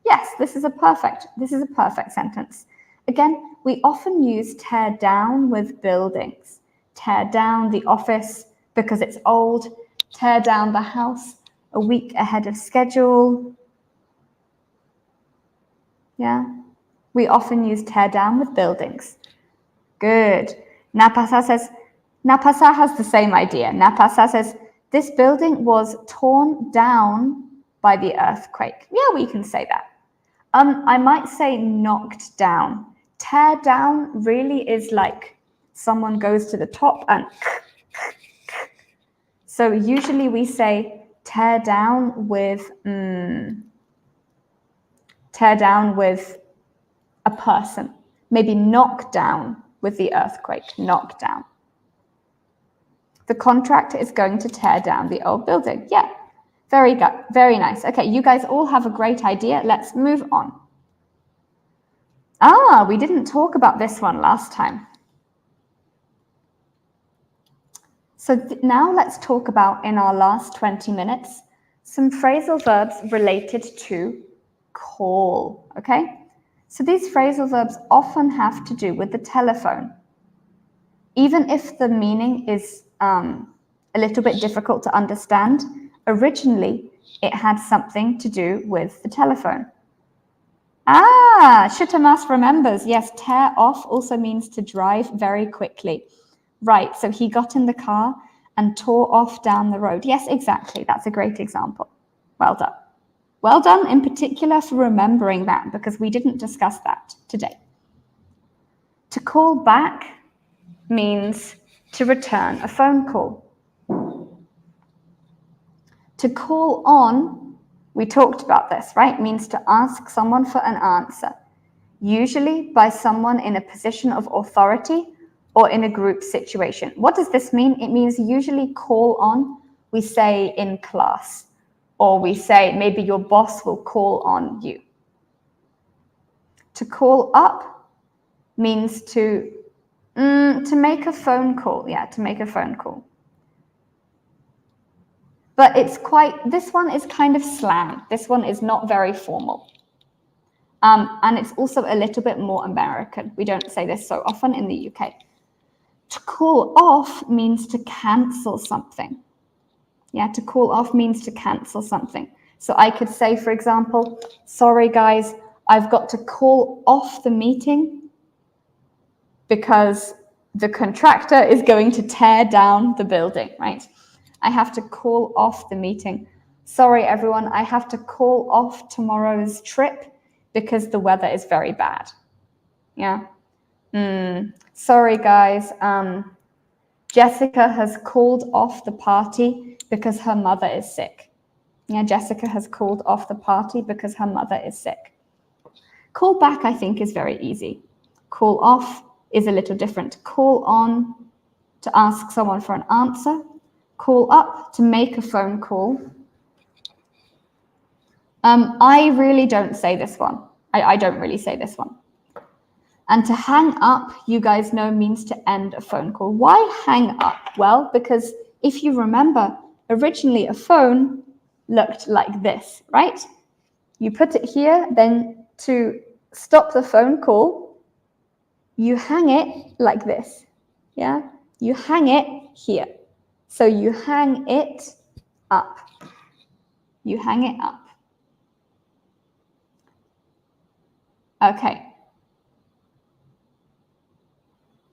A: Yes, this is a perfect sentence. Again, we often use tear down with buildings. Tear down the office because it's old. Tear down the house a week ahead of schedule. Yeah, we often use tear down with buildings. Good. Napasa has the same idea. Napasa says, this building was torn down by the earthquake. Yeah, we can say that. I might say knocked down. Tear down really is like someone goes to the top and so usually we say tear down with a person. Maybe knock down with the earthquake, knock down. The contractor is going to tear down the old building. Yeah, very good, very nice. Okay, you guys all have a great idea. Let's move on. We didn't talk about this one last time. So now let's talk about, in our last 20 minutes, some phrasal verbs related to call, okay? So these phrasal verbs often have to do with the telephone. Even if the meaning is a little bit difficult to understand, originally it had something to do with the telephone. Shutamas remembers. Yes, tear off also means to drive very quickly. Right, so he got in the car and tore off down the road. Yes, exactly. That's a great example. Well done. Well done in particular for remembering that, because we didn't discuss that today. To call back means to return a phone call. To call on, we talked about this, right? Means to ask someone for an answer, usually by someone in a position of authority or in a group situation. What does this mean? It means usually call on, we say in class, or we say maybe your boss will call on you. To call up means to make a phone call. Yeah, to make a phone call. But this one is kind of slang. This one is not very formal. And it's also a little bit more American. We don't say this so often in the UK. To call off means to cancel something. Yeah, to call off means to cancel something. So I could say, for example, sorry guys, I've got to call off the meeting because the contractor is going to tear down the building, right? I have to call off the meeting. Sorry, everyone, I have to call off tomorrow's trip because the weather is very bad. Yeah. Sorry, guys. Jessica has called off the party because her mother is sick. Yeah, Jessica has called off the party because her mother is sick. Call back, I think, is very easy. Call off is a little different. Call on, to ask someone for an answer. Call up, to make a phone call. I really don't say this one. I don't really say this one. And to hang up, you guys know, means to end a phone call. Why hang up? Well, because if you remember, originally a phone looked like this, right? You put it here, then to stop the phone call, you hang it like this, yeah? You hang it here. So you hang it up. You hang it up. Okay.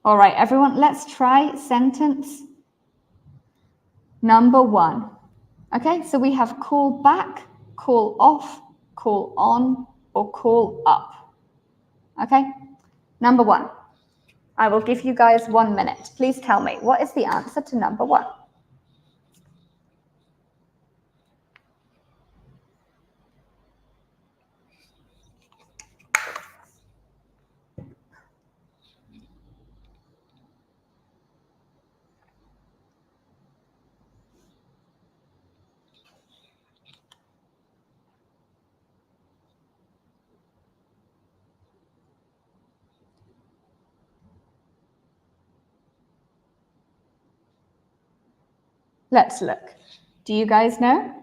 A: All right, everyone, let's try sentence number 1. Okay, so we have call back, call off, call on, or call up. Okay, number 1. I will give you guys 1 minute. Please tell me, what is the answer to number 1? Let's look. Do you guys know?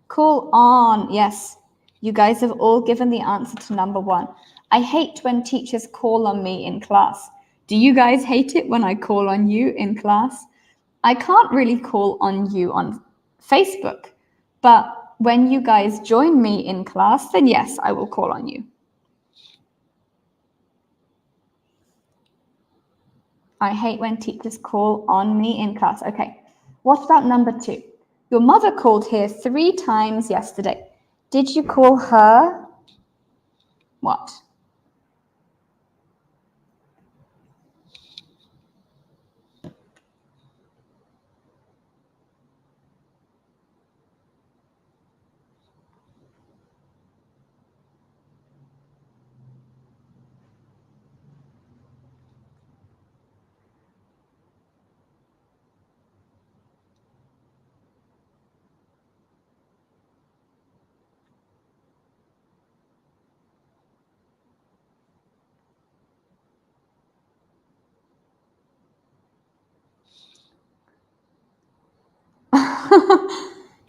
A: Call on. Yes, you guys have all given the answer to number 1. I hate when teachers call on me in class. Do you guys hate it when I call on you in class? I can't really call on you on Facebook, but when you guys join me in class, then yes, I will call on you. I hate when teachers call on me in class. Okay, what about number 2? Your mother called here 3 times yesterday. Did you call her what?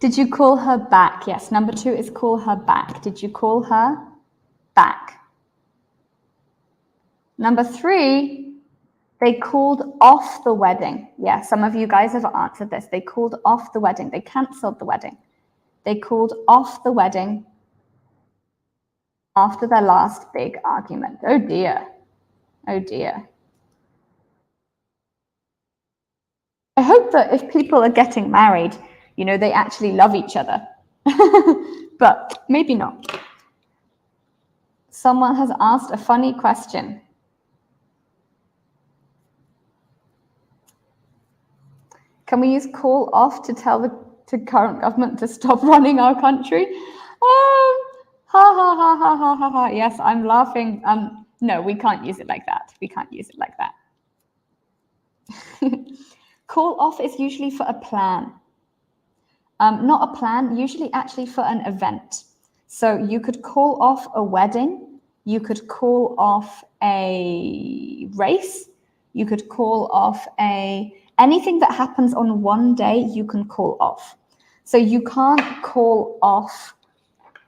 A: Did you call her back? Yes, number 2 is call her back. Did you call her back? Number 3, they called off the wedding. Yeah, some of you guys have answered this. They called off the wedding. They cancelled the wedding. They called off the wedding after their last big argument. Oh dear. Oh dear. I hope that if people are getting married, you know, they actually love each other. But maybe not. Someone has asked a funny question. Can we use call off to tell the current government to stop running our country? Ha ha ha ha ha ha ha. Yes, I'm laughing. No, we can't use it like that. We can't use it like that. Call off is usually for a plan. Not a plan, usually actually for an event. So you could call off a wedding, you could call off a race, you could call off anything that happens on one day, you can call off. So you can't call off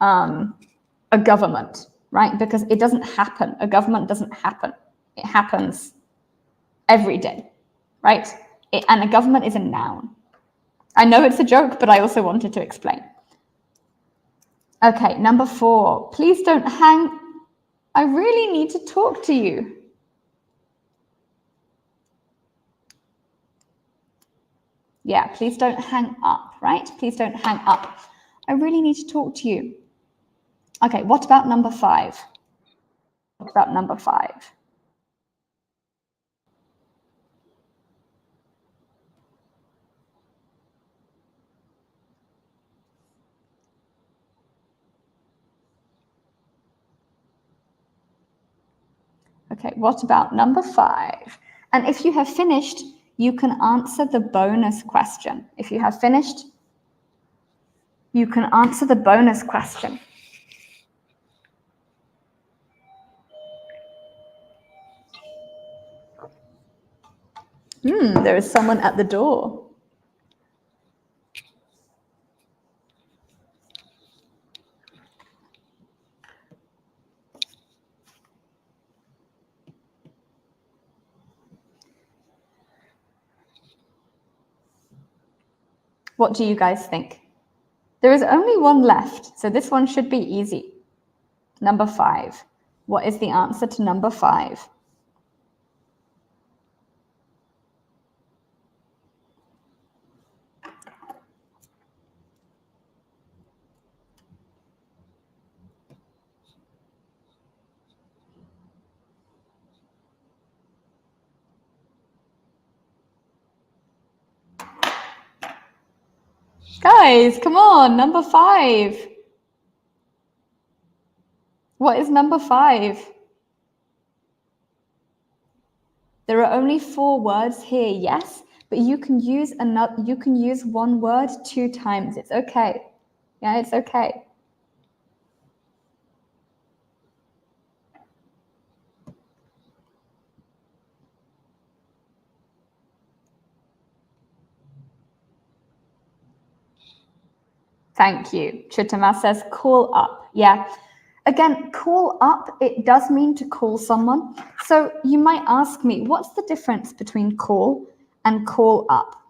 A: a government, right? Because it doesn't happen. A government doesn't happen. It happens every day, right? And a government is a noun. I know it's a joke, but I also wanted to explain. Okay, number 4. Please don't hang. I really need to talk to you. Yeah, please don't hang up, right? Please don't hang up. I really need to talk to you. Okay, what about number 5? What about number 5? Okay, what about number 5? And if you have finished, you can answer the bonus question. If you have finished, you can answer the bonus question. There is someone at the door. What do you guys think? There is only one left, so this one should be easy. Number 5. What is the answer to number 5? Guys, come on, number 5. What is number 5? There are only 4 words here, yes, but you can use one word 2 times. It's okay. Yeah, it's okay. Thank you. Chitama says call up. Yeah. Again, call up, it does mean to call someone. So you might ask me, what's the difference between call and call up?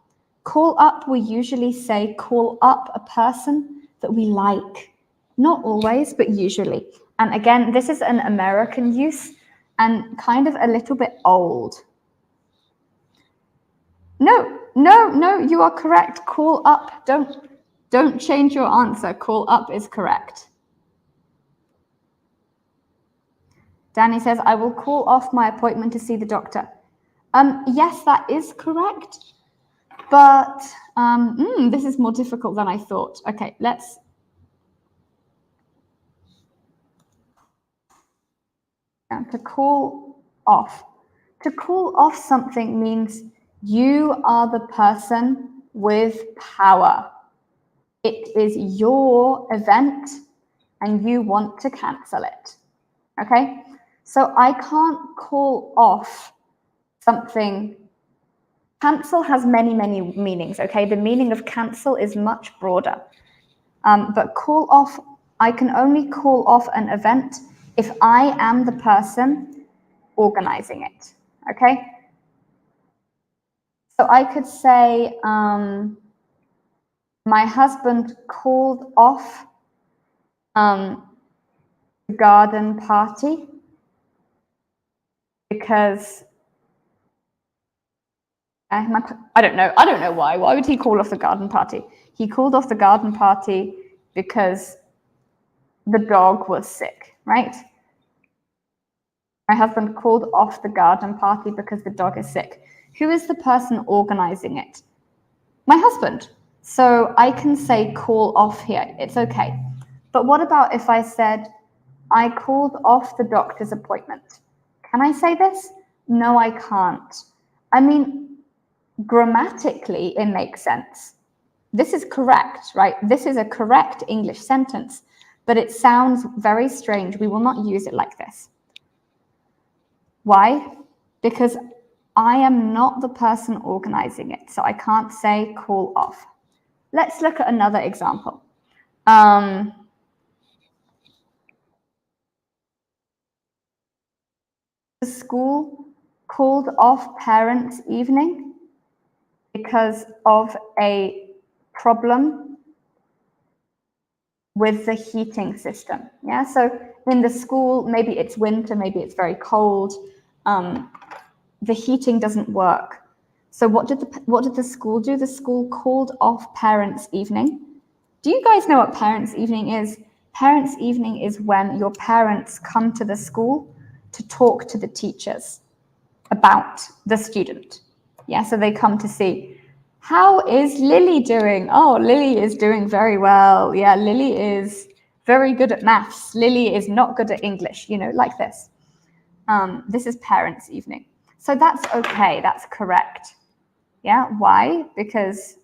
A: Call up, we usually say call up a person that we like. Not always, but usually. And again, this is an American use and kind of a little bit old. No, you are correct. Call up. Don't change your answer. Call up is correct. Danny says, I will call off my appointment to see the doctor. Yes, that is correct. But this is more difficult than I thought. Okay, let's. To call off. To call off something means you are the person with power. It is your event and you want to cancel it. Okay? So I can't call off something. Cancel has many, many meanings, okay? The meaning of cancel is much broader. But call off, I can only call off an event if I am the person organizing it, okay? So I could say, my husband called off the garden party because I don't know why. Why would he call off the garden party? He called off the garden party because the dog was sick, right? My husband called off the garden party because the dog is sick. Who is the person organizing it? My husband. So I can say call off here. It's okay. But what about if I said, I called off the doctor's appointment? Can I say this? No, I can't. I mean, grammatically, it makes sense. This is correct, right? This is a correct English sentence, but it sounds very strange. We will not use it like this. Why? Because I am not the person organizing it, so I can't say call off. Let's look at another example. The school called off parents' evening because of a problem with the heating system. Yeah, so in the school, maybe it's winter, maybe it's very cold. The heating doesn't work. So what did the school do? The school called off parents' evening. Do you guys know what parents' evening is? Parents' evening is when your parents come to the school to talk to the teachers about the student. Yeah, so they come to see, how is Lily doing? Oh, Lily is doing very well. Yeah, Lily is very good at maths. Lily is not good at English, you know, like this. This is parents' evening. So that's okay, that's correct. Yeah, why? Because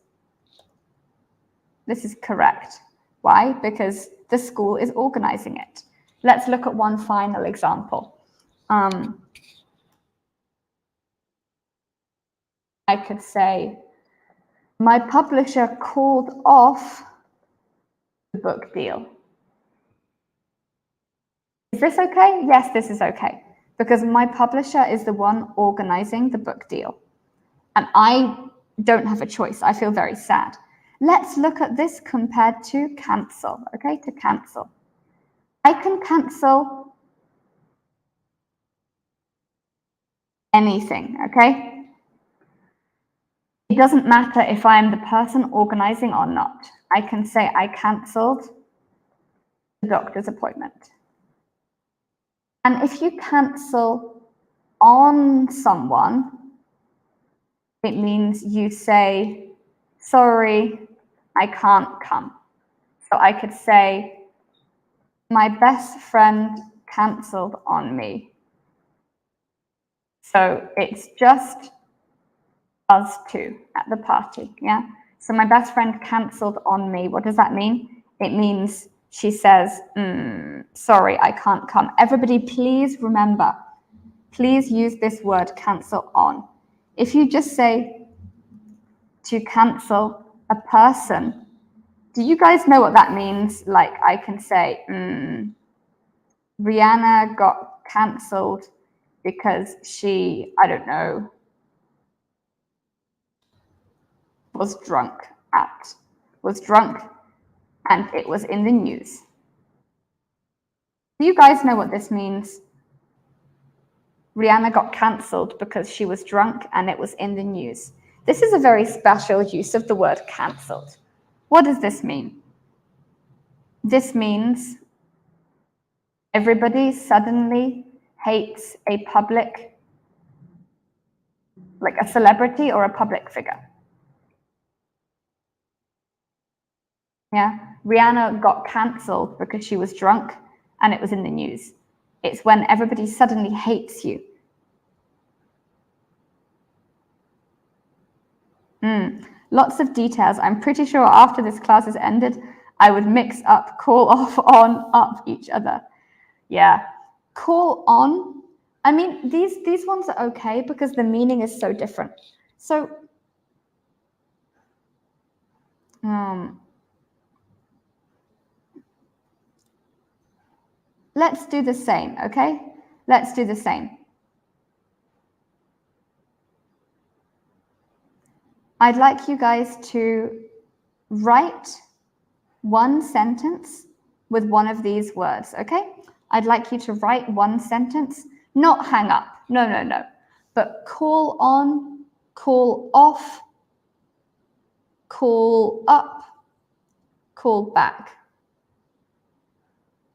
A: this is correct. Why? Because the school is organizing it. Let's look at one final example. I could say, my publisher called off the book deal. Is this okay? Yes, this is okay. Because my publisher is the one organizing the book deal. And I don't have a choice. I feel very sad. Let's look at this compared to cancel, okay? To cancel. I can cancel anything, okay? It doesn't matter if I'm the person organizing or not. I can say I canceled the doctor's appointment. And if you cancel on someone, it means you say, sorry, I can't come. So I could say, my best friend canceled on me. So it's just us two at the party, yeah? So my best friend canceled on me. What does that mean? It means she says, sorry, I can't come. Everybody, please remember, please use this word cancel on. If you just say to cancel a person, do you guys know what that means? Like I can say, Rihanna got cancelled because she, I don't know, was drunk and it was in the news. Do you guys know what this means? Rihanna got cancelled because she was drunk and it was in the news. This is a very special use of the word cancelled. What does this mean? This means everybody suddenly hates a public, like a celebrity or a public figure. Yeah, Rihanna got cancelled because she was drunk and it was in the news. It's when everybody suddenly hates you. Lots of details. I'm pretty sure after this class is ended, I would mix up call off, on, up each other. Yeah, call on. I mean, these ones are okay because the meaning is so different. So, let's do the same, okay? Let's do the same. I'd like you guys to write one sentence with one of these words, okay? I'd like you to write one sentence, not hang up, no, but call on, call off, call up, call back.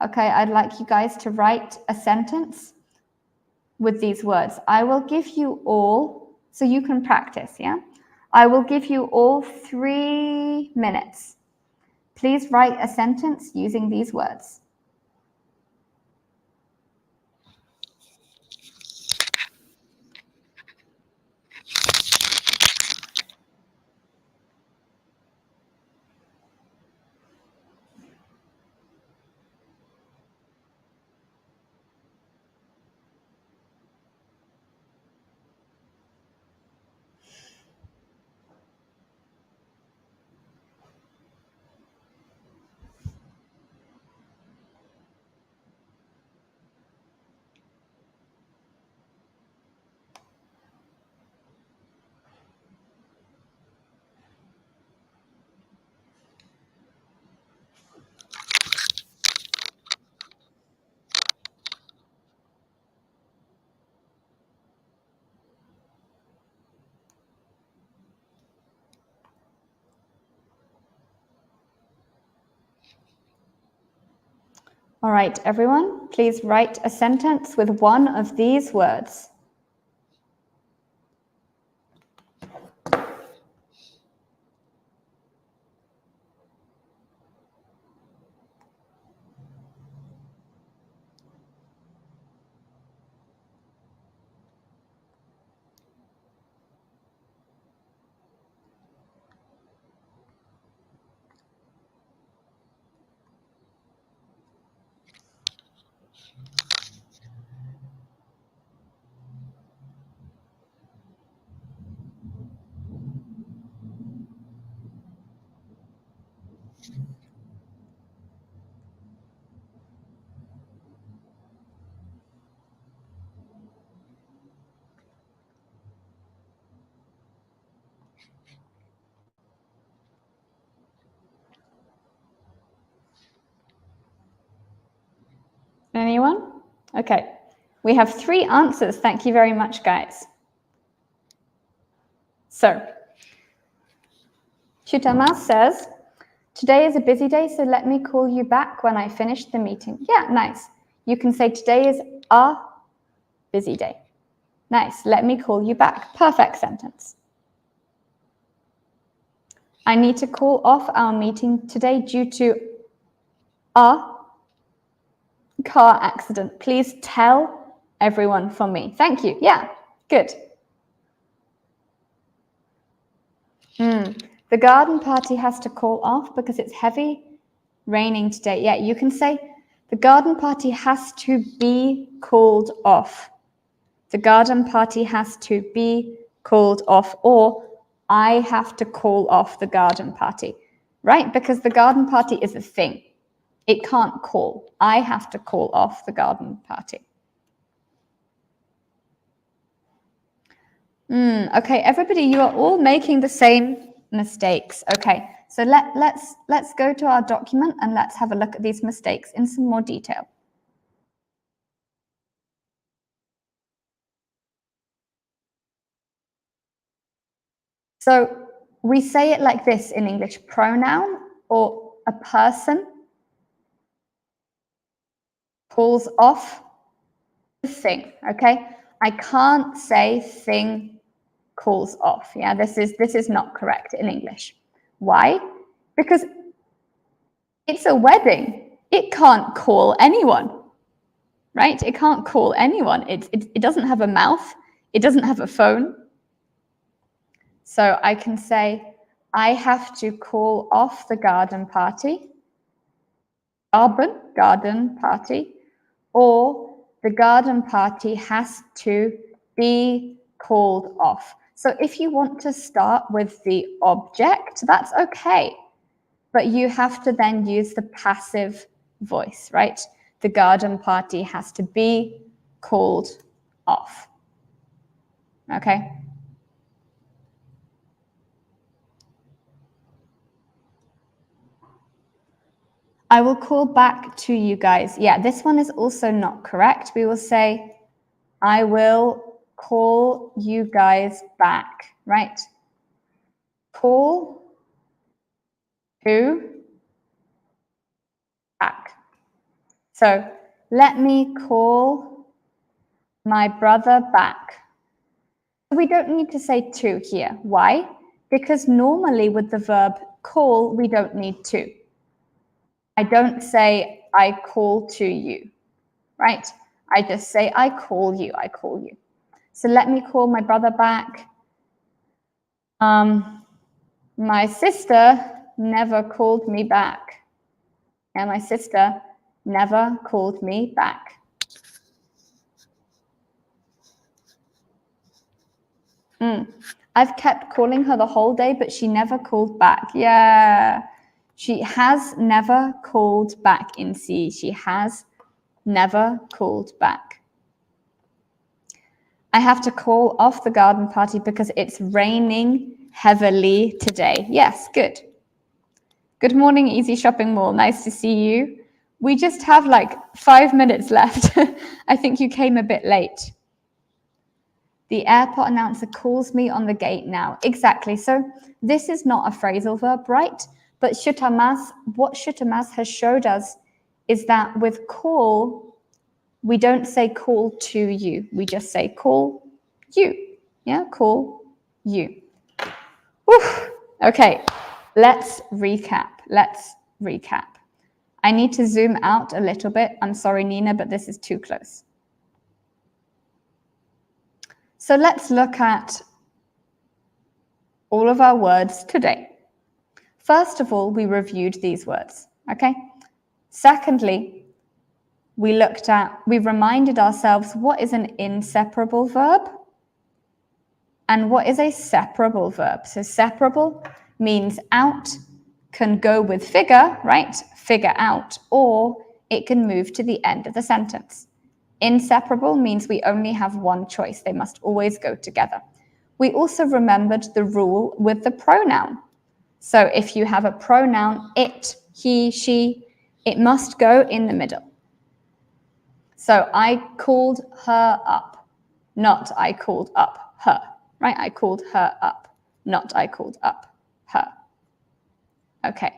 A: Okay, I'd like you guys to write a sentence with these words. I will give you all, so you can practice, yeah? I will give you all 3 minutes. Please write a sentence using these words. All right, everyone, please write a sentence with one of these words. Anyone? Okay. We have 3 answers. Thank you very much, guys. So, Shutamas says, today is a busy day, so let me call you back when I finish the meeting. Yeah, nice. You can say today is a busy day. Nice. Let me call you back. Perfect sentence. I need to call off our meeting today due to a car accident. Please tell everyone for me. Thank you. Yeah, good. The garden party has to call off because it's heavy raining today. Yeah, you can say the garden party has to be called off. The garden party has to be called off, or I have to call off the garden party, right? Because the garden party is a thing. It can't call. I have to call off the garden party. Okay, everybody, you are all making the same mistakes. Okay, so let's go to our document and let's have a look at these mistakes in some more detail. So we say it like this in English: pronoun or a person calls off the thing. Okay, I can't say thing calls off. Yeah, this is not correct in English. Why? Because it's a wedding. It can't call anyone, right? It can't call anyone. It doesn't have a mouth. It doesn't have a phone. So I can say, I have to call off the garden party. Garden party. Or the garden party has to be called off. So if you want to start with the object, that's okay. But you have to then use the passive voice, right? The garden party has to be called off. Okay? I will call back to you guys. Yeah, this one is also not correct. We will say, I will call you guys back, right? Call who back. So let me call my brother back. We don't need to say to here. Why? Because normally with the verb call, we don't need to. I don't say I call to you, right? I just say I call you, I call you. So let me call my brother back. My sister never called me back. And my sister never called me back. I've kept calling her the whole day, but she never called back. Yeah. She has never called back in C. She has never called back. I have to call off the garden party because it's raining heavily today. Yes, good. Good morning, Easy Shopping Mall. Nice to see you. We just have like 5 minutes left. I think you came a bit late. The airport announcer calls me on the gate now. Exactly. So this is not a phrasal verb, right? But what Shutamas has showed us is that with call, we don't say call to you. We just say call you. Yeah, call you. Whew. Okay, let's recap. I need to zoom out a little bit. I'm sorry, Nina, but this is too close. So let's look at all of our words today. First of all, we reviewed these words, okay? Secondly, we reminded ourselves what is an inseparable verb and what is a separable verb. So separable means out, can go with figure, right? Figure out, or it can move to the end of the sentence. Inseparable means we only have one choice. They must always go together. We also remembered the rule with the pronoun. So if you have a pronoun, it, he, she, it must go in the middle. So I called her up, not I called up her, right? I called her up, not I called up her. Okay.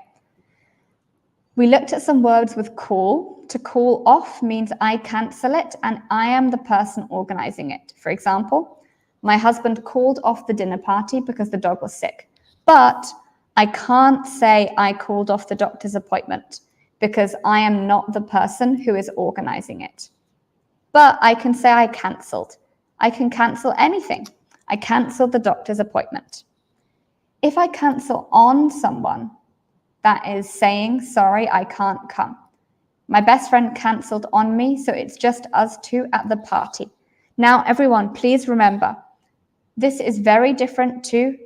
A: We looked at some words with call. To call off means I cancel it and I am the person organizing it. For example, my husband called off the dinner party because the dog was sick. But I can't say I called off the doctor's appointment because I am not the person who is organizing it. But I can say I cancelled. I can cancel anything. I cancelled the doctor's appointment. If I cancel on someone, that is saying, sorry, I can't come. My best friend cancelled on me, so it's just us two at the party. Now, everyone, please remember, this is very different to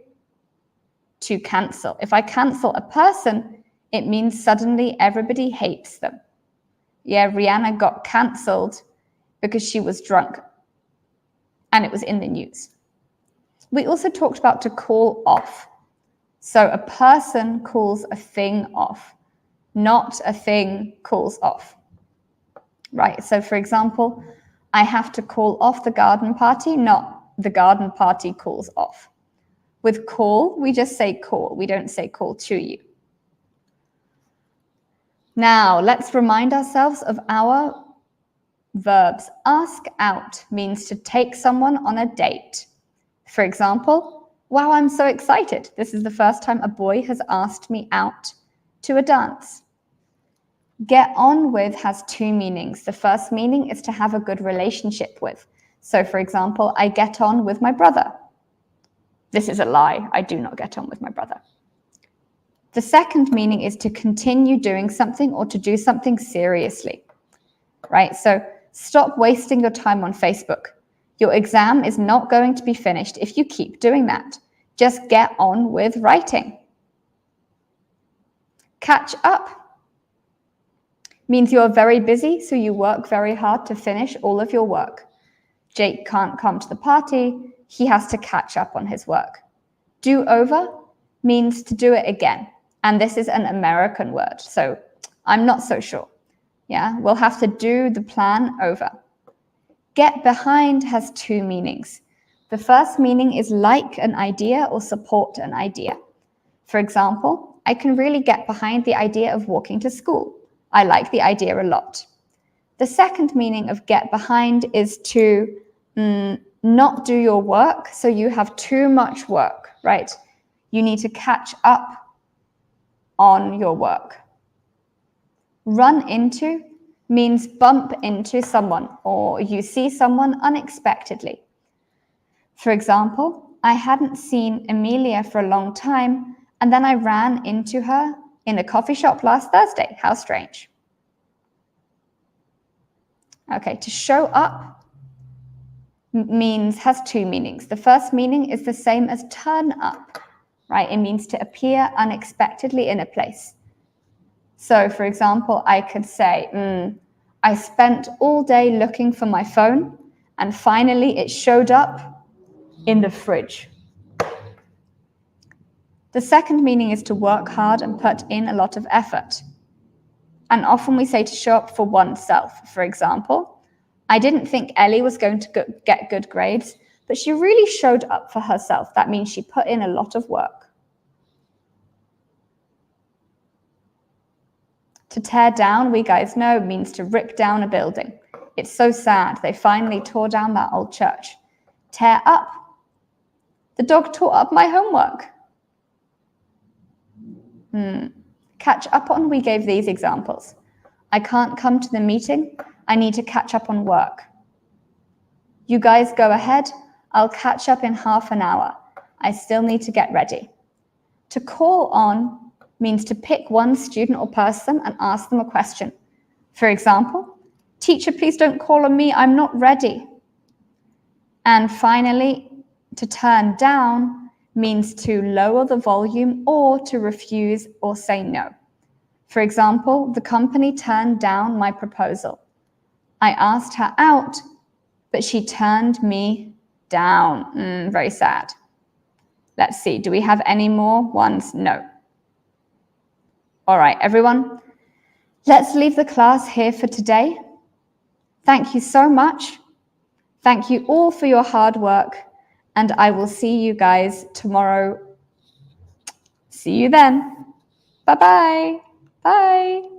A: cancel. If I cancel a person, it means suddenly everybody hates them. Yeah, Rihanna got cancelled because she was drunk, and it was in the news. We also talked about to call off. So a person calls a thing off, not a thing calls off, right? So for example, I have to call off the garden party, not the garden party calls off. With call, we just say call. We don't say call to you. Now, let's remind ourselves of our verbs. Ask out means to take someone on a date. For example, wow, I'm so excited. This is the first time a boy has asked me out to a dance. Get on with has two meanings. The first meaning is to have a good relationship with. So for example, I get on with my brother. This is a lie. I do not get on with my brother. The second meaning is to continue doing something or to do something seriously, right? So stop wasting your time on Facebook. Your exam is not going to be finished if you keep doing that. Just get on with writing. Catch up means you are very busy, so you work very hard to finish all of your work. Jake can't come to the party. He has to catch up on his work. Do over means to do it again. And this is an American word, so I'm not so sure. Yeah, we'll have to do the plan over. Get behind has two meanings. The first meaning is like an idea or support an idea. For example, I can really get behind the idea of walking to school. I like the idea a lot. The second meaning of get behind is to not do your work, so you have too much work, right? You need to catch up on your work. Run into means bump into someone or you see someone unexpectedly. For example, I hadn't seen Emilia for a long time and then I ran into her in a coffee shop last Thursday. How strange. Okay, to show up has two meanings. The first meaning is the same as turn up, right? It means to appear unexpectedly in a place. So for example, I could say, I spent all day looking for my phone and finally it showed up in the fridge. The second meaning is to work hard and put in a lot of effort. And often we say to show up for oneself. For example, I didn't think Ellie was going to get good grades, but she really showed up for herself. That means she put in a lot of work. To tear down, we guys know, means to rip down a building. It's so sad. They finally tore down that old church. Tear up. The dog tore up my homework. Catch up on, we gave these examples. I can't come to the meeting. I need to catch up on work. You guys go ahead. I'll catch up in half an hour. I still need to get ready. To call on means to pick one student or person and ask them a question. For example, teacher, please don't call on me. I'm not ready. And finally, to turn down means to lower the volume or to refuse or say no. For example, the company turned down my proposal. I asked her out, but she turned me down. Very sad. Let's see, do we have any more ones? No. All right, everyone, let's leave the class here for today. Thank you so much. Thank you all for your hard work, and I will see you guys tomorrow. See you then. Bye-bye. Bye.